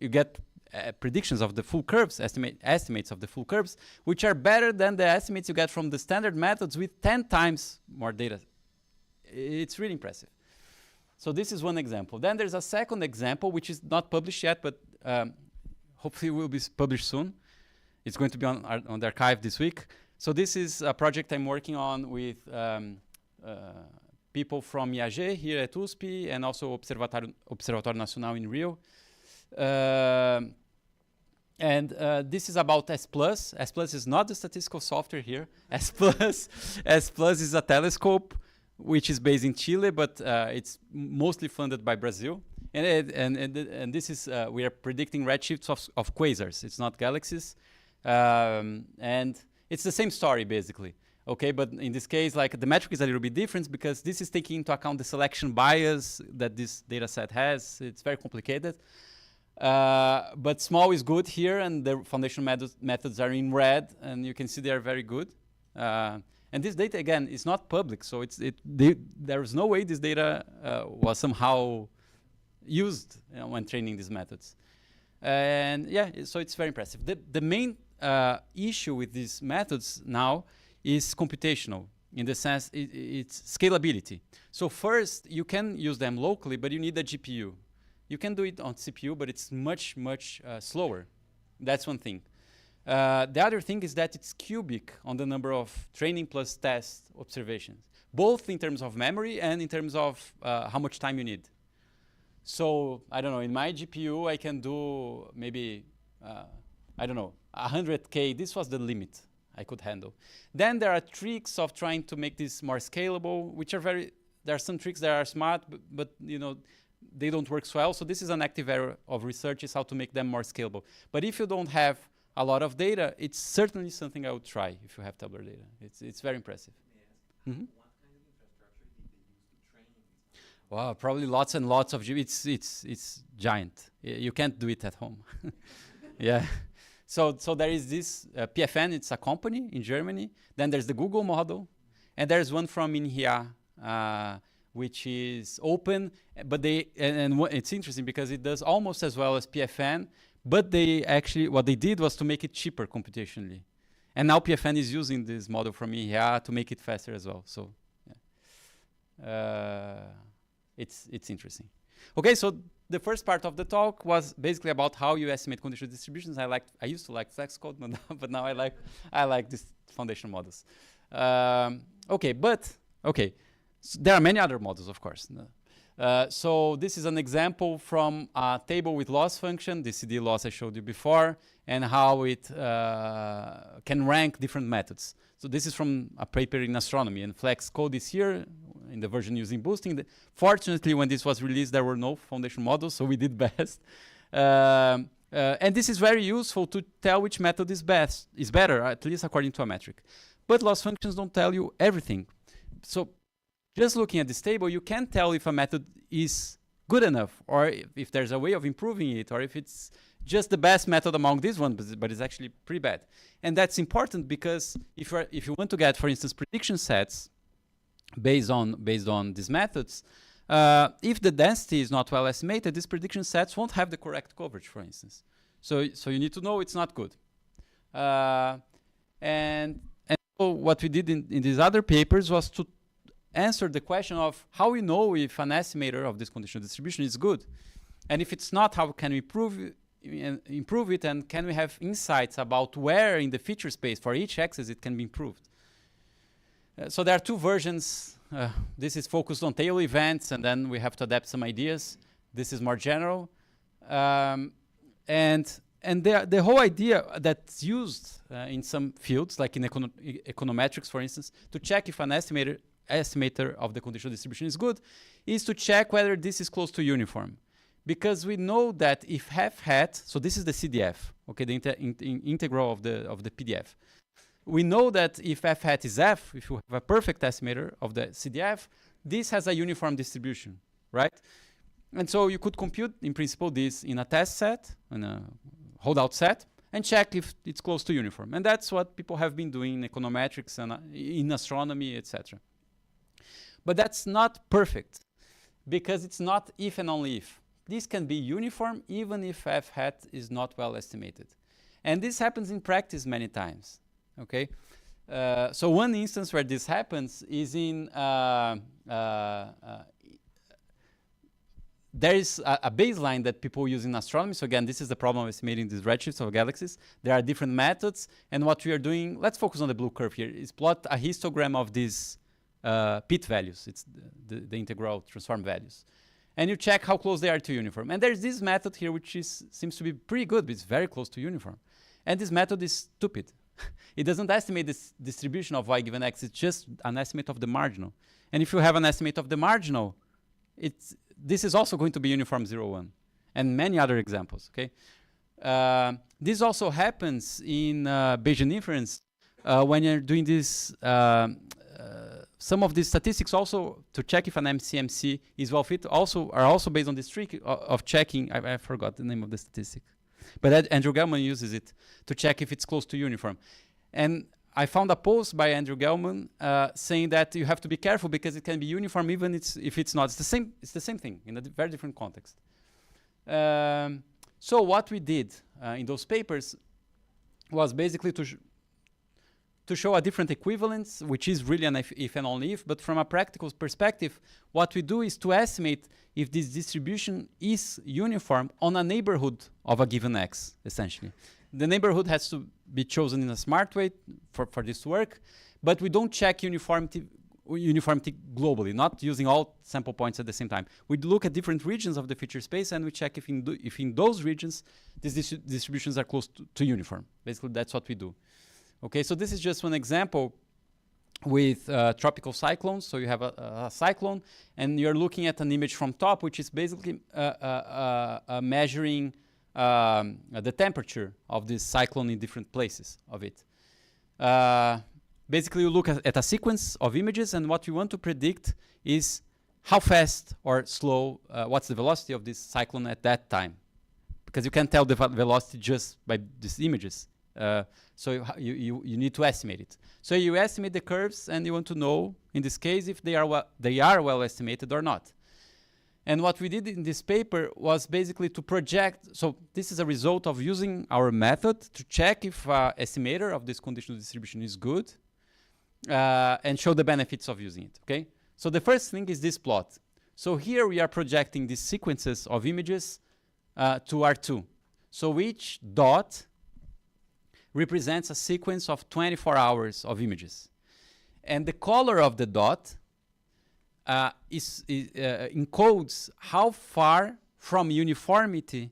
predictions of the full curves, estimates of the full curves, which are better than the estimates you get from the standard methods with 10 times more data. It's really impressive. So this is one example. Then there's a second example, which is not published yet, but hopefully will be published soon. It's going to be on the archive this week. So this is a project I'm working on with people from IAG here at USP and also Observatório Nacional in Rio. This is about S+. S+ is not the statistical software here. S+ is a telescope which is based in Chile, but it's mostly funded by Brazil. And this is, we are predicting redshifts of quasars. It's not galaxies. And it's the same story, basically. Okay, but in this case, like the metric is a little bit different because this is taking into account the selection bias that this data set has. It's very complicated. But small is good here, and the foundation methods are in red, and you can see they are very good. And this data, again, is not public, so there is no way this data was somehow used when training these methods. And yeah, so it's very impressive. The main issue with these methods now is computational, in the sense it's scalability. So first, you can use them locally, but you need a GPU. You can do it on CPU, but it's much, much slower. That's one thing. The other thing is that it's cubic on the number of training plus test observations, both in terms of memory and in terms of how much time you need. So, I don't know, in my GPU, I can do maybe, I don't know, 100K. This was the limit I could handle. Then there are tricks of trying to make this more scalable, which are there are some tricks that are smart, but you know, they don't work so well. So this is an active area of research, is how to make them more scalable. But if you don't have a lot of data, it's certainly something I would try if you have tabular data. It's very impressive. Mm-hmm. What kind of infrastructure did they use to train these models? Wow, probably lots and lots of it's giant. You can't do it at home. Yeah. So there is this PFN, it's a company in Germany. Then there's the Google model. And there's one from Inhia, which is open. But it's interesting because it does almost as well as PFN. But they actually, what they did was to make it cheaper computationally. And now PFN is using this model from Inhia to make it faster as well. So yeah. It's interesting. Okay, so the first part of the talk was basically about how you estimate conditional distributions. I used to like flex code, but now I like these foundation models. Okay. So there are many other models, of course. So this is an example from a table with loss function, the CD loss I showed you before, and how it can rank different methods. So this is from a paper in astronomy, and flex code is here in the version using boosting. Fortunately, when this was released, there were no foundation models, so we did best. And this is very useful to tell which method is better, at least according to a metric. But loss functions don't tell you everything. So just looking at this table, you can't tell if a method is good enough, or if there's a way of improving it, or if it's just the best method among these ones, but it's actually pretty bad. And that's important because if you want to get, for instance, prediction sets based on these methods, if the density is not well estimated, these prediction sets won't have the correct coverage, for instance. So you need to know it's not good. And so what we did in these other papers was to answer the question of how we know if an estimator of this conditional distribution is good. And if it's not, how can we prove improve it, and can we have insights about where in the feature space for each axis it can be improved? So there are two versions. This is focused on tail events, and then we have to adapt some ideas. This is more general. And the whole idea that's used in some fields, like in econometrics, for instance, to check if an estimator of the conditional distribution is good, is to check whether this is close to uniform. Because we know that if f hat, so this is the CDF, okay, the integral of the PDF. We know that if f hat is f, if you have a perfect estimator of the CDF, this has a uniform distribution, right? And so you could compute, in principle, this in a test set, in a holdout set, and check if it's close to uniform. And that's what people have been doing in econometrics and in astronomy, etc. But that's not perfect, because it's not if and only if. This can be uniform even if f hat is not well estimated. And this happens in practice many times, okay? So one instance where this happens is in there is a baseline that people use in astronomy. So again, this is the problem of estimating these redshifts of galaxies. There are different methods, and what we are doing, let's focus on the blue curve here, is plot a histogram of these pit values. It's the integral transform values. And you check how close they are to uniform. And there's this method here which seems to be pretty good, but it's very close to uniform. And this method is stupid. It doesn't estimate this distribution of y given x, it's just an estimate of the marginal. And if you have an estimate of the marginal, this is also going to be uniform 0, 1, and many other examples, okay? This also happens in Bayesian inference when you're doing this, some of these statistics also to check if an MCMC is well fit are also based on this trick of checking, I forgot the name of the statistic, but Andrew Gellman uses it to check if it's close to uniform. And I found a post by Andrew Gellman saying that you have to be careful because it can be uniform even if it's not. It's the same thing in a very different context. So what we did in those papers was basically to show a different equivalence, which is really an if and only if, but from a practical perspective, what we do is to estimate if this distribution is uniform on a neighborhood of a given x, essentially. The neighborhood has to be chosen in a smart way for this to work, but we don't check uniformity globally, not using all sample points at the same time. We look at different regions of the feature space and we check if in those regions these distributions are close to uniform. Basically, that's what we do. Okay, so this is just one example with tropical cyclones. So you have a cyclone, and you're looking at an image from top, which is basically measuring the temperature of this cyclone in different places of it. Basically, you look at a sequence of images, and what you want to predict is how fast or slow, what's the velocity of this cyclone at that time. Because you can't tell the velocity just by these images. So you need to estimate it. So you estimate the curves, and you want to know, in this case, if they are well estimated or not. And what we did in this paper was basically to project. So this is a result of using our method to check if estimator of this conditional distribution is good, and show the benefits of using it. Okay. So the first thing is this plot. So here we are projecting these sequences of images to R2. So each dot represents a sequence of 24 hours of images. And the color of the dot encodes how far from uniformity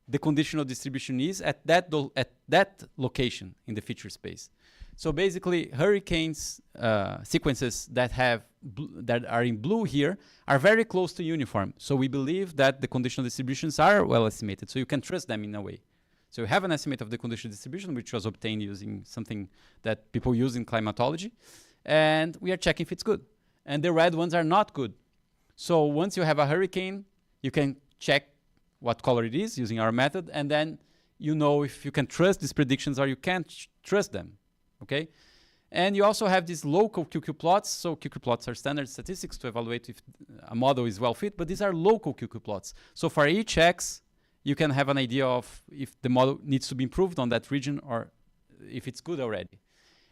the conditional distribution is at that location in the feature space. So basically, hurricanes sequences that are in blue here are very close to uniform. So we believe that the conditional distributions are well estimated. So you can trust them in a way. So we have an estimate of the conditional distribution, which was obtained using something that people use in climatology. And we are checking if it's good. And the red ones are not good. So once you have a hurricane, you can check what color it is using our method. And then you know if you can trust these predictions or you can't trust them. Okay? And you also have these local QQ plots. So QQ plots are standard statistics to evaluate if a model is well fit. But these are local QQ plots. So for each X, you can have an idea of if the model needs to be improved on that region or if it's good already.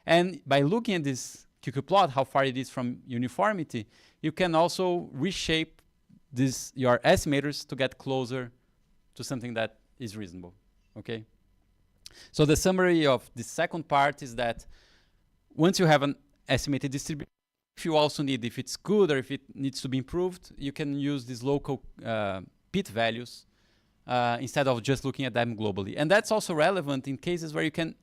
And by looking at this QQ plot, how far it is from uniformity, you can also reshape your estimators to get closer to something that is reasonable. okay? So the summary of the second part is that once you have an estimated distribution, if you also need, if it's good or if it needs to be improved, you can use these local pit values instead of just looking at them globally. And that's also relevant in cases where you can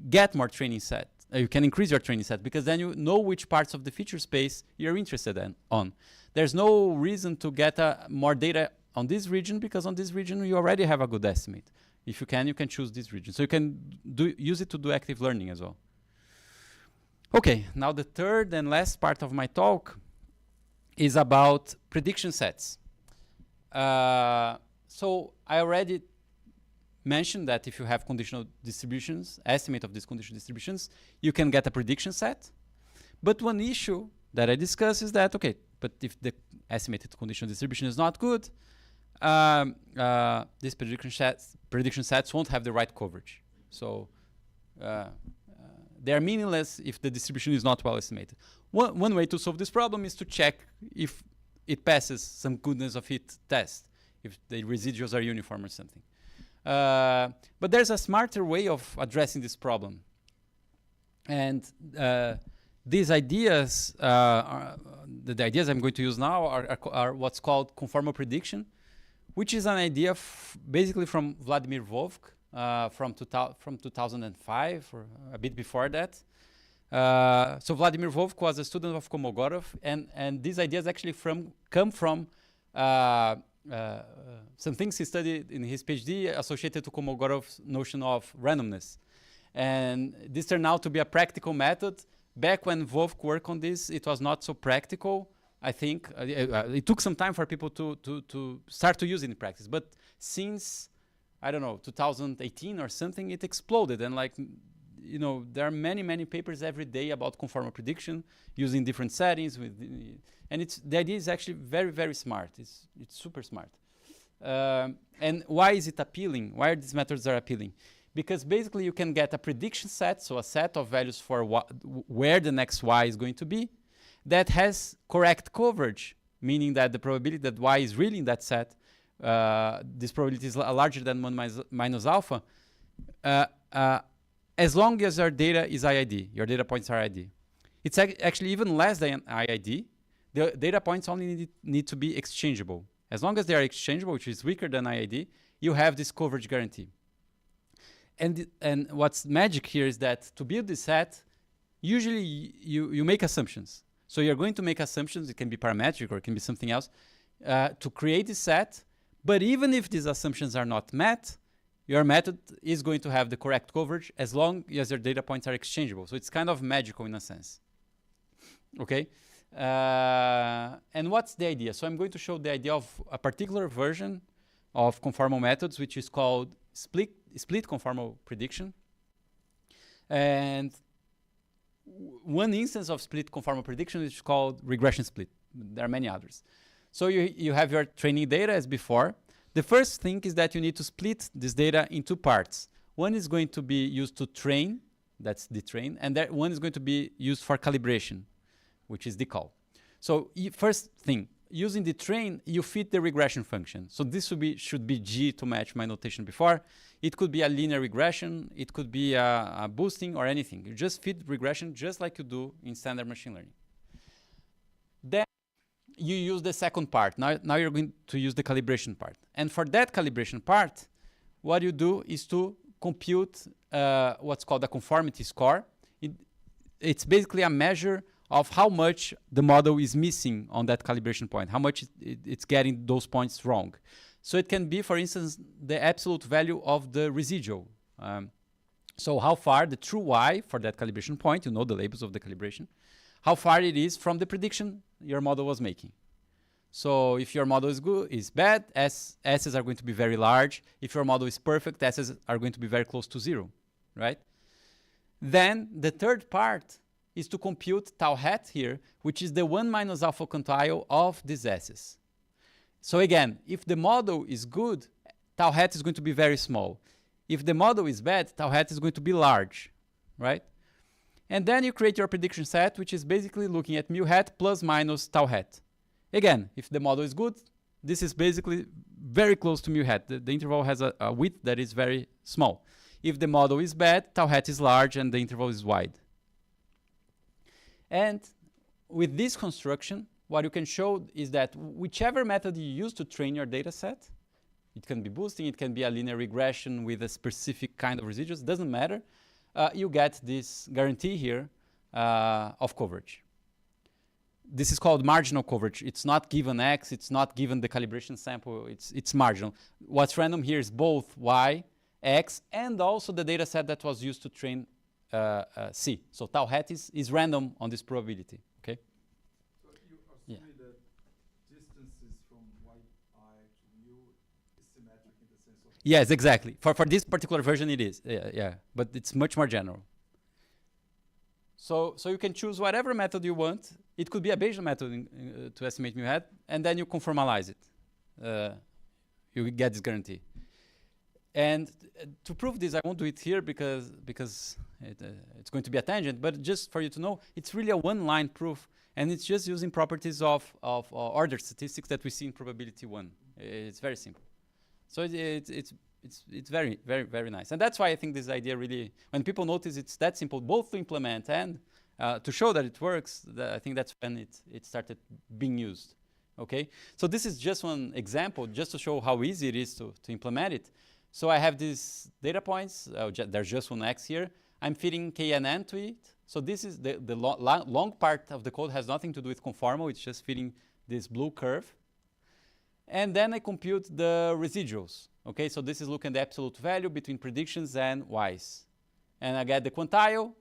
get more training set. You can increase your training set because then you know which parts of the feature space you're interested on. There's no reason to get more data on this region because on this region you already have a good estimate. If you can choose this region. So you can use it to do active learning as well. Okay, now the third and last part of my talk is about prediction sets. So I already mentioned that if you have conditional distributions, estimate of these conditional distributions, you can get a prediction set. But one issue that I discussed is that, okay, but if the estimated conditional distribution is not good, these prediction sets won't have the right coverage. So they are meaningless if the distribution is not well estimated. One way to solve this problem is to check if it passes some goodness of fit test, if the residuals are uniform or something. But there's a smarter way of addressing this problem. And these ideas, the ideas I'm going to use now are what's called conformal prediction, which is an idea basically from Vladimir Vovk from 2005 or a bit before that. So Vladimir Vovk was a student of Kolmogorov, and these ideas actually come from some things he studied in his PhD associated to Kolmogorov's notion of randomness. And this turned out to be a practical method. Back when Vovk worked on this, it was not so practical. I think it took some time for people to start to use it in practice. But since, I don't know, 2018 or something, it exploded. And like, you know, there are many papers every day about conformal prediction using different settings. And the idea is actually very smart. It's super smart. And why is it appealing? Why are these methods are appealing? Because basically you can get a prediction set, so a set of values for where the next y is going to be, that has correct coverage, meaning that the probability that y is really in that set, this probability is larger than 1 minus alpha, as long as your data is IID, your data points are IID. It's actually even less than IID. The data points only need to be exchangeable. As long as they are exchangeable, which is weaker than IID, you have this coverage guarantee. And what's magic here is that to build this set, usually you make assumptions. So you're going to make assumptions, it can be parametric or it can be something else, to create this set. But even if these assumptions are not met, your method is going to have the correct coverage as long as your data points are exchangeable. So it's kind of magical in a sense. Okay? And what's the idea? So I'm going to show the idea of a particular version of conformal methods, which is called split conformal prediction. And one instance of split conformal prediction is called regression split. There are many others. So you have your training data as before. The first thing is that you need to split this data in two parts. One is going to be used to train, that's the train, and that one is going to be used for calibration, which is the call. So first thing, using the train, you fit the regression function. So this should be G to match my notation before. It could be a linear regression, it could be a boosting or anything. You just fit regression just like you do in standard machine learning. Then you use the second part. Now you're going to use the calibration part. And for that calibration part, what you do is to compute what's called a conformity score. It's basically a measure of how much the model is missing on that calibration point, how much it's getting those points wrong. So it can be, for instance, the absolute value of the residual. So how far the true y for that calibration point, you know the labels of the calibration, how far it is from the prediction your model was making. So if your model is bad, S's are going to be very large. If your model is perfect, S's are going to be very close to 0, right? Then the third part is to compute tau hat here, which is the 1 minus alpha quantile of these S's. So again, if the model is good, tau hat is going to be very small. If the model is bad, tau hat is going to be large, right? And then you create your prediction set, which is basically looking at mu hat plus minus tau hat. Again, if the model is good, this is basically very close to mu hat. The interval has a width that is very small. If the model is bad, tau hat is large and the interval is wide. And with this construction, what you can show is that whichever method you use to train your data set, it can be boosting, it can be a linear regression with a specific kind of residuals, doesn't matter. You get this guarantee here of coverage. This is called marginal coverage. It's not given X, it's not given the calibration sample, it's marginal. What's random here is both Y, X, and also the data set that was used to train C. So tau hat is random on this probability, okay? So you assuming that distances from yi to mu is symmetric in the sense of... Yes, exactly. For this particular version it is, yeah, but it's much more general. So you can choose whatever method you want. It could be a Bayesian method to estimate mu hat, and then you conformalize it. You get this guarantee. And to prove this, I won't do it here because it's going to be a tangent, but just for you to know, it's really a one-line proof, and it's just using properties of order statistics that we see in probability 1. It's very simple. So it's very, very, very nice. And that's why I think this idea really, when people notice it's that simple, both to implement and to show that it works, I think that's when it started being used. Okay? So this is just one example, just to show how easy it is to implement it. So I have these data points. There's just one X here. I'm feeding K and N to it. So this is the long part of the code has nothing to do with conformal. It's just feeding this blue curve. And then I compute the residuals. Okay, so this is looking at the absolute value between predictions and Ys. And I get the quantile,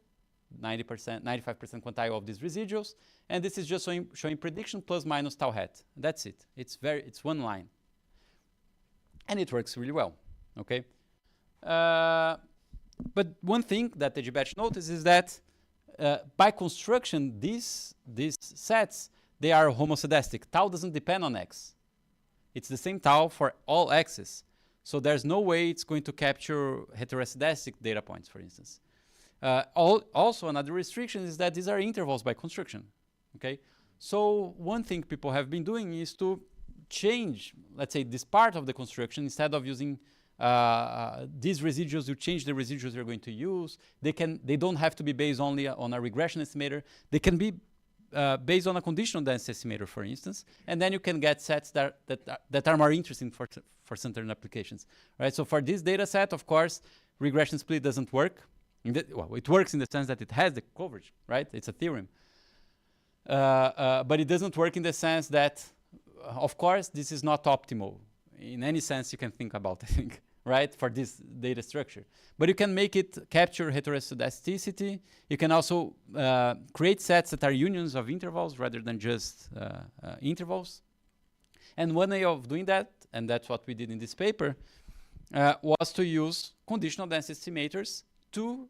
90%, 95% quantile of these residuals. And this is just showing prediction plus minus tau hat. That's it. It's one line. And it works really well. Okay, but one thing that the GBatch noticed is that by construction, these sets, they are homoscedastic. Tau doesn't depend on X. It's the same tau for all X's. So there's no way it's going to capture heteroscedastic data points, for instance. Also, another restriction is that these are intervals by construction. Okay, so one thing people have been doing is to change, let's say, this part of the construction instead of using these residuals. You change the residuals you're going to use. They don't have to be based only on a regression estimator. They can be based on a conditional density estimator, for instance, and then you can get sets that are more interesting for certain applications, right? So for this data set, of course, regression split doesn't work. Well, it works in the sense that it has the coverage, right? It's a theorem, but it doesn't work in the sense that, of course, this is not optimal in any sense you can think about, I think, right, for this data structure. But you can make it capture heteroscedasticity. You can also create sets that are unions of intervals rather than just intervals. And one way of doing that, and that's what we did in this paper, was to use conditional density estimators to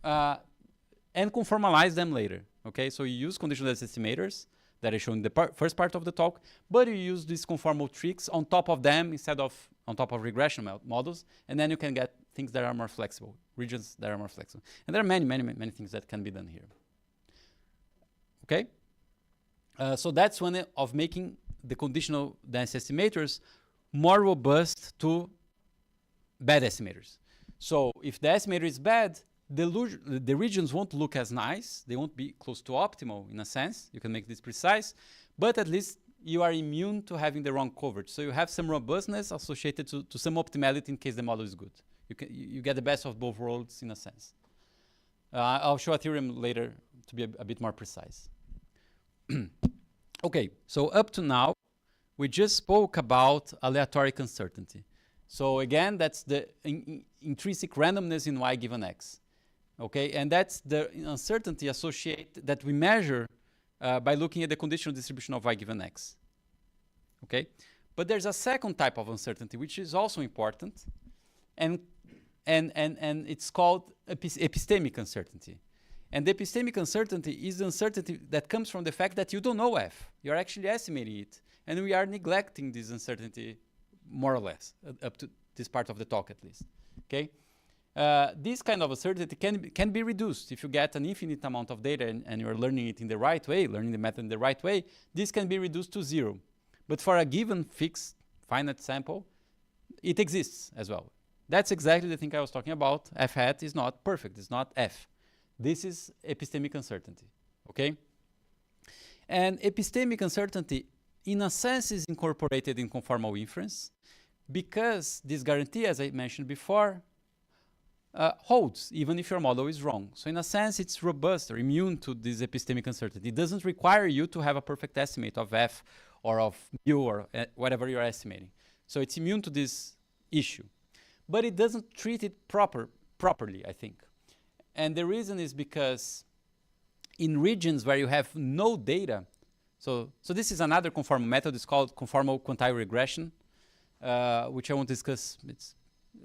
and conformalize them later. Okay, so you use conditional density estimators that I showed in the first part of the talk, but you use these conformal tricks on top of them instead of on top of regression models, and then you can get things that are more flexible, regions that are more flexible. And there are many, many, many things that can be done here. Okay? So that's one of making the conditional density estimators more robust to bad estimators. So if the estimator is bad, the regions won't look as nice. They won't be close to optimal in a sense. You can make this precise, but at least you are immune to having the wrong coverage. So you have some robustness associated to some optimality in case the model is good. You get the best of both worlds in a sense. I'll show a theorem later to be a bit more precise. Okay, so up to now, we just spoke about aleatoric uncertainty. So again, that's the intrinsic randomness in y given x. Okay, and that's the uncertainty associated that we measure by looking at the conditional distribution of y given x. Okay, but there's a second type of uncertainty which is also important, and it's called epistemic uncertainty. And the epistemic uncertainty is the uncertainty that comes from the fact that you don't know f. You're actually estimating it, and we are neglecting this uncertainty more or less up to this part of the talk at least. Okay. This kind of uncertainty can be reduced if you get an infinite amount of data and you're learning it in the right way, learning the method in the right way. This can be reduced to 0. But for a given fixed finite sample, it exists as well. That's exactly the thing I was talking about. F hat is not perfect. It's not F. This is epistemic uncertainty, okay? And epistemic uncertainty, in a sense, is incorporated in conformal inference because this guarantee, as I mentioned before, holds, even if your model is wrong. So in a sense, it's robust or immune to this epistemic uncertainty. It doesn't require you to have a perfect estimate of F or of mu or whatever you're estimating. So it's immune to this issue. But it doesn't treat it properly, I think. And the reason is because in regions where you have no data, so this is another conformal method. It's called conformal quantile regression, which I won't discuss. It's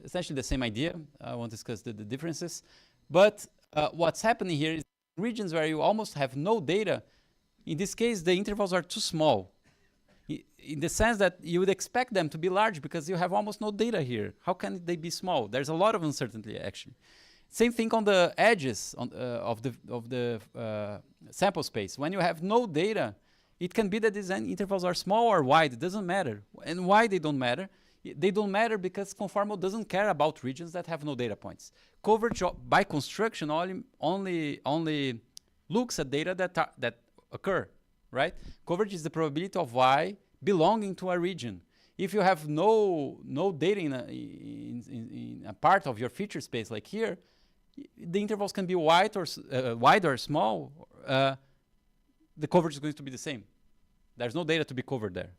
essentially the same idea. I won't discuss the differences. But what's happening here is regions where you almost have no data, in this case, the intervals are too small. In the sense that you would expect them to be large because you have almost no data here. How can they be small? There's a lot of uncertainty, actually. Same thing on the edges of the sample space. When you have no data, it can be that these intervals are small or wide. It doesn't matter. And why they don't matter? They don't matter because conformal doesn't care about regions that have no data points. Coverage by construction only looks at data that occur, right? Coverage is the probability of y belonging to a region. If you have no data in a part of your feature space, like here, the intervals can be wide or small. The coverage is going to be the same. There's no data to be covered there.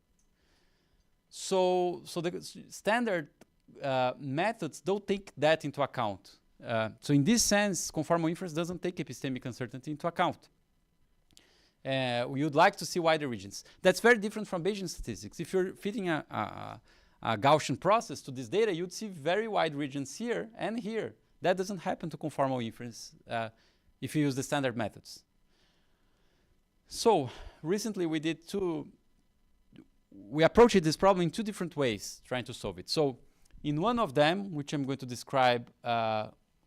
So the standard methods don't take that into account. So in this sense, conformal inference doesn't take epistemic uncertainty into account. We would like to see wider regions. That's very different from Bayesian statistics. If you're fitting a Gaussian process to this data, you'd see very wide regions here and here. That doesn't happen to conformal inference if you use the standard methods. So recently we approached this problem in two different ways, trying to solve it. So in one of them, which I'm going to describe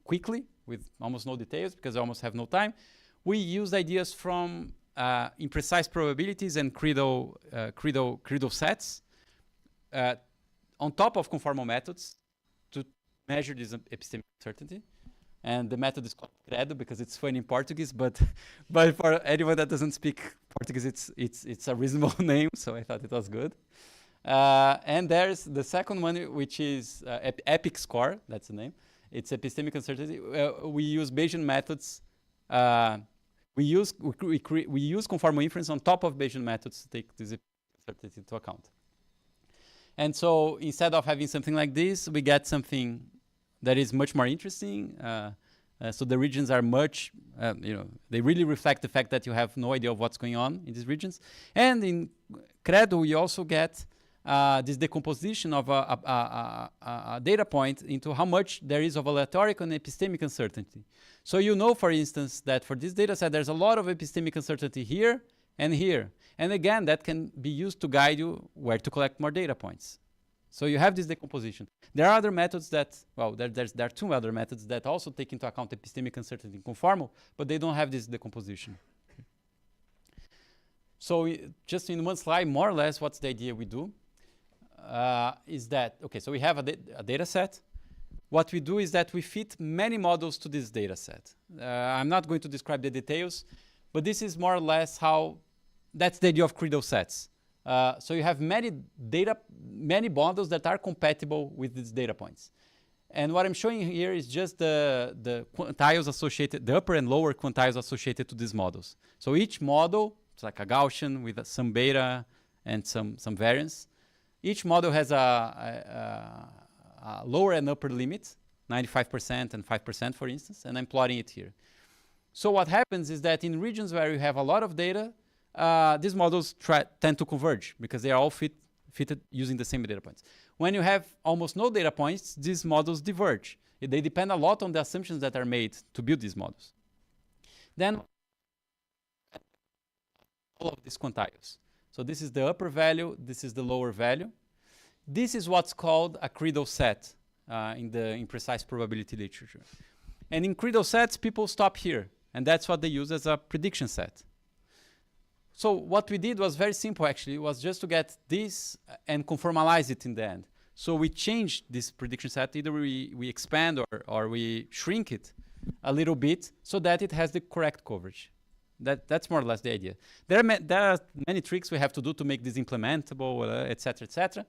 quickly with almost no details because I almost have no time, we used ideas from imprecise probabilities and credo sets on top of conformal methods to measure this epistemic uncertainty. And the method is called credo because it's funny in Portuguese, but for anyone that doesn't speak Portuguese, it's a reasonable name, so I thought it was good. And there's the second one, which is EPIC score. That's the name. It's epistemic uncertainty. We use Bayesian methods. We use conformal inference on top of Bayesian methods to take this uncertainty into account. And so instead of having something like this, we get something that is much more interesting. So the regions are much, they really reflect the fact that you have no idea of what's going on in these regions. And in Credo, we also get this decomposition of a data point into how much there is of aleatoric and epistemic uncertainty. So you know, for instance, that for this data set, there's a lot of epistemic uncertainty here and here. And again, that can be used to guide you where to collect more data points. So you have this decomposition. There are other methods that, well, there are two other methods that also take into account epistemic uncertainty in conformal, but they don't have this decomposition. So just in one slide, more or less, what's the idea we do? Is that, okay, so we have a data set. What we do is that we fit many models to this data set. I'm not going to describe the details, but this is more or less how, that's the idea of credo sets. So you have many models that are compatible with these data points. And what I'm showing here is just the quantiles associated, the upper and lower quantiles associated to these models. So each model, it's like a Gaussian with some beta and some variance. Each model has a lower and upper limit, 95% and 5%, for instance, and I'm plotting it here. So what happens is that in regions where you have a lot of data, these models tend to converge because they are all fitted using the same data points. When you have almost no data points, these models diverge. They depend a lot on the assumptions that are made to build these models. Then all of these quantiles. So this is the upper value, this is the lower value. This is what's called a credo set in the imprecise probability literature. And in credo sets, people stop here, and that's what they use as a prediction set. So what we did was very simple, actually. It was just to get this and conformalize it in the end. So we changed this prediction set. Either we expand or we shrink it a little bit so that it has the correct coverage. That's more or less the idea. There are many tricks we have to do to make this implementable, et cetera,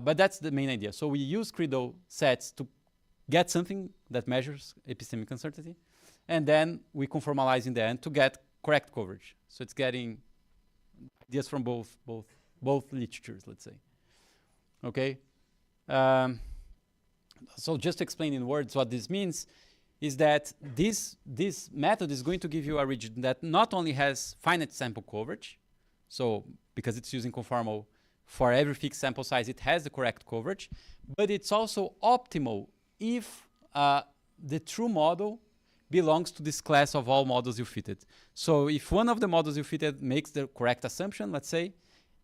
but that's the main idea. So we use Credo sets to get something that measures epistemic uncertainty, and then we conformalize in the end to get correct coverage. So it's getting ideas from both literatures, let's say. Okay. So just to explain in words what this means is that this method is going to give you a region that not only has finite sample coverage, so because it's using conformal for every fixed sample size, it has the correct coverage, but it's also optimal if the true model belongs to this class of all models you fitted. So if one of the models you fitted makes the correct assumption, let's say,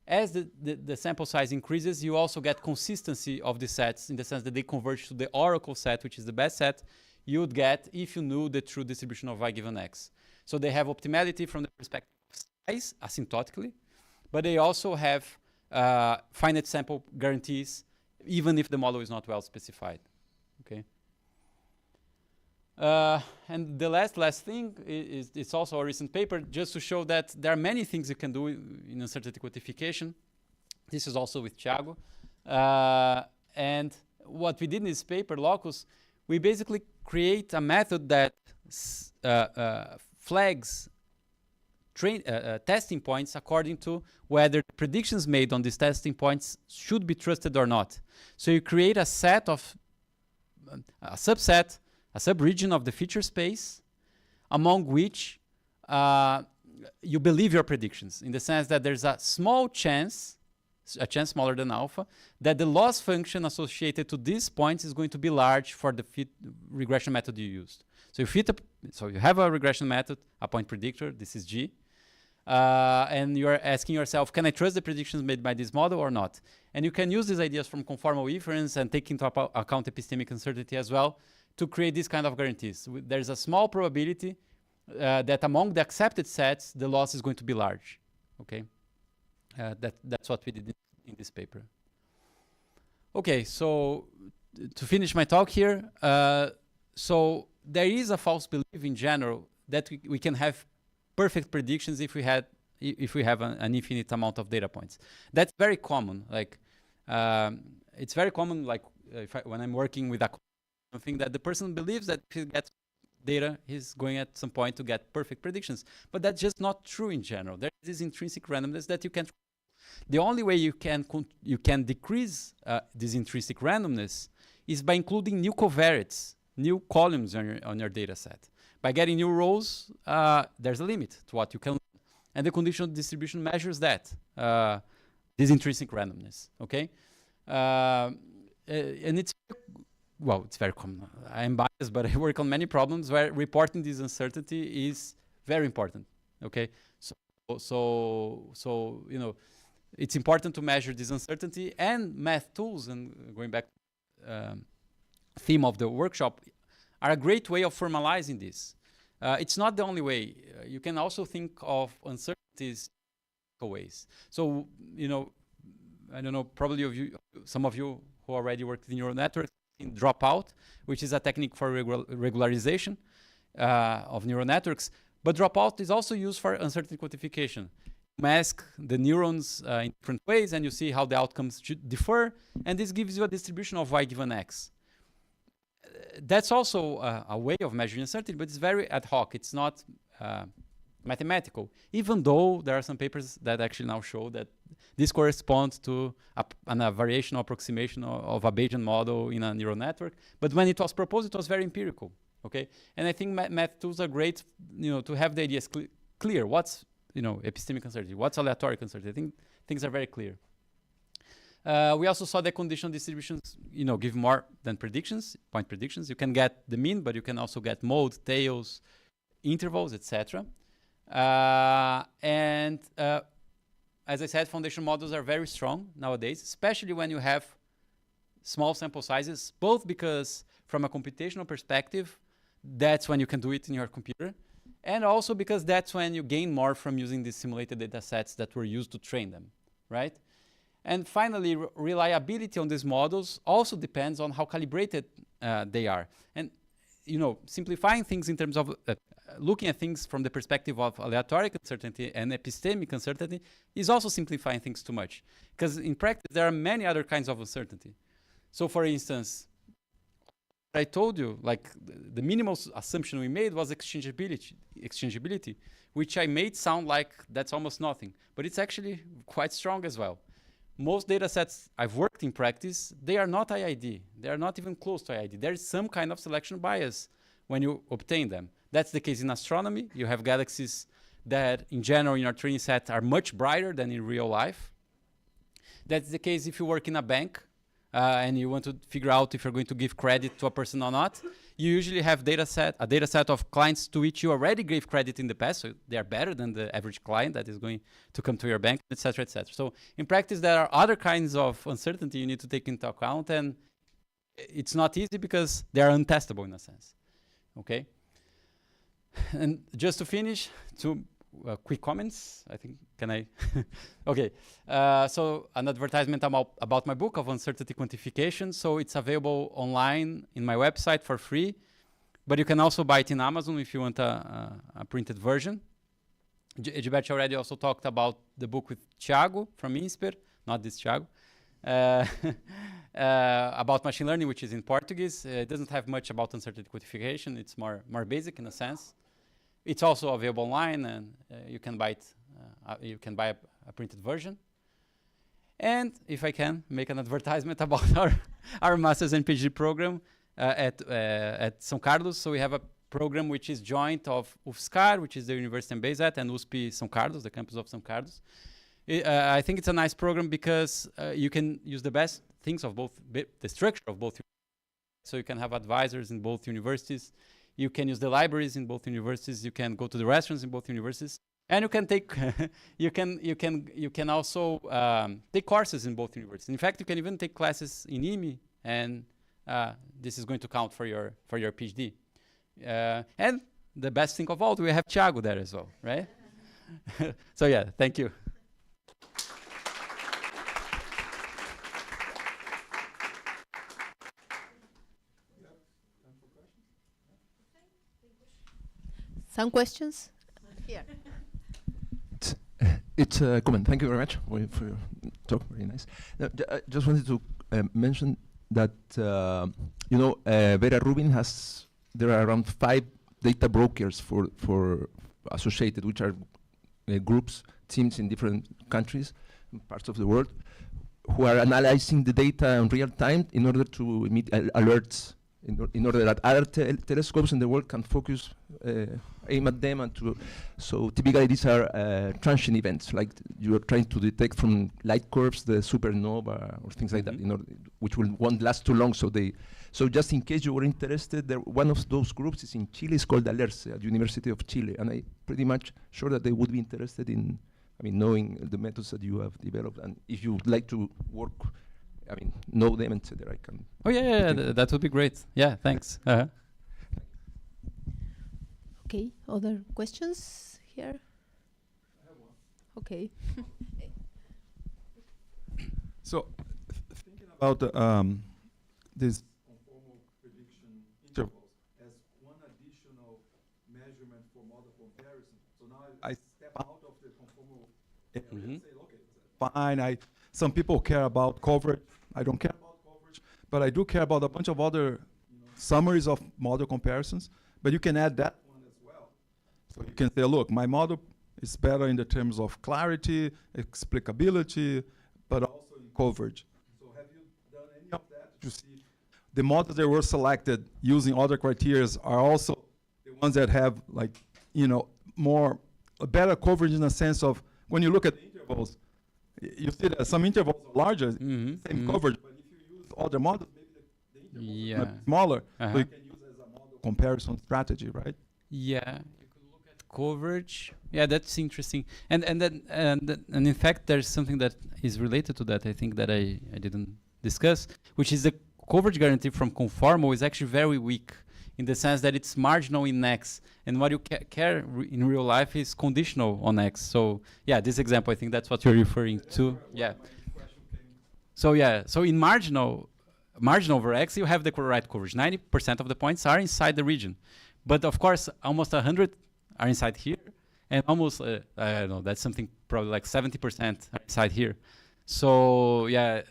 as the sample size increases, you also get consistency of the sets in the sense that they converge to the oracle set, which is the best set you would get if you knew the true distribution of y given x. So they have optimality from the perspective of size, asymptotically, but they also have finite sample guarantees, even if the model is not well specified. Okay. And the last thing is it's also a recent paper just to show that there are many things you can do in uncertainty quantification. This is also with Thiago. And what we did in this paper, Locus, we basically create a method that flags testing points according to whether the predictions made on these testing points should be trusted or not. So you create a set of a subset, a subregion of the feature space among which you believe your predictions, in the sense that there's a small chance, a chance smaller than alpha, that the loss function associated to these points is going to be large for the regression method you used. So you have a regression method, a point predictor, this is G, and you're asking yourself, can I trust the predictions made by this model or not? And you can use these ideas from conformal inference and take into account epistemic uncertainty as well to create these kind of guarantees. There's a small probability that among the accepted sets, the loss is going to be large. Okay, that's what we did in this paper. Okay, so to finish my talk here, so there is a false belief in general that we can have perfect predictions if we have an infinite amount of data points. That's very common. Like it's very common. Like when I'm working with a something that the person believes that if he gets data, he's going at some point to get perfect predictions. But that's just not true in general. There is intrinsic randomness that you can't. The only way you can decrease this intrinsic randomness is by including new covariates, new columns on your data set. By getting new rows, there's a limit to what you can learn. And the conditional distribution measures that, this intrinsic randomness, okay? And it's very common. I'm biased, but I work on many problems where reporting this uncertainty is very important, okay? So you know, it's important to measure this uncertainty, and math tools, and going back theme of the workshop, are a great way of formalizing this. It's not the only way. You can also think of uncertainties in ways. So, you know, I don't know, probably some of you who already worked in neural networks in dropout, which is a technique for regularization of neural networks. But dropout is also used for uncertainty quantification. You mask the neurons in different ways, and you see how the outcomes should differ, and this gives you a distribution of y given x. That's also a way of measuring uncertainty, but it's very ad hoc. It's not mathematical, even though there are some papers that actually now show that this corresponds to a variational approximation of a Bayesian model in a neural network. But when it was proposed, it was very empirical. Okay, and I think math tools are great, you know, to have the ideas clear. What's, you know, epistemic uncertainty? What's aleatoric uncertainty? I think things are very clear. We also saw that conditional distributions, you know, give more than predictions, point predictions. You can get the mean, but you can also get mode, tails, intervals, etc. And as I said, foundation models are very strong nowadays, especially when you have small sample sizes, both because from a computational perspective, that's when you can do it in your computer. And also because that's when you gain more from using these simulated data sets that were used to train them, right? And finally, reliability on these models also depends on how calibrated they are. And simplifying things in terms of looking at things from the perspective of aleatoric uncertainty and epistemic uncertainty is also simplifying things too much. Because in practice, there are many other kinds of uncertainty. So for instance, I told you, like the minimal assumption we made was exchangeability, which I made sound like that's almost nothing, but it's actually quite strong as well. Most data sets I've worked in practice, they are not IID. They are not even close to IID. There is some kind of selection bias when you obtain them. That's the case in astronomy. You have galaxies that in general in our training set are much brighter than in real life. That's the case if you work in a bank and you want to figure out if you're going to give credit to a person or not. You usually have a data set of clients to which you already gave credit in the past, so they are better than the average client that is going to come to your bank, et cetera, et cetera. So in practice, there are other kinds of uncertainty you need to take into account, and it's not easy because they are untestable in a sense, okay? And just to finish, two quick comments, I think, can I? Okay, so an advertisement about my book of uncertainty quantification. So it's available online in my website for free, but you can also buy it in Amazon if you want a printed version. Gilberto already also talked about the book with Thiago from INSPER, not this Thiago, about machine learning, which is in Portuguese. It doesn't have much about uncertainty quantification. It's more basic in a sense. It's also available online, and you can buy it. You can buy a printed version. And if I can make an advertisement about our master's and PhD program at São Carlos, so we have a program which is joint of UFSCar, which is the university I'm based at, and USP São Carlos, the campus of São Carlos. I think it's a nice program because you can use the best things of both, the structure of both. So you can have advisors in both universities. You can use the libraries in both universities. You can go to the restaurants in both universities, and you can take you can also take courses in both universities. In fact, you can even take classes in IME, and this is going to count for your PhD. And the best thing of all, we have Thiago there as well, right? So yeah, thank you. Some questions? Here. It's a comment. Thank you very much for your talk. Very nice. Now, I just wanted to mention that Vera Rubin there are around 5 data brokers for associated, which are groups, teams in different countries, parts of the world, who are analyzing the data in real time in order to emit alerts. In order that other telescopes in the world can focus, aim at them, and so typically these are transient events, like you are trying to detect from light curves the supernova or things like that, which won't last too long. So just in case you were interested, one of those groups is in Chile. It's called Alerce at University of Chile, and I'm pretty much sure that they would be interested in, knowing the methods that you have developed, and if you would like to work. Know them, etc. I can. Oh yeah, that would be great. Yeah, thanks. Okay, other questions here? I have one. Okay. So, thinking about this conformal prediction intervals as one additional measurement for model comparison. So now I step out of the conformal area and say, okay, fine. Some people care about coverage. I don't care about coverage, but I do care about a bunch of other summaries of model comparisons. But you can add that one as well. So you can say, look, my model is better in the terms of clarity, explicability, but also in coverage. So have you done any of that to see the models that were selected using other criteria are also the ones that have a better coverage in the sense of when you look at the intervals, you see that some intervals are larger, same coverage, but if you use other models, maybe the intervals are smaller, so you can use as a model comparison strategy, right? Yeah, you could look at coverage. Yeah, that's interesting. And in fact, there's something that is related to that. I think that I didn't discuss, which is the coverage guarantee from conformal is actually very weak in the sense that it's marginal in X, and what you care in real life is conditional on X. So yeah, this example, I think that's what you're referring to. Yeah. So yeah, so in marginal over X, you have the right coverage. 90% of the points are inside the region, but of course, almost 100 are inside here, and almost I don't know, that's something probably like 70% are inside here. So yeah,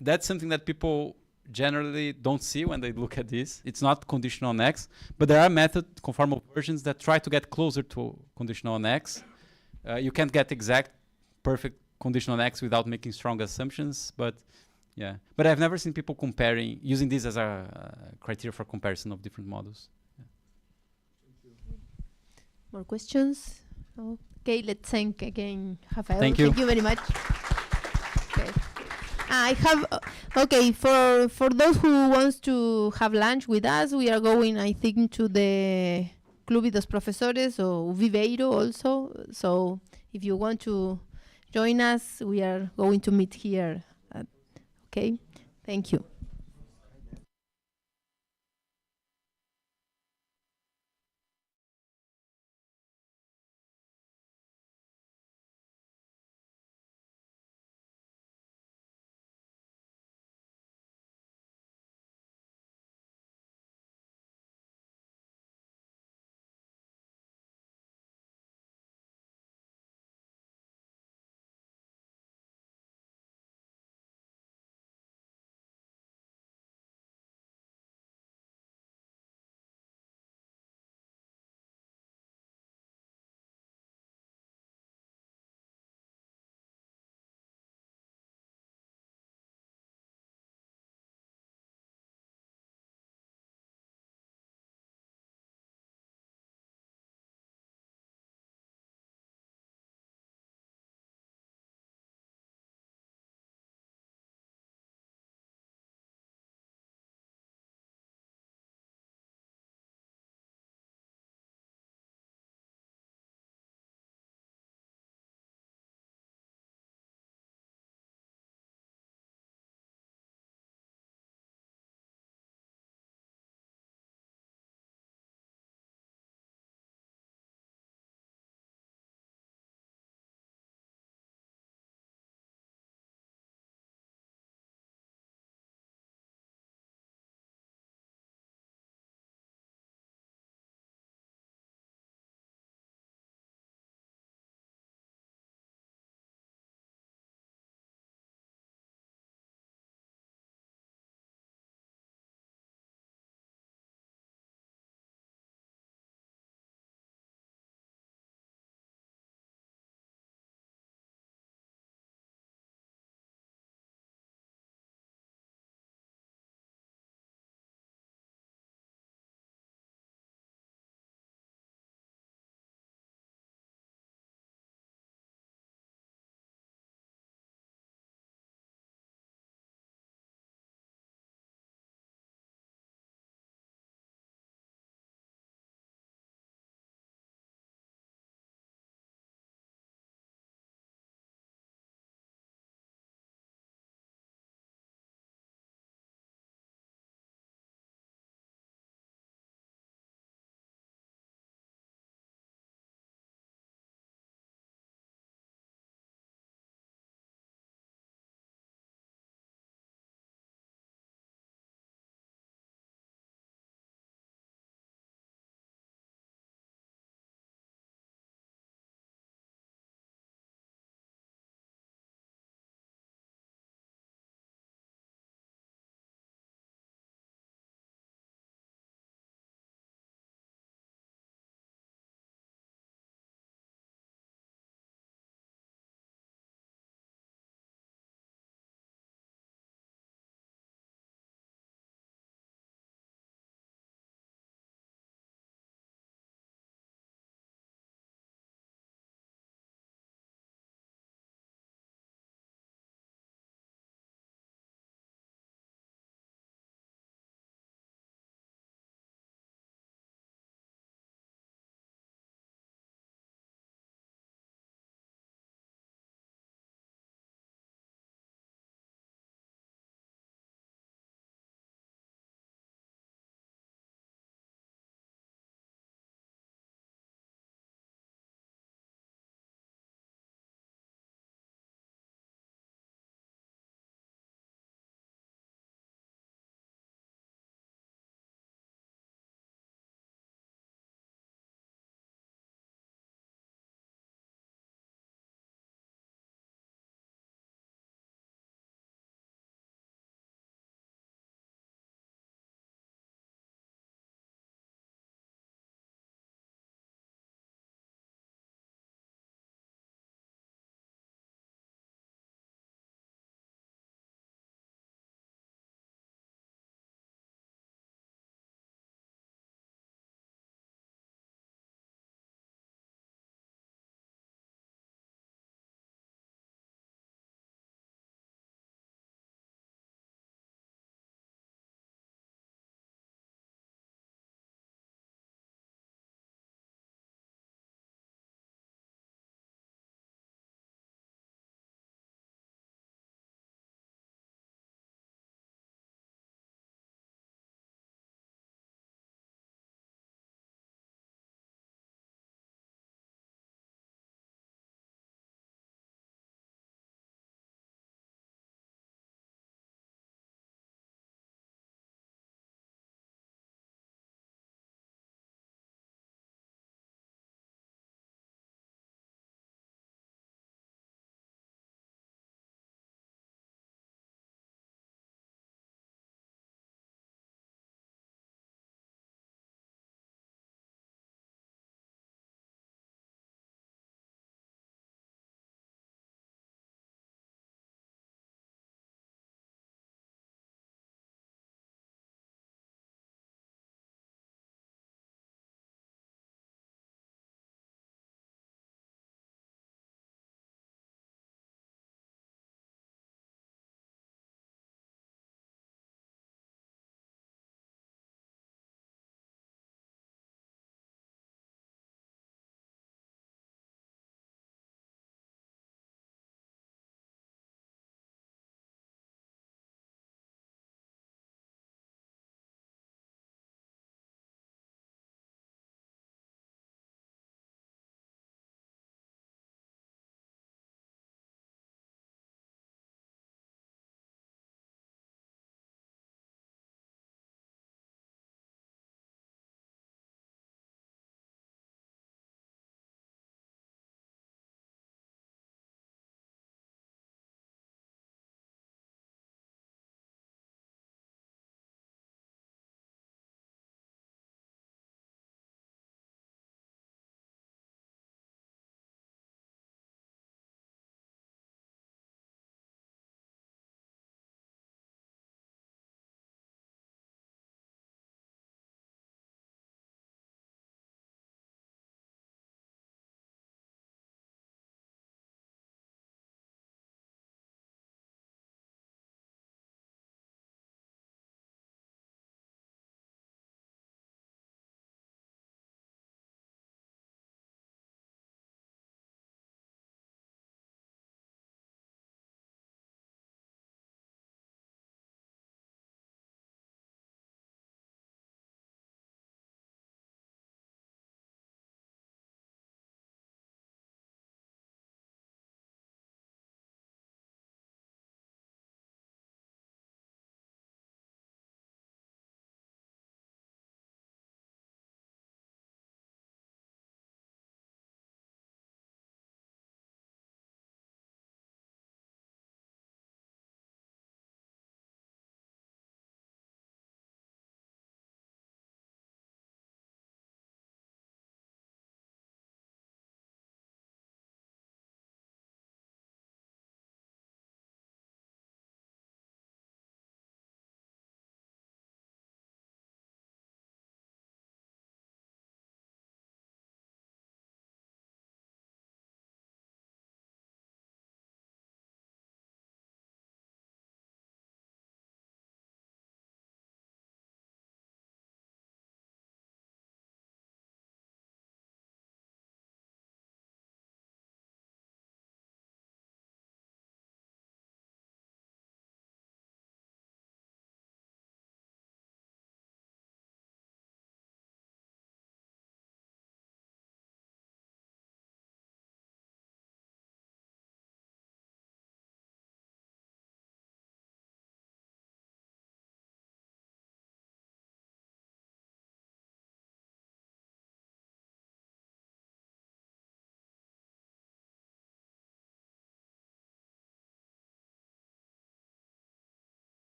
that's something that people generally don't see when they look at this. It's not conditional on X, but there are conformal versions that try to get closer to conditional on X. You can't get exact, perfect conditional on X without making strong assumptions, but yeah. But I've never seen people using this as a criteria for comparison of different models. More questions? Okay, let's thank again Rafael. Thank you. Thank you very much. Okay. I have for those who wants to have lunch with us, we are going, I think, to the Club de dos Profesores or Viveiro also. So if you want to join us, we are going to meet here. Okay, thank you.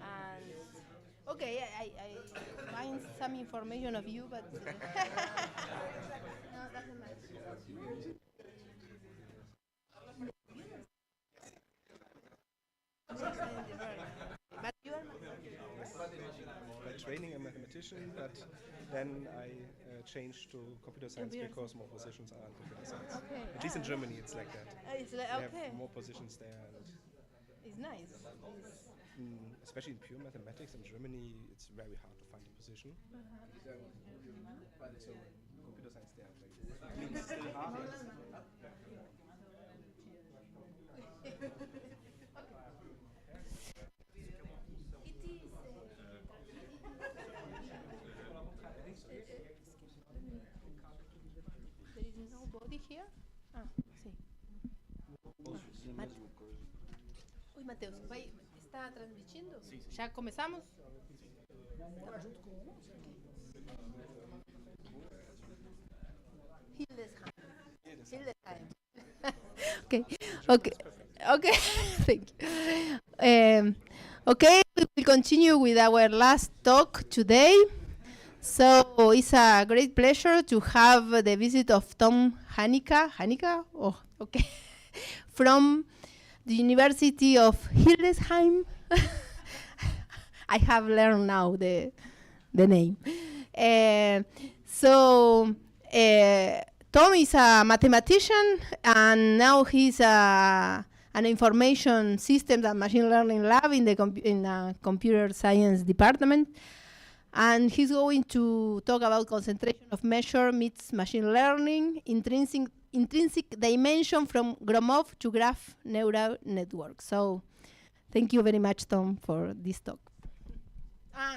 And okay, I find some information of you, but no, doesn't matter. But you are By training, a mathematician, but then I changed to computer science because more positions are in computer science. okay. At least in Germany, it's like that. It's like, We okay. have more positions there, and It's nice. especially in pure mathematics in Germany, it's very hard to find a position. So computer science there, I mean, it's still hard. There is nobody here? Ah, sí. Oi, Mateus, está transmitindo? Já começamos? Hildesheim. Okay, okay, okay. Thank you. Okay, we will continue with our last talk today. So it's a great pleasure to have the visit of Tom Hanika, oh, okay, from the University of Hildesheim. I have learned now the name. Tom is a mathematician, and now he's an information systems and machine learning lab in the computer science department. And he's going to talk about concentration of measure meets machine learning, intrinsic dimension from Gromov to graph neural network. So thank you very much, Tom, for this talk.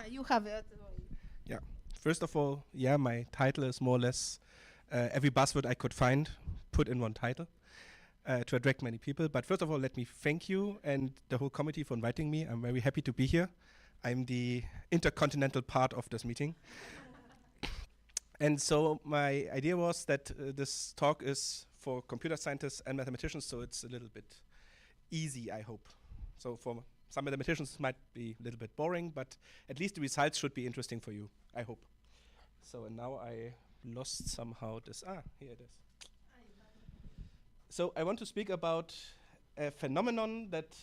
You have it. Yeah. First of all, yeah, my title is more or less every buzzword I could find put in one title to attract many people. But first of all, let me thank you and the whole committee for inviting me. I'm very happy to be here. I'm the intercontinental part of this meeting. And so my idea was that this talk is for computer scientists and mathematicians, so it's a little bit easy, I hope. So for some mathematicians it might be a little bit boring, but at least the results should be interesting for you, I hope. So, and now I lost somehow this, here it is. So I want to speak about a phenomenon that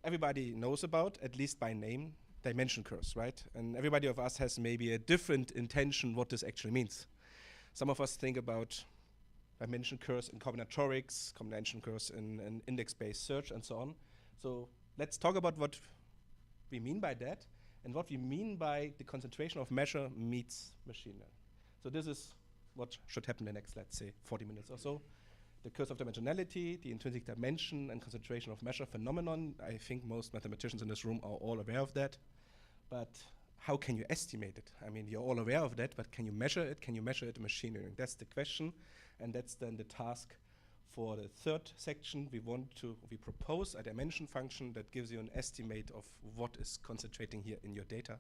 everybody knows about, at least by name, dimension curves, right? And everybody of us has maybe a different intention what this actually means. Some of us think about dimension curves in combinatorics, dimension curves in index-based search, and so on. So let's talk about what we mean by that and what we mean by the concentration of measure meets machine learning. So this is what should happen in the next, let's say, 40 minutes or so. The curse of dimensionality, the intrinsic dimension and concentration of measure phenomenon. I think most mathematicians in this room are all aware of that. But how can you estimate it? I mean, you're all aware of that, but can you measure it? Can you measure it in machine learning? That's the question, and that's then the task for the third section. We propose a dimension function that gives you an estimate of what is concentrating here in your data.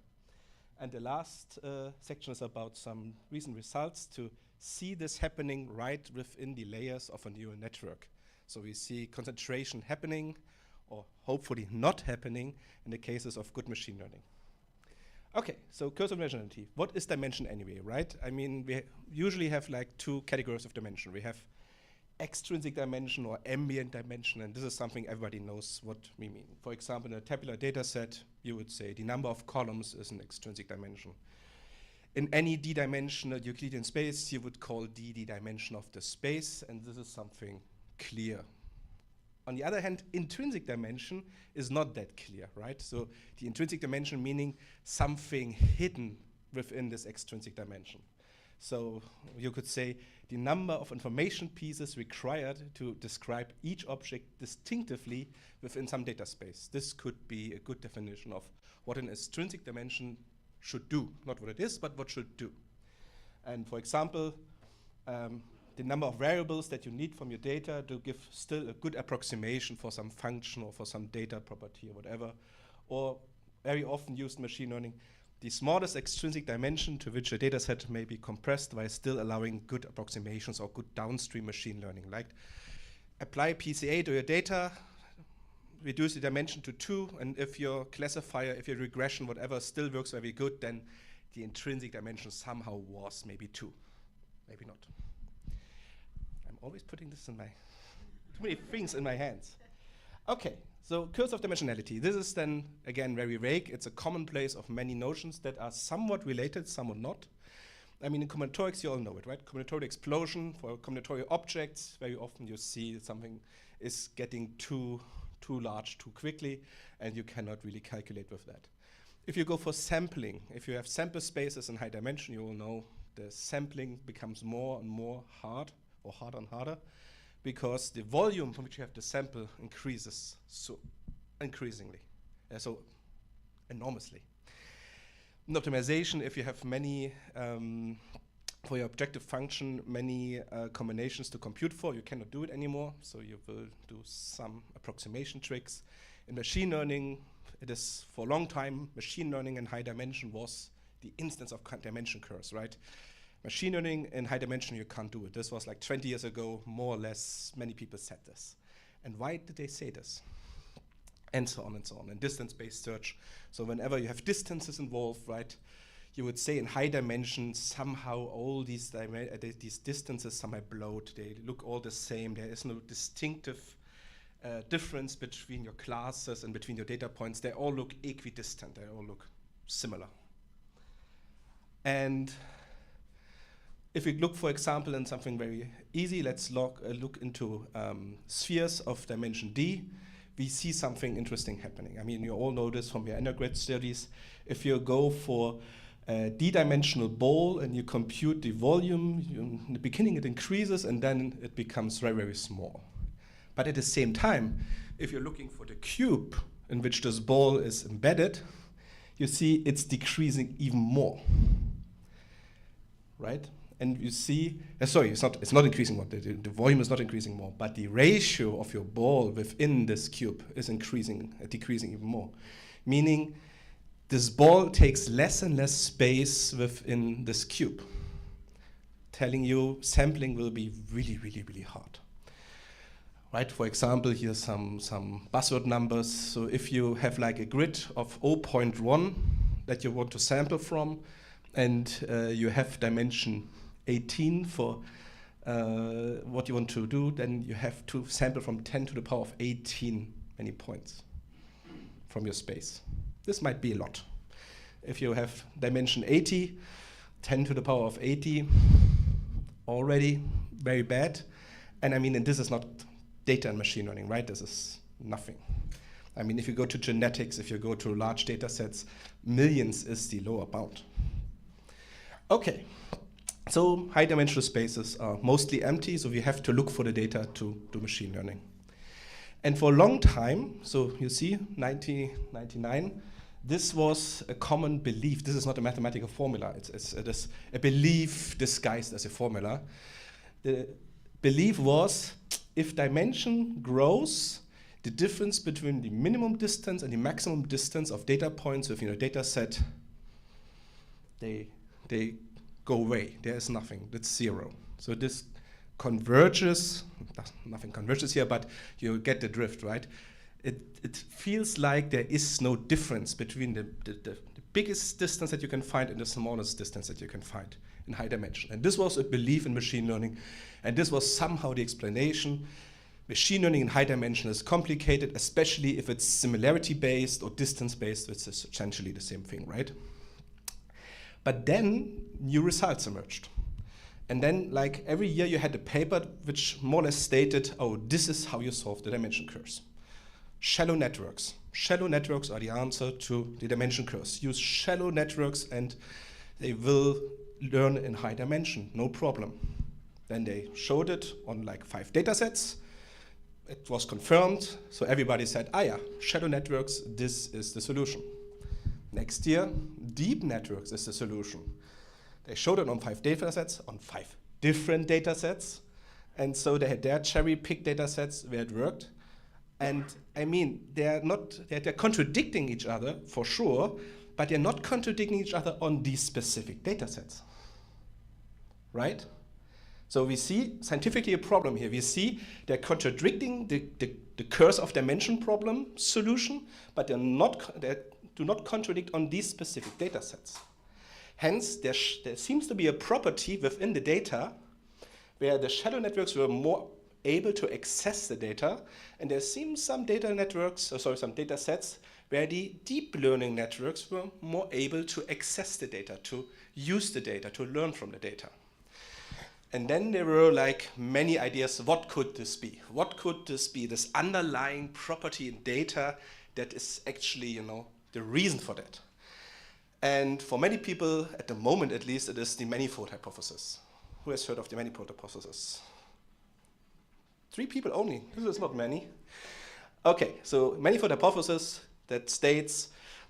And the last section is about some recent results to see this happening right within the layers of a neural network. So we see concentration happening, or hopefully not happening, in the cases of good machine learning. Okay, so curse of dimensionality. What is dimension anyway, right? I mean, we usually have like two categories of dimension. We have extrinsic dimension or ambient dimension, and this is something everybody knows what we mean. For example, in a tabular data set, you would say the number of columns is an extrinsic dimension. In any d-dimensional Euclidean space, you would call d the dimension of the space, and this is something clear. On the other hand, intrinsic dimension is not that clear, right? So the intrinsic dimension meaning something hidden within this extrinsic dimension. So you could say the number of information pieces required to describe each object distinctively within some data space. This could be a good definition of what an extrinsic dimension should do. Not what it is, but what should do. And for example, the number of variables that you need from your data to give still a good approximation for some function or for some data property or whatever. Or very often used in machine learning, the smallest extrinsic dimension to which a data set may be compressed while still allowing good approximations or good downstream machine learning. Like apply PCA to your data, reduce the dimension to 2, and if your classifier, if your regression, whatever, still works very good, then the intrinsic dimension somehow was maybe 2. Maybe not. I'm always putting this in my, too many things in my hands. Okay, so curse of dimensionality. This is then, again, very vague. It's a commonplace of many notions that are somewhat related, somewhat not. I mean, in combinatorics, you all know it, right? Combinatorial explosion for combinatorial objects, very often you see something is getting too large too quickly, and you cannot really calculate with that. If you go for sampling, if you have sample spaces in high dimension, you will know the sampling becomes more and more hard, or harder and harder, because the volume from which you have the sample increases so increasingly, so enormously. In optimization, if you have many, for your objective function, many combinations to compute for, you cannot do it anymore, so you will do some approximation tricks. In machine learning, it is for a long time, machine learning in high dimension was the instance of dimension curves, right? Machine learning in high dimension, you can't do it. This was like 20 years ago, more or less, many people said this. And why did they say this? And so on and so on, and distance-based search. So whenever you have distances involved, right, you would say in high dimensions, somehow all these distances somehow bloat. They look all the same. There is no distinctive difference between your classes and between your data points. They all look equidistant. They all look similar. And if we look, for example, in something very easy, let's look into spheres of dimension d. We see something interesting happening. I mean, you all know this from your undergrad studies. If you go for a d-dimensional ball and you compute the volume, in the beginning it increases and then it becomes very, very small. But at the same time, if you're looking for the cube in which this ball is embedded, you see it's decreasing even more, right? And you see, sorry, it's not increasing more, the volume is not increasing more, but the ratio of your ball within this cube is decreasing even more. Meaning, this ball takes less and less space within this cube, telling you sampling will be really, really, really hard. Right, for example, here's some buzzword numbers. So if you have like a grid of 0.1 that you want to sample from, and you have dimension 18 for what you want to do, then you have to sample from 10 to the power of 18 many points from your space. This might be a lot. If you have dimension 80, 10 to the power of 80, already very bad. And I mean, and this is not data and machine learning, right? This is nothing. I mean, if you go to genetics, if you go to large data sets, millions is the lower bound. Okay, so high dimensional spaces are mostly empty, so we have to look for the data to do machine learning. And for a long time, so you see, 1999, this was a common belief. This is not a mathematical formula. It is a belief disguised as a formula. The belief was, if dimension grows, the difference between the minimum distance and the maximum distance of data points within a data set, they go away. There is nothing. That's zero. So this converges. Nothing converges here, but you get the drift, right? It feels like there is no difference between the biggest distance that you can find and the smallest distance that you can find in high dimension. And this was a belief in machine learning, and this was somehow the explanation. Machine learning in high dimension is complicated, especially if it's similarity-based or distance-based, which is essentially the same thing, right? But then new results emerged. And then, like every year, you had a paper which more or less stated, oh, this is how you solve the dimension curves. Shallow networks. Shallow networks are the answer to the dimension curves. Use shallow networks and they will learn in high dimension, no problem. Then they showed it on like 5 data sets. It was confirmed, so everybody said, ah yeah, shallow networks, this is the solution. Next year, deep networks is the solution. They showed it on 5 data sets, on 5 different data sets. And so they had their cherry-picked data sets where it worked. And I mean, they're contradicting each other for sure, but they're not contradicting each other on these specific data sets, right? So we see scientifically a problem here. We see they're contradicting the the curse of dimension problem solution, but they do not contradict on these specific data sets. Hence, there seems to be a property within the data where the shallow networks were more able to access the data, and there seems some some data sets where the deep learning networks were more able to access the data, to use the data, to learn from the data. And then there were like many ideas, what could this be? What could this be, this underlying property in data that is actually, the reason for that? And for many people, at the moment at least, it is the manifold hypothesis. Who has heard of the manifold hypothesis? 3 people only, this is not many. Okay, so manifold hypothesis that states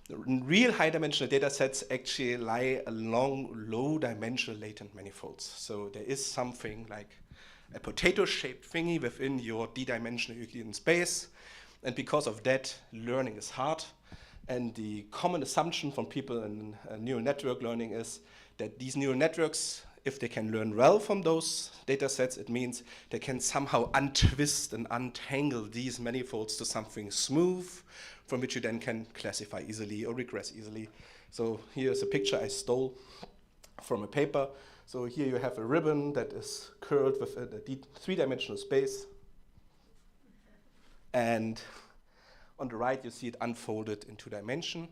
real high-dimensional data sets actually lie along low-dimensional latent manifolds. So there is something like a potato-shaped thingy within your d-dimensional Euclidean space, and because of that, learning is hard. And the common assumption from people in neural network learning is that these neural networks, if they can learn well from those data sets, it means they can somehow untwist and untangle these manifolds to something smooth, from which you then can classify easily or regress easily. So here's a picture I stole from a paper. So here you have a ribbon that is curled within a 3-dimensional space. And on the right, you see it unfolded in 2 dimensions.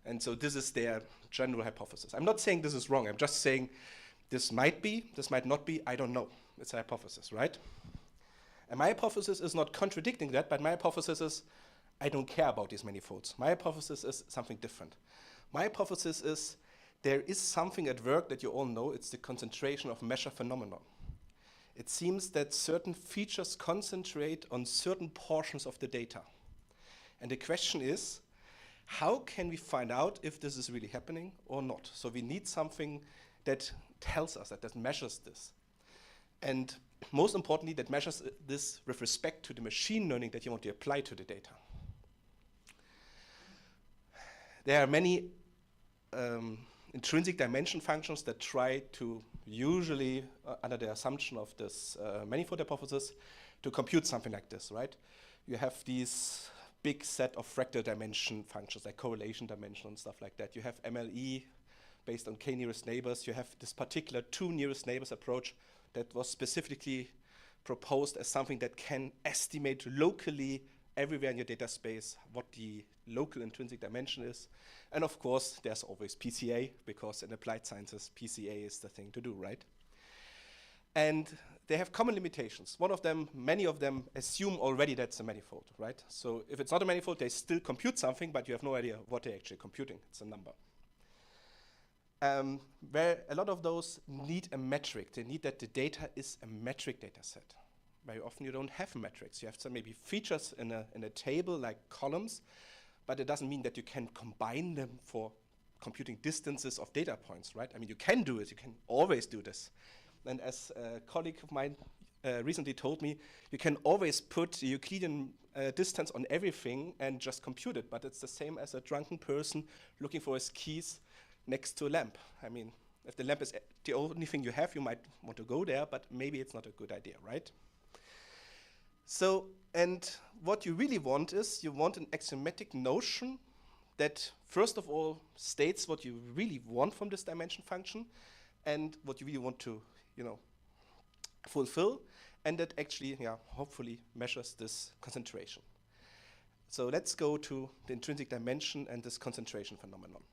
And so this is their general hypothesis. I'm not saying this is wrong. I'm just saying this might be, this might not be, I don't know. It's a hypothesis, right? And my hypothesis is not contradicting that, but my hypothesis is I don't care about these manifolds. My hypothesis is something different. My hypothesis is there is something at work that you all know. It's the concentration of measure phenomenon. It seems that certain features concentrate on certain portions of the data. And the question is, how can we find out if this is really happening or not? So we need something that tells us that measures this. And most importantly, that measures this with respect to the machine learning that you want to apply to the data. There are many intrinsic dimension functions that try to usually, under the assumption of this manifold hypothesis, to compute something like this, right? You have these big set of fractal dimension functions, like correlation dimension and stuff like that. You have MLE based on k nearest neighbors. You have this particular 2 nearest neighbors approach that was specifically proposed as something that can estimate locally everywhere in your data space what the local intrinsic dimension is. And of course, there's always PCA, because in applied sciences, PCA is the thing to do, right? And they have common limitations. One of them, many of them assume already that's a manifold, right? So if it's not a manifold, they still compute something, but you have no idea what they're actually computing. It's a number. Where a lot of those need a metric. They need that the data is a metric data set. Very often you don't have metrics. You have some maybe features in a table like columns, but it doesn't mean that you can combine them for computing distances of data points, right? I mean, you can do it. You can always do this. And as a colleague of mine recently told me, you can always put the Euclidean distance on everything and just compute it, but it's the same as a drunken person looking for his keys next to a lamp. I mean, if the lamp is the only thing you have, you might want to go there, but maybe it's not a good idea, right? So, and what you really want is, you want an axiomatic notion that, first of all, states what you really want from this dimension function and what you really want to, fulfill, and that actually, hopefully measures this concentration. So let's go to the intrinsic dimension and this concentration phenomenon.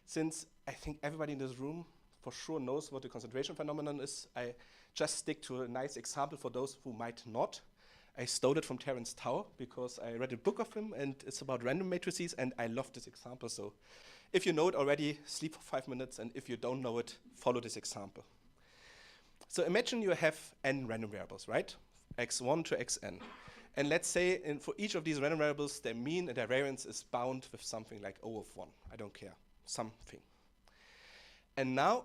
Since I think everybody in this room for sure knows what the concentration phenomenon is, I just stick to a nice example for those who might not. I stole it from Terence Tao because I read a book of him and it's about random matrices, and I love this example. So if you know it already, sleep for 5 minutes, and if you don't know it, follow this example. So imagine you have n random variables, right? x1 to xn. And let's say for each of these random variables, their mean and their variance is bound with something like O of 1. I don't care, something. And now,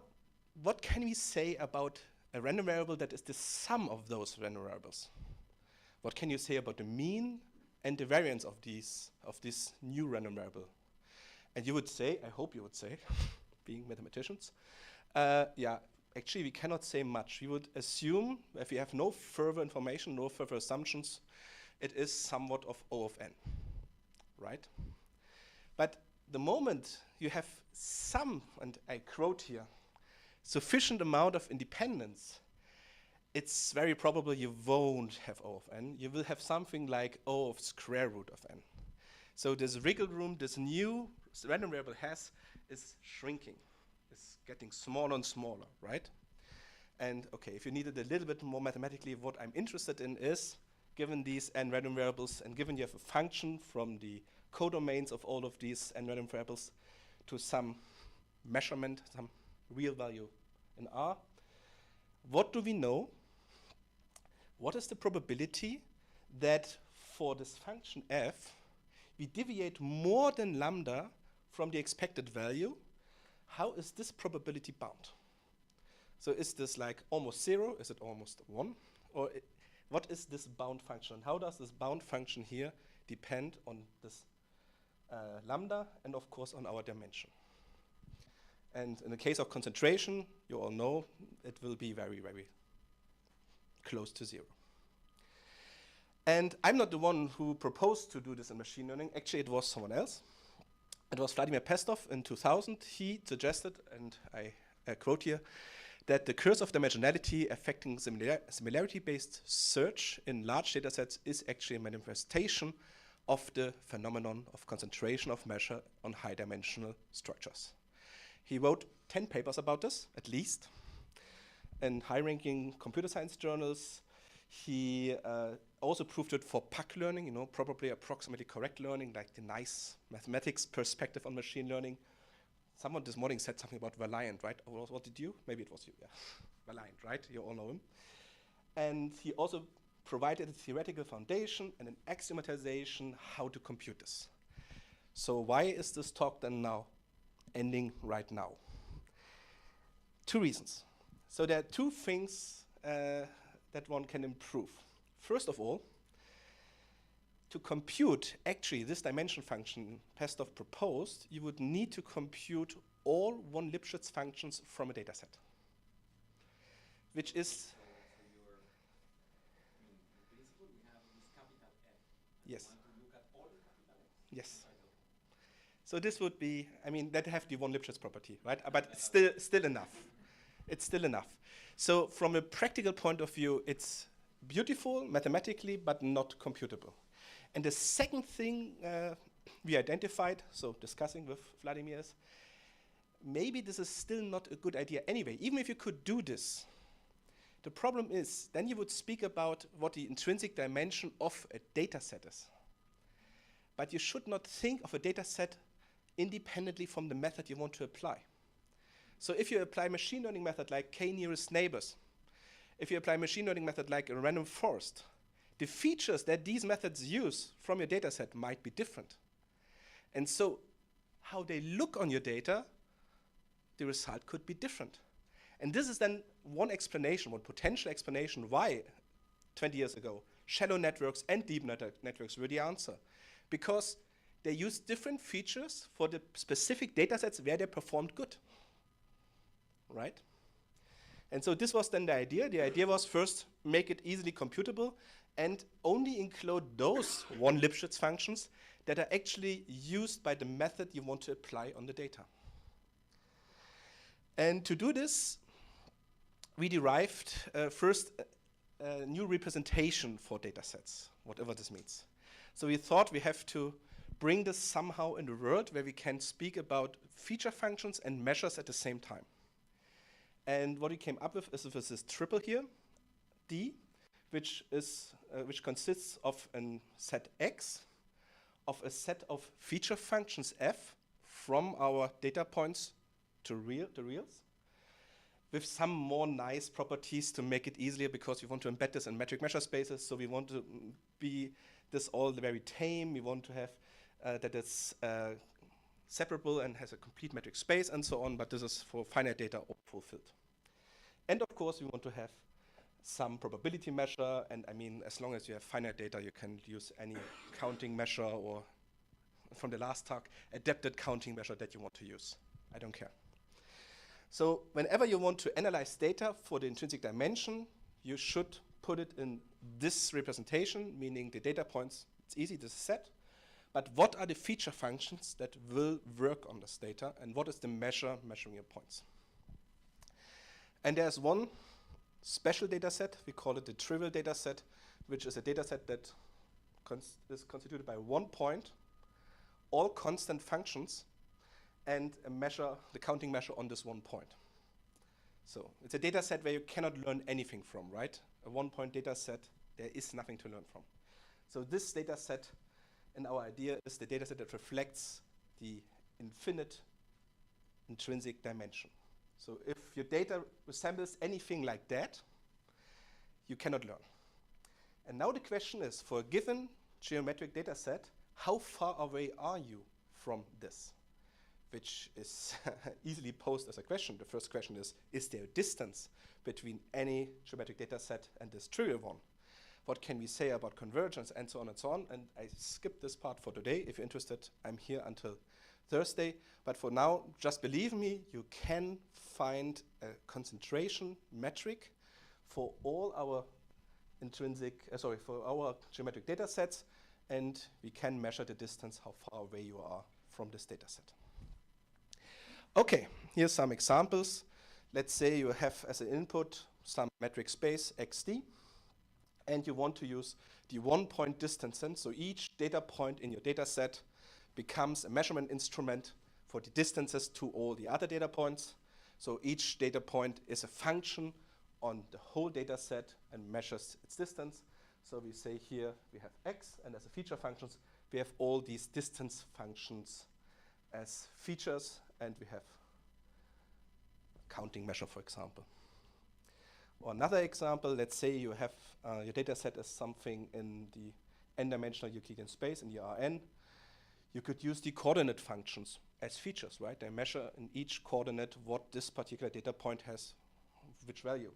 what can we say about a random variable that is the sum of those random variables? What can you say about the mean and the variance of this new random variable? And you would say, I hope you would say, being mathematicians, actually we cannot say much. We would assume, if we have no further information, no further assumptions, it is somewhat of O of n, right? But the moment you have some, and I quote here, sufficient amount of independence, it's very probable you won't have O of n. You will have something like O of square root of n. So this wiggle room, this new random variable has, is shrinking. It's getting smaller and smaller, right? And okay, if you need it a little bit more mathematically, what I'm interested in is, given these n random variables, and given you have a function from the codomains of all of these n random variables to some measurement, some real value in R, what do we know? What is the probability that for this function f, we deviate more than lambda from the expected value? How is this probability bound? So is this like almost 0? Is it almost 1? Or what is this bound function? How does this bound function here depend on this lambda and of course on our dimension? And in the case of concentration, you all know it will be very, very close to 0. And I'm not the one who proposed to do this in machine learning. Actually, it was someone else. It was Vladimir Pestov in 2000. He suggested, and I quote here, that the curse of dimensionality affecting similarity-based search in large data sets is actually a manifestation of the phenomenon of concentration of measure on high-dimensional structures. He wrote 10 papers about this, at least, in high-ranking computer science journals. He also proved it for PAC learning, probably approximately correct learning, like the nice mathematics perspective on machine learning. Someone this morning said something about Valiant, right? Or what did you? Maybe it was you, yeah. Valiant, right? You all know him. And he also provided a theoretical foundation and an axiomatization how to compute this. So why is this talk then now ending right now? 2 reasons. So there are 2 things that one can improve. First of all, to compute actually this dimension function Pestov proposed, you would need to compute all von Lipschitz functions from a data set, which is yes. Yes. So this would be, that have the von Lipschitz property, right? But it's still enough. It's still enough. So from a practical point of view, it's beautiful mathematically, but not computable. And the second thing we identified, so discussing with Vladimir, is maybe this is still not a good idea anyway. Even if you could do this, the problem is then you would speak about what the intrinsic dimension of a data set is. But you should not think of a data set independently from the method you want to apply. So if you apply machine learning method like k-nearest neighbors, if you apply machine learning method like a random forest, the features that these methods use from your data set might be different. And so how they look on your data, the result could be different. And this is then one explanation, one potential explanation why 20 years ago shallow networks and deep networks were the answer. Because they use different features for the specific data sets where they performed good, right? And so this was then the idea. The idea was first make it easily computable and only include those von Lipschitz functions that are actually used by the method you want to apply on the data. And to do this, we derived first a new representation for data sets, whatever this means. So we thought we have to bring this somehow in a world where we can speak about feature functions and measures at the same time. And what we came up with is this triple here, D, which consists of a set X, of a set of feature functions F from our data points to reals, with some more nice properties to make it easier because we want to embed this in metric measure spaces. So we want to be this all very tame. We want to have that it's separable and has a complete metric space and so on, but this is for finite data all fulfilled. And of course, we want to have some probability measure, and as long as you have finite data, you can use any counting measure or, from the last talk, adapted counting measure that you want to use. I don't care. So whenever you want to analyze data for the intrinsic dimension, you should put it in this representation, meaning the data points, it's easy, this is set. But what are the feature functions that will work on this data, and what is the measuring your points? And there's one special data set, we call it the trivial data set, which is a data set that is constituted by one point, all constant functions, and a measure, the counting measure on this one point. So it's a data set where you cannot learn anything from, right? A one-point data set, there is nothing to learn from. So this data set, and our idea is the data set that reflects the infinite intrinsic dimension. So if your data resembles anything like that, you cannot learn. And now the question is, for a given geometric data set, how far away are you from this? Which is easily posed as a question. The first question is there a distance between any geometric data set and this trivial one? What can we say about convergence, and so on and so on? And I skipped this part for today. If you're interested, I'm here until Thursday. But for now, just believe me, you can find a concentration metric for all our for our geometric data sets, and we can measure the distance, how far away you are from this data set. Okay, here's some examples. Let's say you have as an input some metric space xd, and you want to use the one-point distance sense. So each data point in your data set becomes a measurement instrument for the distances to all the other data points. So each data point is a function on the whole data set and measures its distance. So we say here we have x, and as a feature functions, we have all these distance functions as features, and we have counting measure, for example. Or another example, let's say you have your data set as something in the n-dimensional Euclidean space, in the Rn. You could use the coordinate functions as features, right? They measure in each coordinate what this particular data point has, which value.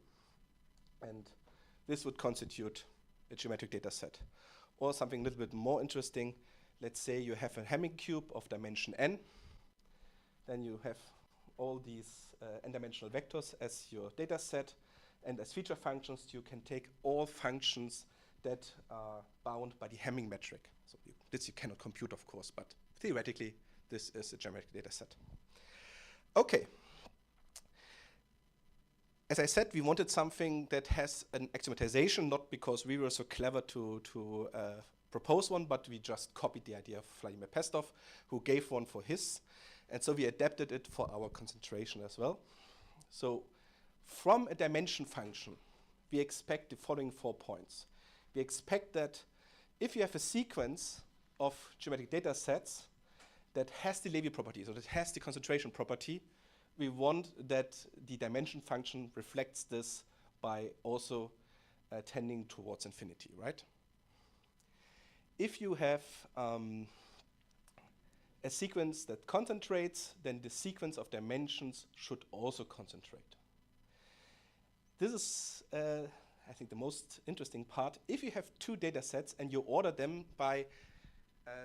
And this would constitute a geometric data set. Or something a little bit more interesting, let's say you have a Hamming cube of dimension n. Then you have all these n-dimensional vectors as your data set. And as feature functions, you can take all functions that are bound by the Hamming metric. So this you cannot compute, of course, but theoretically, this is a geometric data set. Okay. As I said, we wanted something that has an axiomatization, not because we were so clever to propose one, but we just copied the idea of Vladimir Pestov, who gave one for his. And so we adapted it for our concentration as well. So from a dimension function, we expect the following 4 points. We expect that if you have a sequence of geometric data sets that has the Levy property, so that has the concentration property, we want that the dimension function reflects this by also tending towards infinity, right? If you have a sequence that concentrates, then the sequence of dimensions should also concentrate. This is, I think, the most interesting part. If you have 2 data sets and you order them by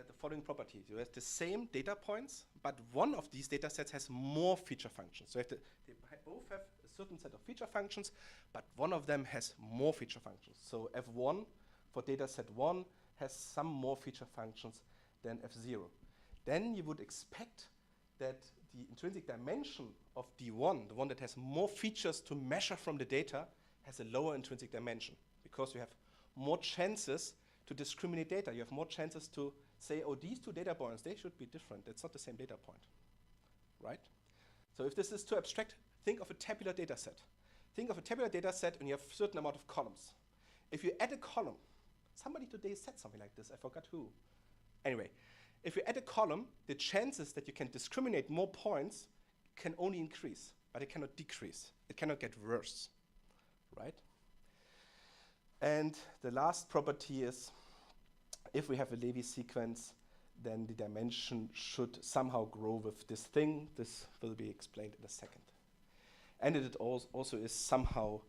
the following property. You have the same data points, but one of these data sets has more feature functions. So they both have a certain set of feature functions, but one of them has more feature functions. So F1 for data set 1 has some more feature functions than F0. Then you would expect that the intrinsic dimension of D1, the one that has more features to measure from the data, has a lower intrinsic dimension, because you have more chances to discriminate data. You have more chances to say, oh, these 2 data points, they should be different. It's not the same data point, right? So if this is too abstract, think of a tabular data set. Think of a tabular data set and you have a certain amount of columns. If you add a column, somebody today said something like this, I forgot who. Anyway, if you add a column, the chances that you can discriminate more points can only increase, but it cannot decrease. It cannot get worse, right? And the last property is, if we have a Levy sequence, then the dimension should somehow grow with this thing. This will be explained in a second. And it also is somehow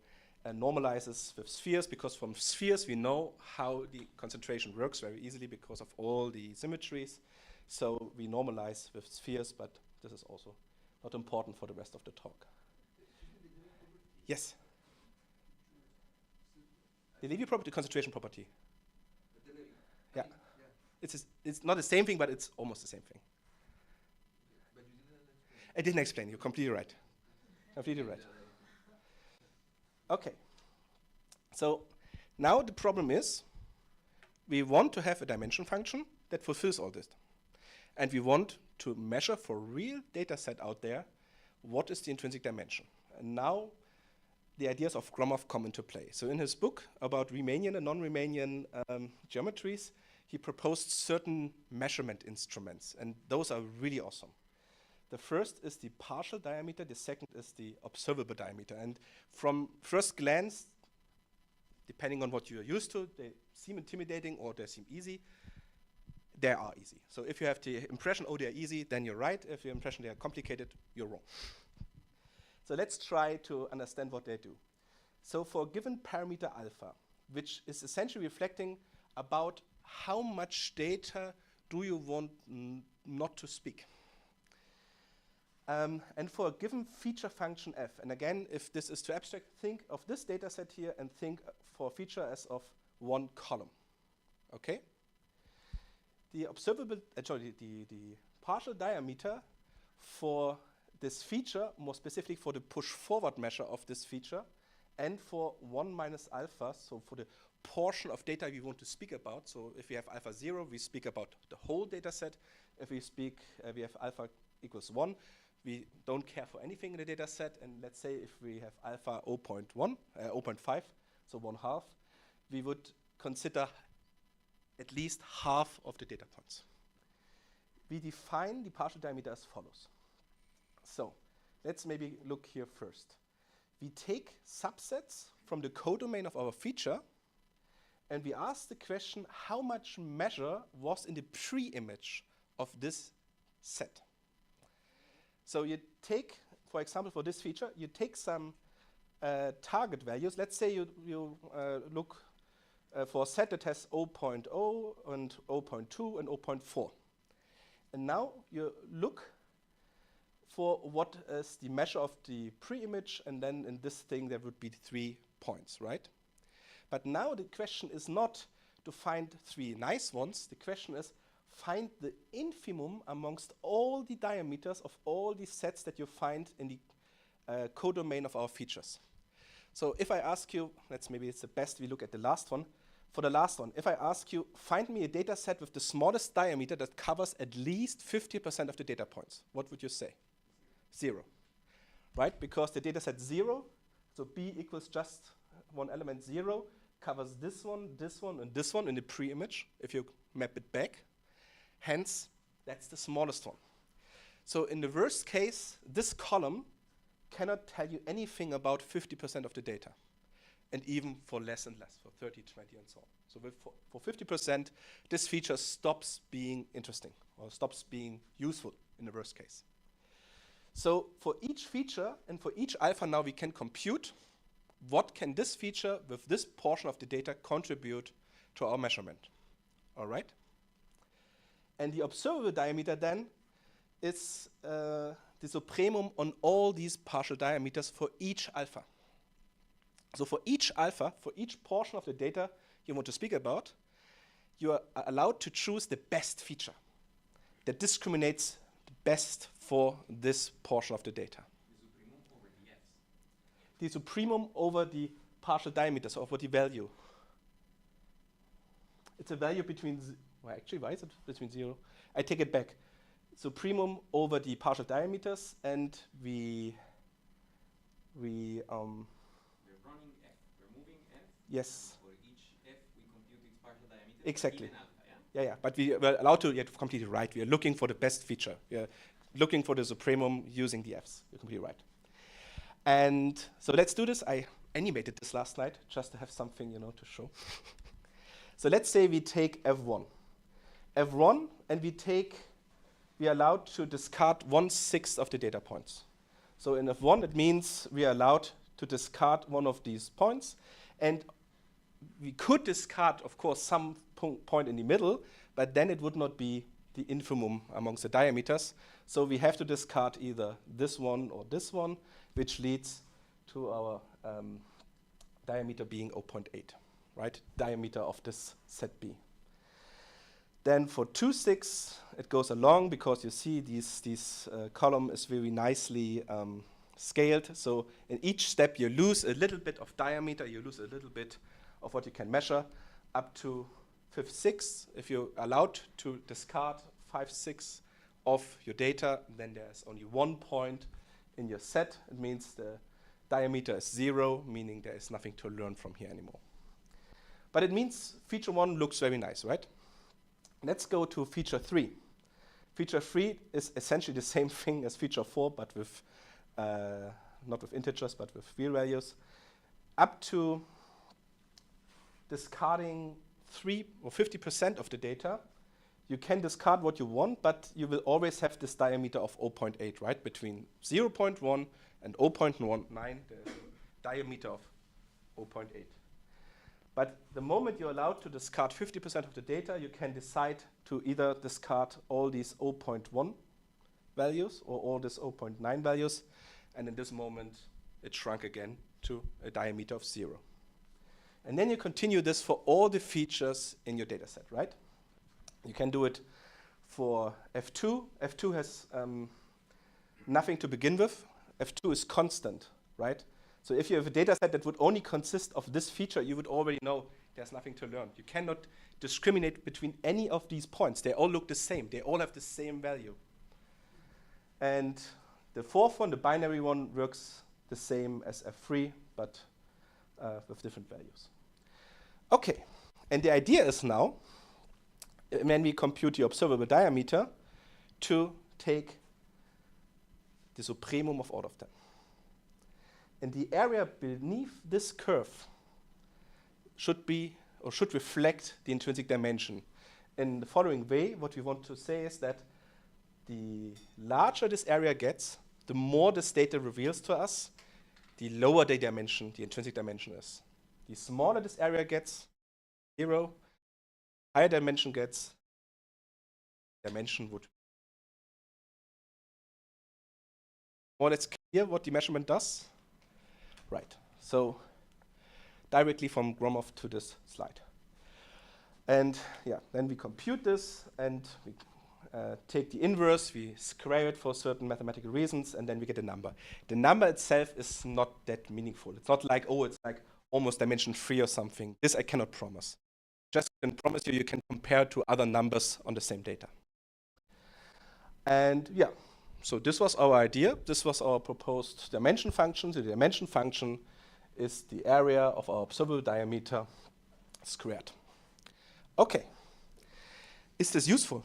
normalizes with spheres, because from spheres we know how the concentration works very easily because of all the symmetries. So we normalize with spheres, but this is also not important for the rest of the talk. Yes? The Levy property, concentration property. Yeah. It's not the same thing, but it's almost the same thing. I didn't explain. You're completely right. Completely right. Okay. So now the problem is we want to have a dimension function that fulfills all this. And we want to measure for real data set out there what is the intrinsic dimension. And now the ideas of Gromov come into play. So in his book about Riemannian and non-Riemannian geometries, he proposed certain measurement instruments, and those are really awesome. The first is the partial diameter, the second is the observable diameter. And from first glance, depending on what you're used to, they seem intimidating or they seem easy. They are easy. So if you have the impression, oh, they're easy, then you're right. If you have the impression they are complicated, you're wrong. So let's try to understand what they do. So for a given parameter alpha, which is essentially reflecting about how much data do you want not to speak. And for a given feature function f, and again, if this is too abstract, think of this data set here and think for a feature as of one column. Okay? The observable, the partial diameter for this feature, more specifically for the push forward measure of this feature, and for 1 minus alpha, so for the portion of data we want to speak about. So if we have alpha 0, we speak about the whole data set. If we speak, we have alpha equals 1, we don't care for anything in the data set. And let's say if we have alpha 0.5, so 1/2, we would consider at least half of the data points. We define the partial diameter as follows. So let's maybe look here first. We take subsets from the codomain of our feature, and we ask the question, how much measure was in the pre-image of this set? So you take, for example, for this feature, you take some target values. Let's say you look for a set that has 0.0 and 0.2 and 0.4. And now you look for what is the measure of the pre-image, and then in this thing there would be 3 points, right? But now the question is not to find 3 nice ones. The question is find the infimum amongst all the diameters of all the sets that you find in the codomain of our features. So if I ask you, maybe it's the best we look at the last one. For the last one, if I ask you, find me a data set with the smallest diameter that covers at least 50% of the data points, what would you say? 0, right? Because the data set 0, so B equals just one element 0, covers this one, and this one in the pre-image, if you map it back. Hence, that's the smallest one. So in the worst case, this column cannot tell you anything about 50% of the data, and even for less and less, for 30, 20, and so on. So for 50%, this feature stops being interesting, or stops being useful in the worst case. So for each feature and for each alpha now we can compute what can this feature with this portion of the data contribute to our measurement. All right? And the observable diameter then is the supremum on all these partial diameters for each alpha. So for each alpha, for each portion of the data you want to speak about, you are allowed to choose the best feature that discriminates the best for this portion of the data. The supremum over the partial diameters, over the value. It's a value between, well, actually, why is it between 0? I take it back. Supremum over the partial diameters, and we're running f. We're moving f. Yes. For each f, we compute its partial diameter. Exactly. Alpha, yeah? Yeah. But we were allowed to get completely right. We are looking for the best feature. We are looking for the supremum using the f's. You're completely right. And so let's do this. I animated this last night just to have something, to show. So let's say we take f1. F1, and we are allowed to discard 1/6 of the data points. So in F1, it means we are allowed to discard one of these points. And we could discard, of course, some point in the middle, but then it would not be the infimum amongst the diameters. So we have to discard either this one or this one, which leads to our diameter being 0.8. right? Diameter of this set B. Then for 2, 6, it goes along because you see this column is very nicely scaled. So in each step, you lose a little bit of diameter, you lose a little bit of what you can measure, up to 5, 6. If you're allowed to discard 5, 6 of your data, then there's only 1 point in your set. It means the diameter is 0, meaning there is nothing to learn from here anymore. But it means feature 1 looks very nice, right? Let's go to feature 3. Feature 3 is essentially the same thing as feature 4, but with not with integers, but with real values. Up to discarding 3 or 50% of the data, you can discard what you want, but you will always have this diameter of 0.8, right? Between 0.1 and 0.19, there's a diameter of 0.8. But the moment you're allowed to discard 50% of the data, you can decide to either discard all these 0.1 values or all these 0.9 values. And in this moment, it shrunk again to a diameter of 0. And then you continue this for all the features in your data set, right? You can do it for F2. F2 has nothing to begin with. F2 is constant, right? So if you have a data set that would only consist of this feature, you would already know there's nothing to learn. You cannot discriminate between any of these points. They all look the same. They all have the same value. And the fourth one, the binary one, works the same as F3, but with different values. Okay, and the idea is now, when we compute the observable diameter, to take the supremum of all of them. And the area beneath this curve should be, or should reflect the intrinsic dimension. In the following way, what we want to say is that the larger this area gets, the more this data reveals to us, the lower the dimension, the intrinsic dimension is. The smaller this area gets, 0, higher dimension gets, dimension would. More or less clear what the measurement does? Right, so directly from Gromov to this slide. And yeah, then we compute this and we take the inverse, we square it for certain mathematical reasons, and then we get a number. The number itself is not that meaningful. It's not like, oh, it's like almost dimension 3 or something. This I cannot promise. Just can promise you can compare to other numbers on the same data. And yeah, so this was our idea. This was our proposed dimension function. So the dimension function is the area of our observable diameter squared. Okay, is this useful?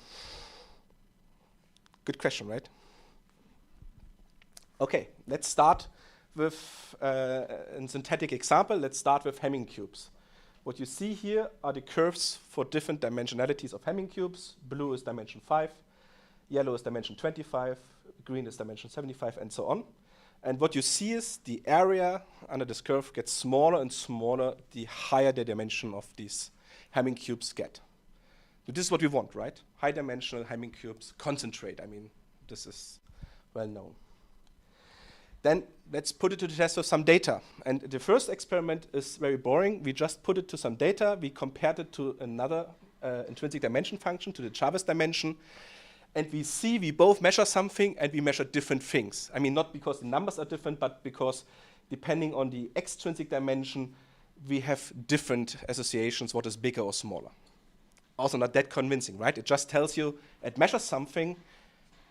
Good question, right? Okay, let's start with a synthetic example. Let's start with Hamming cubes. What you see here are the curves for different dimensionalities of Hamming cubes. Blue is dimension 5, yellow is dimension 25, green is dimension 75, and so on. And what you see is the area under this curve gets smaller and smaller the higher the dimension of these Hamming cubes get. So this is what we want, right? High dimensional Hamming cubes concentrate. I mean, this is well known. Then let's put it to the test with some data. And the first experiment is very boring. We just put it to some data. We compared it to another intrinsic dimension function, to the Chavez dimension. And we see we both measure something and we measure different things. I mean, not because the numbers are different, but because depending on the extrinsic dimension, we have different associations, what is bigger or smaller. Also not that convincing, right? It just tells you it measures something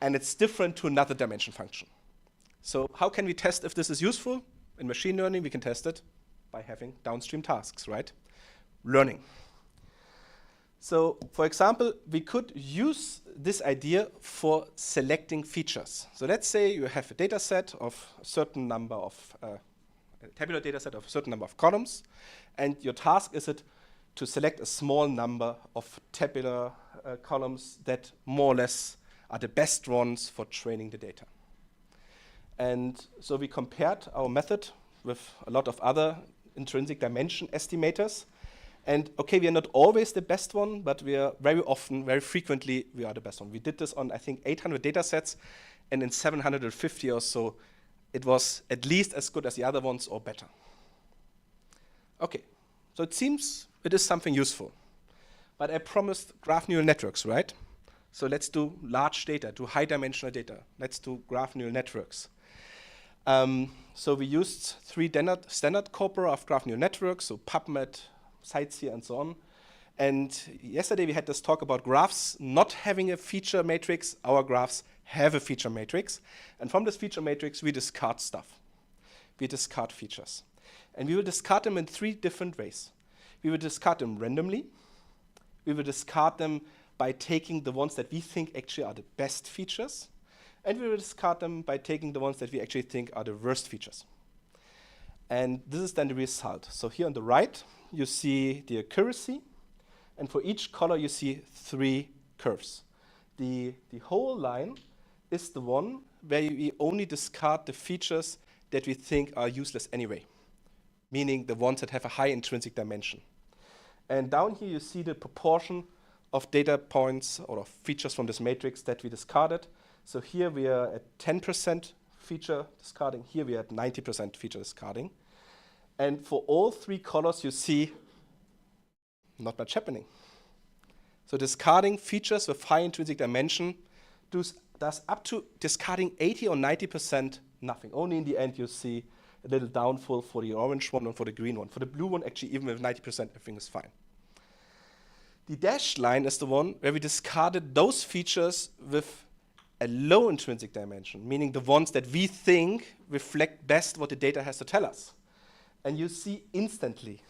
and it's different to another dimension function. So how can we test if this is useful? In machine learning, we can test it by having downstream tasks, right? Learning. So, for example, we could use this idea for selecting features. So let's say you have a data set of a certain number of, a tabular data set of a certain number of columns, and your task is it to select a small number of tabular columns that more or less are the best ones for training the data. And so we compared our method with a lot of other intrinsic dimension estimators. And okay, we are not always the best one, but we are very often, very frequently, we are the best one. We did this on, I think, 800 data sets, and in 750 or so, it was at least as good as the other ones or better. Okay, So it seems it is something useful. But I promised graph neural networks, right? So let's do large data, do high-dimensional data. Let's do graph neural networks. So we used three standard corpora of graph neural networks, so PubMed, Sightseer, and so on. And yesterday we had this talk about graphs not having a feature matrix. Our graphs have a feature matrix. And from this feature matrix, we discard stuff. We discard features. And we will discard them in three different ways. We will discard them randomly. We will discard them by taking the ones that we think actually are the best features. And we will discard them by taking the ones that we actually think are the worst features. And this is then the result. So here on the right, you see the accuracy. And for each color, you see three curves. The whole line is the one where we only discard the features that we think are useless anyway, meaning the ones that have a high intrinsic dimension. And down here, you see the proportion of data points or of features from this matrix that we discarded. So here we are at 10% feature discarding. Here we are at 90% feature discarding. And for all three colors, you see not much happening. So discarding features with high intrinsic dimension does up to discarding 80 or 90% nothing. Only in the end you see a little downfall for the orange one and for the green one. For the blue one, actually, even with 90%, everything is fine. The dashed line is the one where we discarded those features with a low intrinsic dimension, meaning the ones that we think reflect best what the data has to tell us. And you see instantly,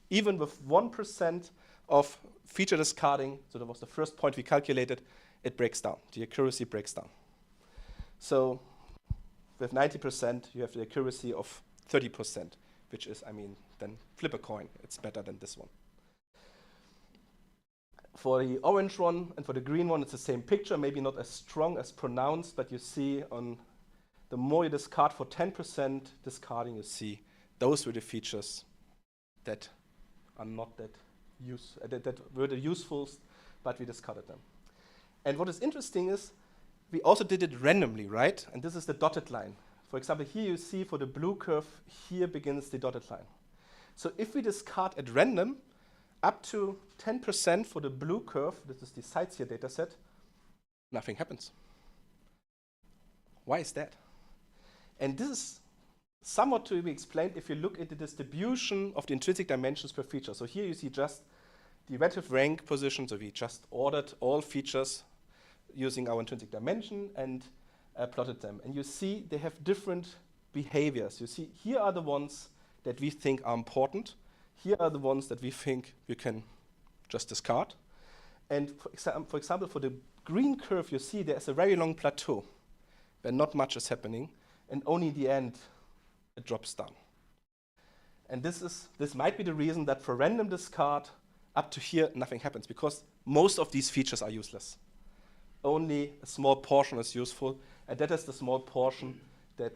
even with 1% of feature discarding, so that was the first point we calculated, it breaks down. The accuracy breaks down. So with 90%, you have the accuracy of 30%, which is, I mean, then flip a coin. It's better than this one. For the orange one and for the green one, it's the same picture, maybe not as strong, as pronounced, but you see on the more you discard for 10% discarding, you see those were the features that are not that were the useful, but we discarded them. And what is interesting is we also did it randomly, right? And this is the dotted line. For example, here you see for the blue curve, here begins the dotted line. So if we discard at random, up to 10% for the blue curve, this is the Sightseer data set, nothing happens. Why is that? And this is somewhat to be explained if you look at the distribution of the intrinsic dimensions per feature. So here you see just the relative rank position, so we just ordered all features using our intrinsic dimension and plotted them. And you see they have different behaviors. You see here are the ones that we think are important. Here are the ones that we think we can just discard. And for example, for the green curve, you see there's a very long plateau where not much is happening, and only in the end it drops down. And this might be the reason that for random discard, up to here, nothing happens, because most of these features are useless. Only a small portion is useful, and that is the small portion that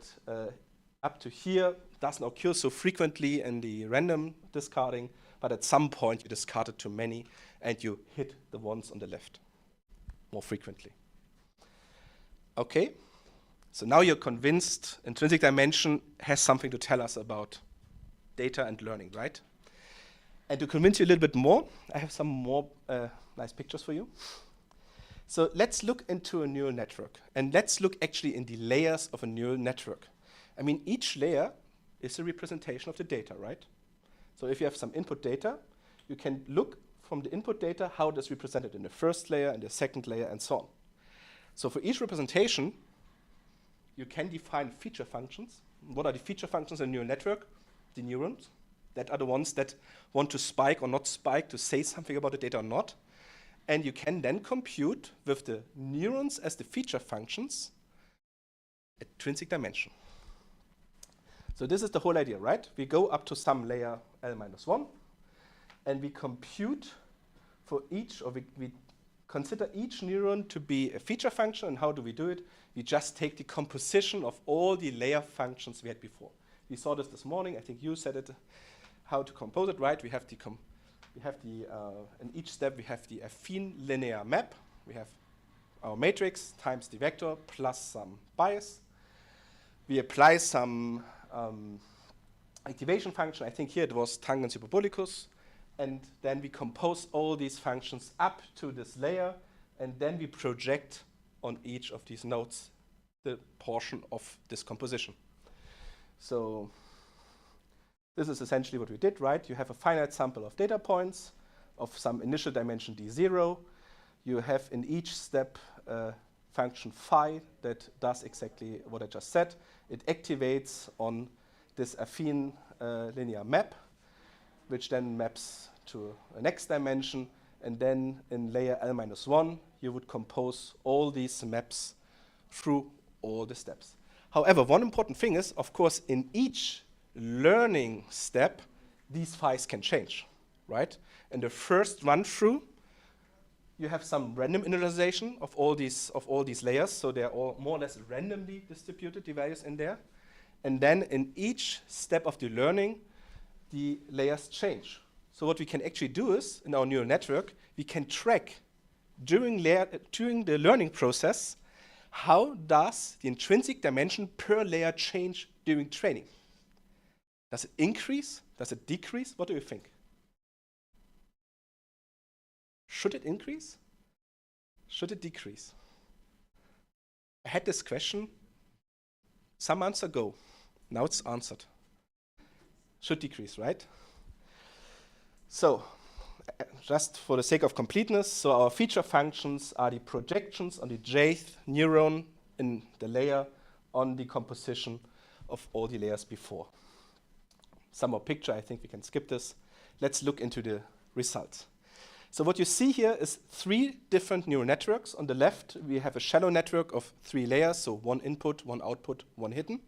up to here doesn't occur so frequently in the random discarding, but at some point you discarded too many and you hit the ones on the left more frequently. Okay, so now you're convinced intrinsic dimension has something to tell us about data and learning, right? And to convince you a little bit more, I have some more nice pictures for you. So let's look into a neural network, and let's look actually in the layers of a neural network. I mean, each layer is a representation of the data, right? So if you have some input data, you can look from the input data how it is represented in the first layer and the second layer and so on. So for each representation, you can define feature functions. What are the feature functions in a neural network? The neurons. That are the ones that want to spike or not spike, to say something about the data or not. And you can then compute with the neurons as the feature functions a intrinsic dimension. So this is the whole idea, right? We go up to some layer L-1, and we compute for each, or we consider each neuron to be a feature function. And how do we do it? We just take the composition of all the layer functions we had before. We saw this morning. I think you said it, how to compose it, right? We have in each step, we have the affine linear map. We have our matrix times the vector plus some bias. We apply some activation function. I think here it was tangent hyperbolicus. And then we compose all these functions up to this layer, and then we project on each of these nodes the portion of this composition. So this is essentially what we did, right? You have a finite sample of data points of some initial dimension d0. You have in each step a function phi that does exactly what I just said. It activates on this affine linear map, which then maps to a next dimension, and then in layer L-1, you would compose all these maps through all the steps. However, one important thing is, of course, in each learning step, these phis can change, right? In the first run-through, you have some random initialization of all these layers, so they're all more or less randomly distributed, the values in there. And then in each step of the learning, the layers change. So what we can actually do is, in our neural network, we can track during the learning process, how does the intrinsic dimension per layer change during training? Does it increase? Does it decrease? What do you think? Should it increase? Should it decrease? I had this question some months ago. Now it's answered. Should decrease, right? So, just for the sake of completeness, so our feature functions are the projections on the jth neuron in the layer on the composition of all the layers before. Some more picture, I think we can skip this. Let's look into the results. So what you see here is 3 different neural networks. On the left, we have a shallow network of 3 layers, so 1 input, 1 output, 1 hidden.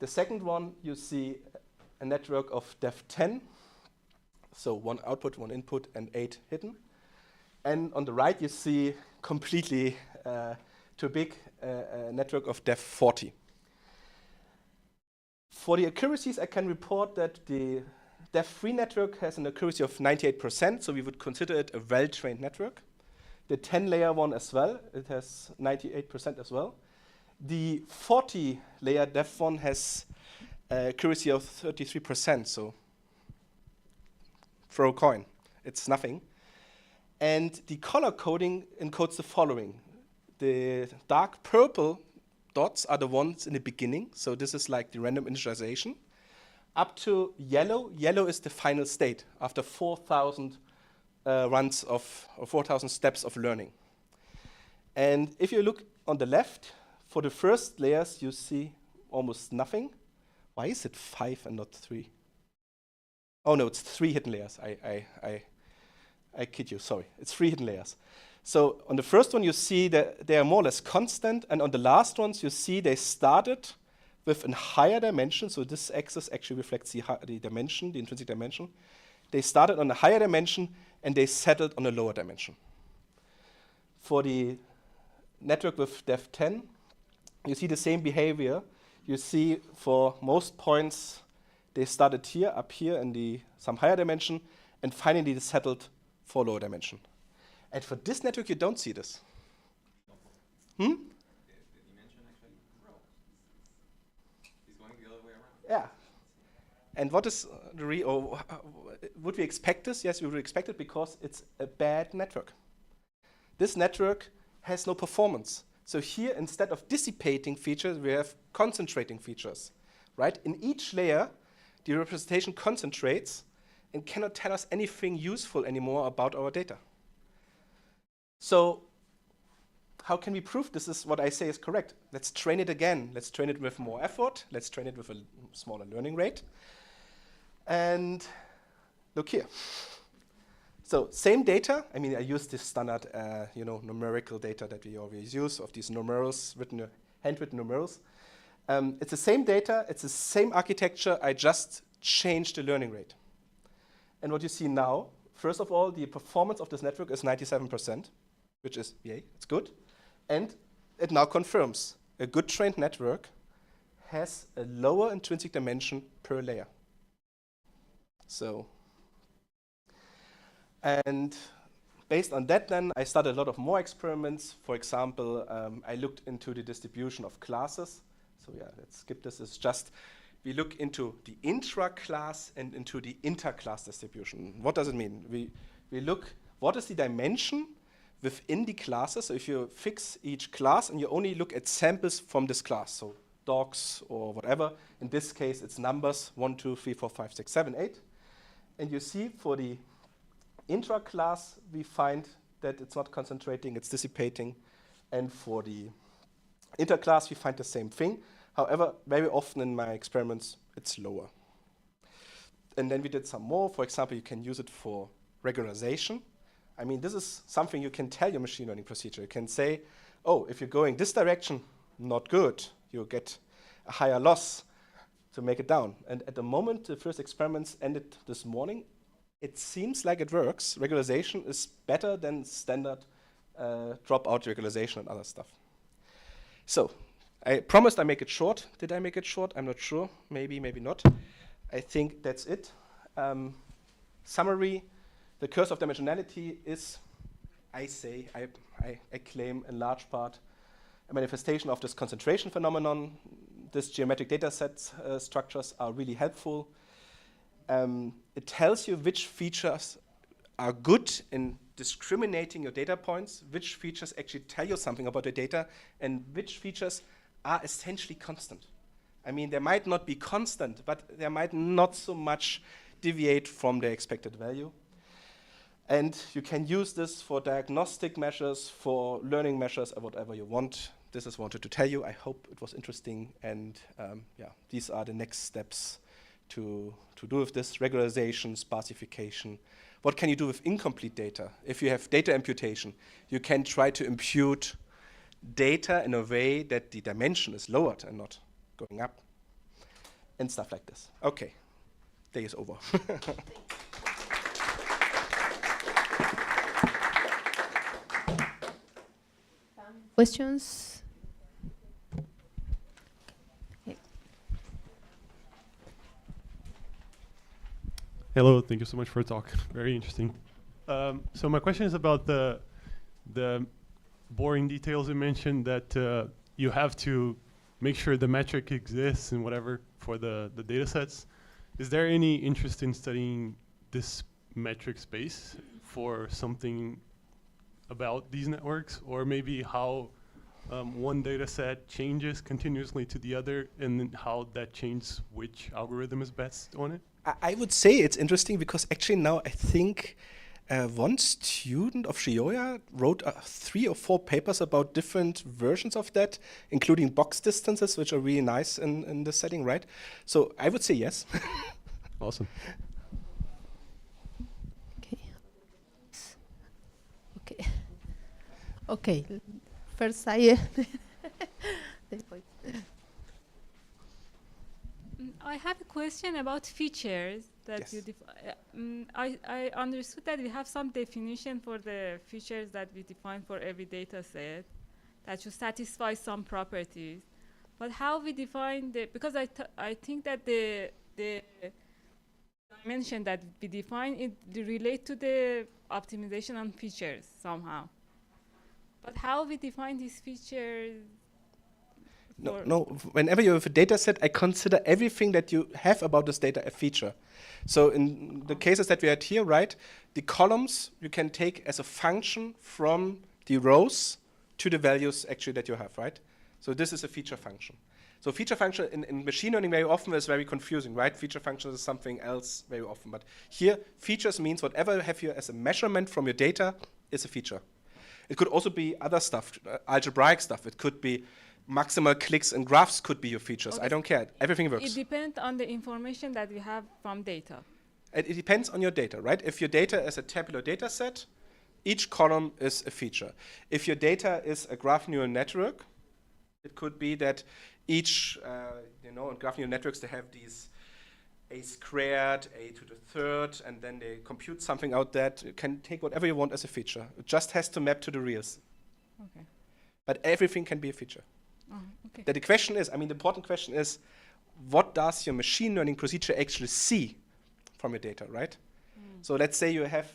The second one, you see a network of def10, so 1 output, 1 input, and 8 hidden. And on the right, you see completely too big a network of def40. For the accuracies, I can report that the def3 network has an accuracy of 98%, so we would consider it a well-trained network. The 10-layer one as well, it has 98% as well. The 40-layer def1 has accuracy of 33%, so throw a coin, it's nothing. And the color coding encodes the following. The dark purple dots are the ones in the beginning, so this is like the random initialization. Up to yellow, yellow is the final state after 4,000 runs of, or 4,000 steps of learning. And if you look on the left, for the first layers, you see almost nothing. Why is it 5 and not 3? Oh no, it's 3 hidden layers. I kid you, sorry. It's 3 hidden layers. So on the first one, you see that they are more or less constant, and on the last ones, you see they started with a higher dimension. So this axis actually reflects the dimension, the intrinsic dimension. They started on a higher dimension, and they settled on a lower dimension. For the network with def10, you see the same behavior. You see for most points, they started here, up here in some higher dimension, and finally they settled for lower dimension. And for this network, you don't see this. The dimension actually grows. It's going the other way around. Yeah. And what is would we expect this? Yes, we would expect it because it's a bad network. This network has no performance. So here, instead of dissipating features, we have concentrating features, right? In each layer, the representation concentrates and cannot tell us anything useful anymore about our data. So how can we prove this is what I say is correct? Let's train it again. Let's train it with more effort. Let's train it with a smaller learning rate. And look here. So same data. I mean, I use this standard, numerical data that we always use of these numerals, handwritten numerals. It's the same data. It's the same architecture. I just changed the learning rate. And what you see now, first of all, the performance of this network is 97%, which is, yay, it's good. And it now confirms a good trained network has a lower intrinsic dimension per layer. So, and based on that then, I started a lot of more experiments. For example, I looked into the distribution of classes. So yeah, let's skip this. It's just, we look into the intra-class and into the inter-class distribution. What does it mean? We look, what is the dimension within the classes? So if you fix each class and you only look at samples from this class, so dogs or whatever, in this case it's numbers, 1, 2, 3, 4, 5, 6, 7, 8. And you see for the intra-class, we find that it's not concentrating, it's dissipating. And for the interclass, we find the same thing. However, very often in my experiments, it's lower. And then we did some more. For example, you can use it for regularization. I mean, this is something you can tell your machine learning procedure. You can say, oh, if you're going this direction, not good. You get a higher loss to make it down. And at the moment, the first experiments ended this morning. It seems like it works. Regularization is better than standard dropout regularization and other stuff. So I promised I make it short. Did I make it short? I'm not sure. Maybe, maybe not. I think that's it. Summary, the curse of dimensionality is, I claim in large part, a manifestation of this concentration phenomenon. This geometric data set structures are really helpful. It tells you which features are good in discriminating your data points, which features actually tell you something about the data, and which features are essentially constant. I mean, they might not be constant, but they might not so much deviate from the expected value. And you can use this for diagnostic measures, for learning measures, or whatever you want. This is what I wanted to tell you. I hope it was interesting. And yeah, these are the next steps to do with this: regularization, sparsification. What can you do with incomplete data? If you have data imputation, you can try to impute data in a way that the dimension is lowered and not going up, and stuff like this. Okay, day is over. Questions? Hello, thank you so much for the talk. Very interesting. So my question is about the boring details you mentioned, that you have to make sure the metric exists and whatever for the data sets. Is there any interest in studying this metric space for something about these networks, or maybe how one data set changes continuously to the other, and then how that changes which algorithm is best on it? I would say it's interesting because actually now I think one student of Shioya wrote 3 or 4 papers about different versions of that, including box distances, which are really nice in this setting, right? So I would say yes. Awesome. Okay. Okay. First, I have a question about features that Yes. you I understood that we have some definition for the features that we define for every data set that should satisfy some properties. But how we define the, because I think that the dimension that we define, it relate to the optimization on features somehow. But how we define these features? No, whenever you have a data set, I consider everything that you have about this data a feature. So in the cases that we had here, right, the columns you can take as a function from the rows to the values actually that you have, right? So this is a feature function. So feature function in machine learning very often is very confusing, right? Feature function is something else very often. But here, features means whatever you have here as a measurement from your data is a feature. It could also be other stuff, algebraic stuff. It could be maximal clicks and graphs could be your features. Okay. I don't care. Everything works. It depends on the information that we have from data. It depends on your data, right? If your data is a tabular data set, each column is a feature. If your data is a graph neural network, it could be that each, in graph neural networks, they have these a squared, a to the third, and then they compute something out that you can take whatever you want as a feature. It just has to map to the reals. Okay. But everything can be a feature. Oh, okay. The question is, the important question is, what does your machine learning procedure actually see from your data, right? So let's say you have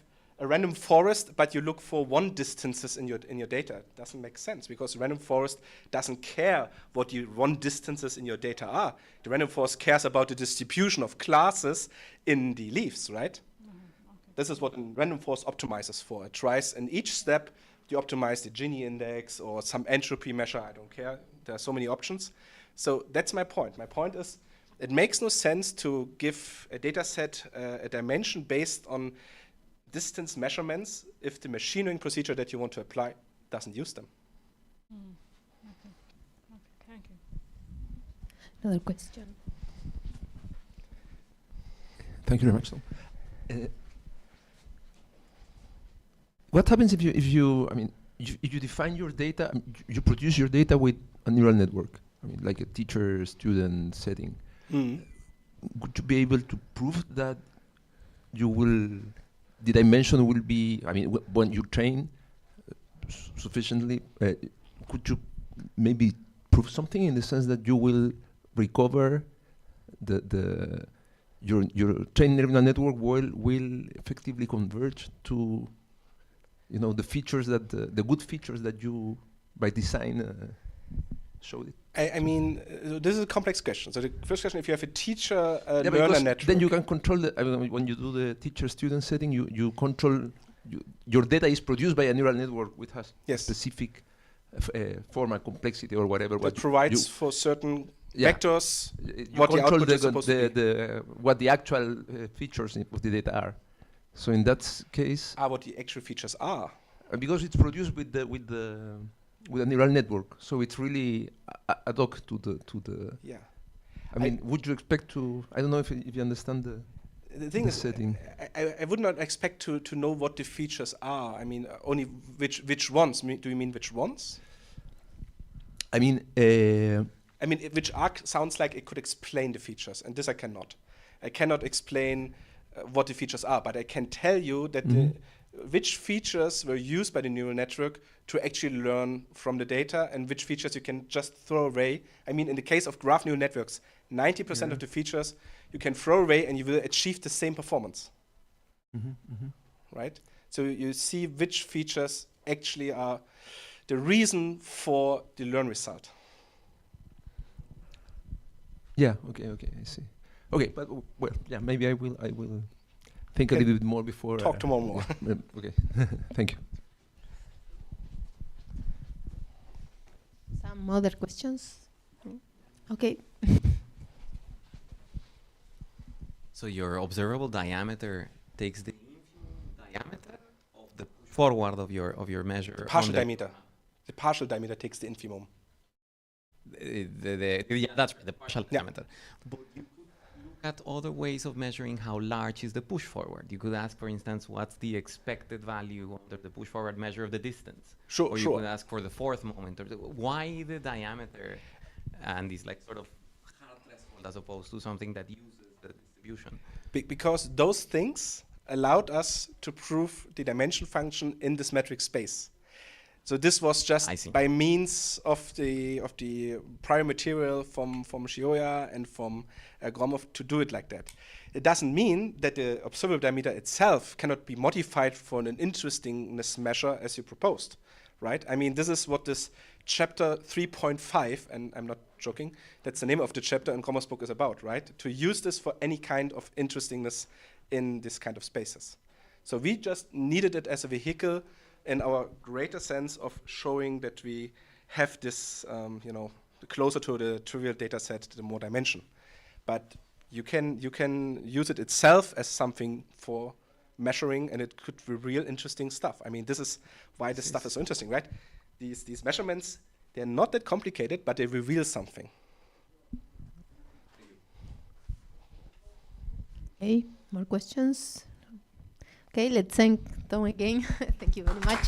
a random forest, but you look for one distances in your data. It doesn't make sense because random forest doesn't care what your one distances in your data are. The random forest cares about the distribution of classes in the leaves, right? This is what a random forest optimizes for. It tries in each step you optimize the Gini index or some entropy measure. I don't care. There are so many options. So that's my point. My point is it makes no sense to give a data set a dimension based on distance measurements if the machine learning procedure that you want to apply doesn't use them. Okay, thank you. Another question. Thank you very much. What happens if you I mean, if you define your data, you produce your data with a neural network, I mean, like a teacher-student setting. Would you be able to prove that the dimension will be, I mean, when you train sufficiently, could you maybe prove something in the sense that you will recover your trained neural network will effectively converge to, you know, the features that the good features that you by design showed it? I mean, this is a complex question. So the first question, if you have a teacher learner network, then you can control the, I mean, when you do the teacher-student setting, you control, your data is produced by a neural network which has specific format complexity or whatever. That provides for certain vectors you what the control output is supposed to be. What the actual features of the data are. So in that case, what the actual features are. Because it's produced with a neural network, so it's really ad hoc to the. Yeah. I mean, would you expect to? I don't know if you understand the thing is, setting. I would not expect to know what the features are. I mean, only which ones. Do you mean which ones? I mean, which arc sounds like it could explain the features, and this I cannot. I cannot explain what the features are, but I can tell you that which features were used by the neural network to actually learn from the data and which features you can just throw away. I mean, in the case of graph neural networks, 90% of the features you can throw away and you will achieve the same performance. Right? So you see which features actually are the reason for the learn result. Yeah, okay, I see. Okay, but well, yeah, maybe I will think a little bit more before. Talk tomorrow more. Okay, thank you. Some other questions? Okay. So your observable diameter takes the diameter of the forward of your measure. The partial diameter. The partial diameter takes the infimum. Yeah, that's right, the partial diameter. But you could look at other ways of measuring how large is the push forward. You could ask, for instance, what's the expected value under the push forward measure of the distance? Or you could ask for the fourth moment. Or why the diameter and this like sort of hard threshold as opposed to something that uses the distribution? Because those things allowed us to prove the dimension function in this metric space. So this was just by means of the prior material from Shioya and from Gromov to do it like that. It doesn't mean that the observable diameter itself cannot be modified for an interestingness measure as you proposed, right? I mean, this is what this chapter 3.5, and I'm not joking, that's the name of the chapter in Gromov's book is about, right? To use this for any kind of interestingness in this kind of spaces. So we just needed it as a vehicle in our greater sense of showing that we have this, the closer to the trivial data set, the more dimension. But you can use it itself as something for measuring, and it could reveal interesting stuff. I mean, this is why this stuff is so interesting, right? These measurements, they're not that complicated, but they reveal something. Okay, more questions? Okay, let's thank Tom again. Thank you very much.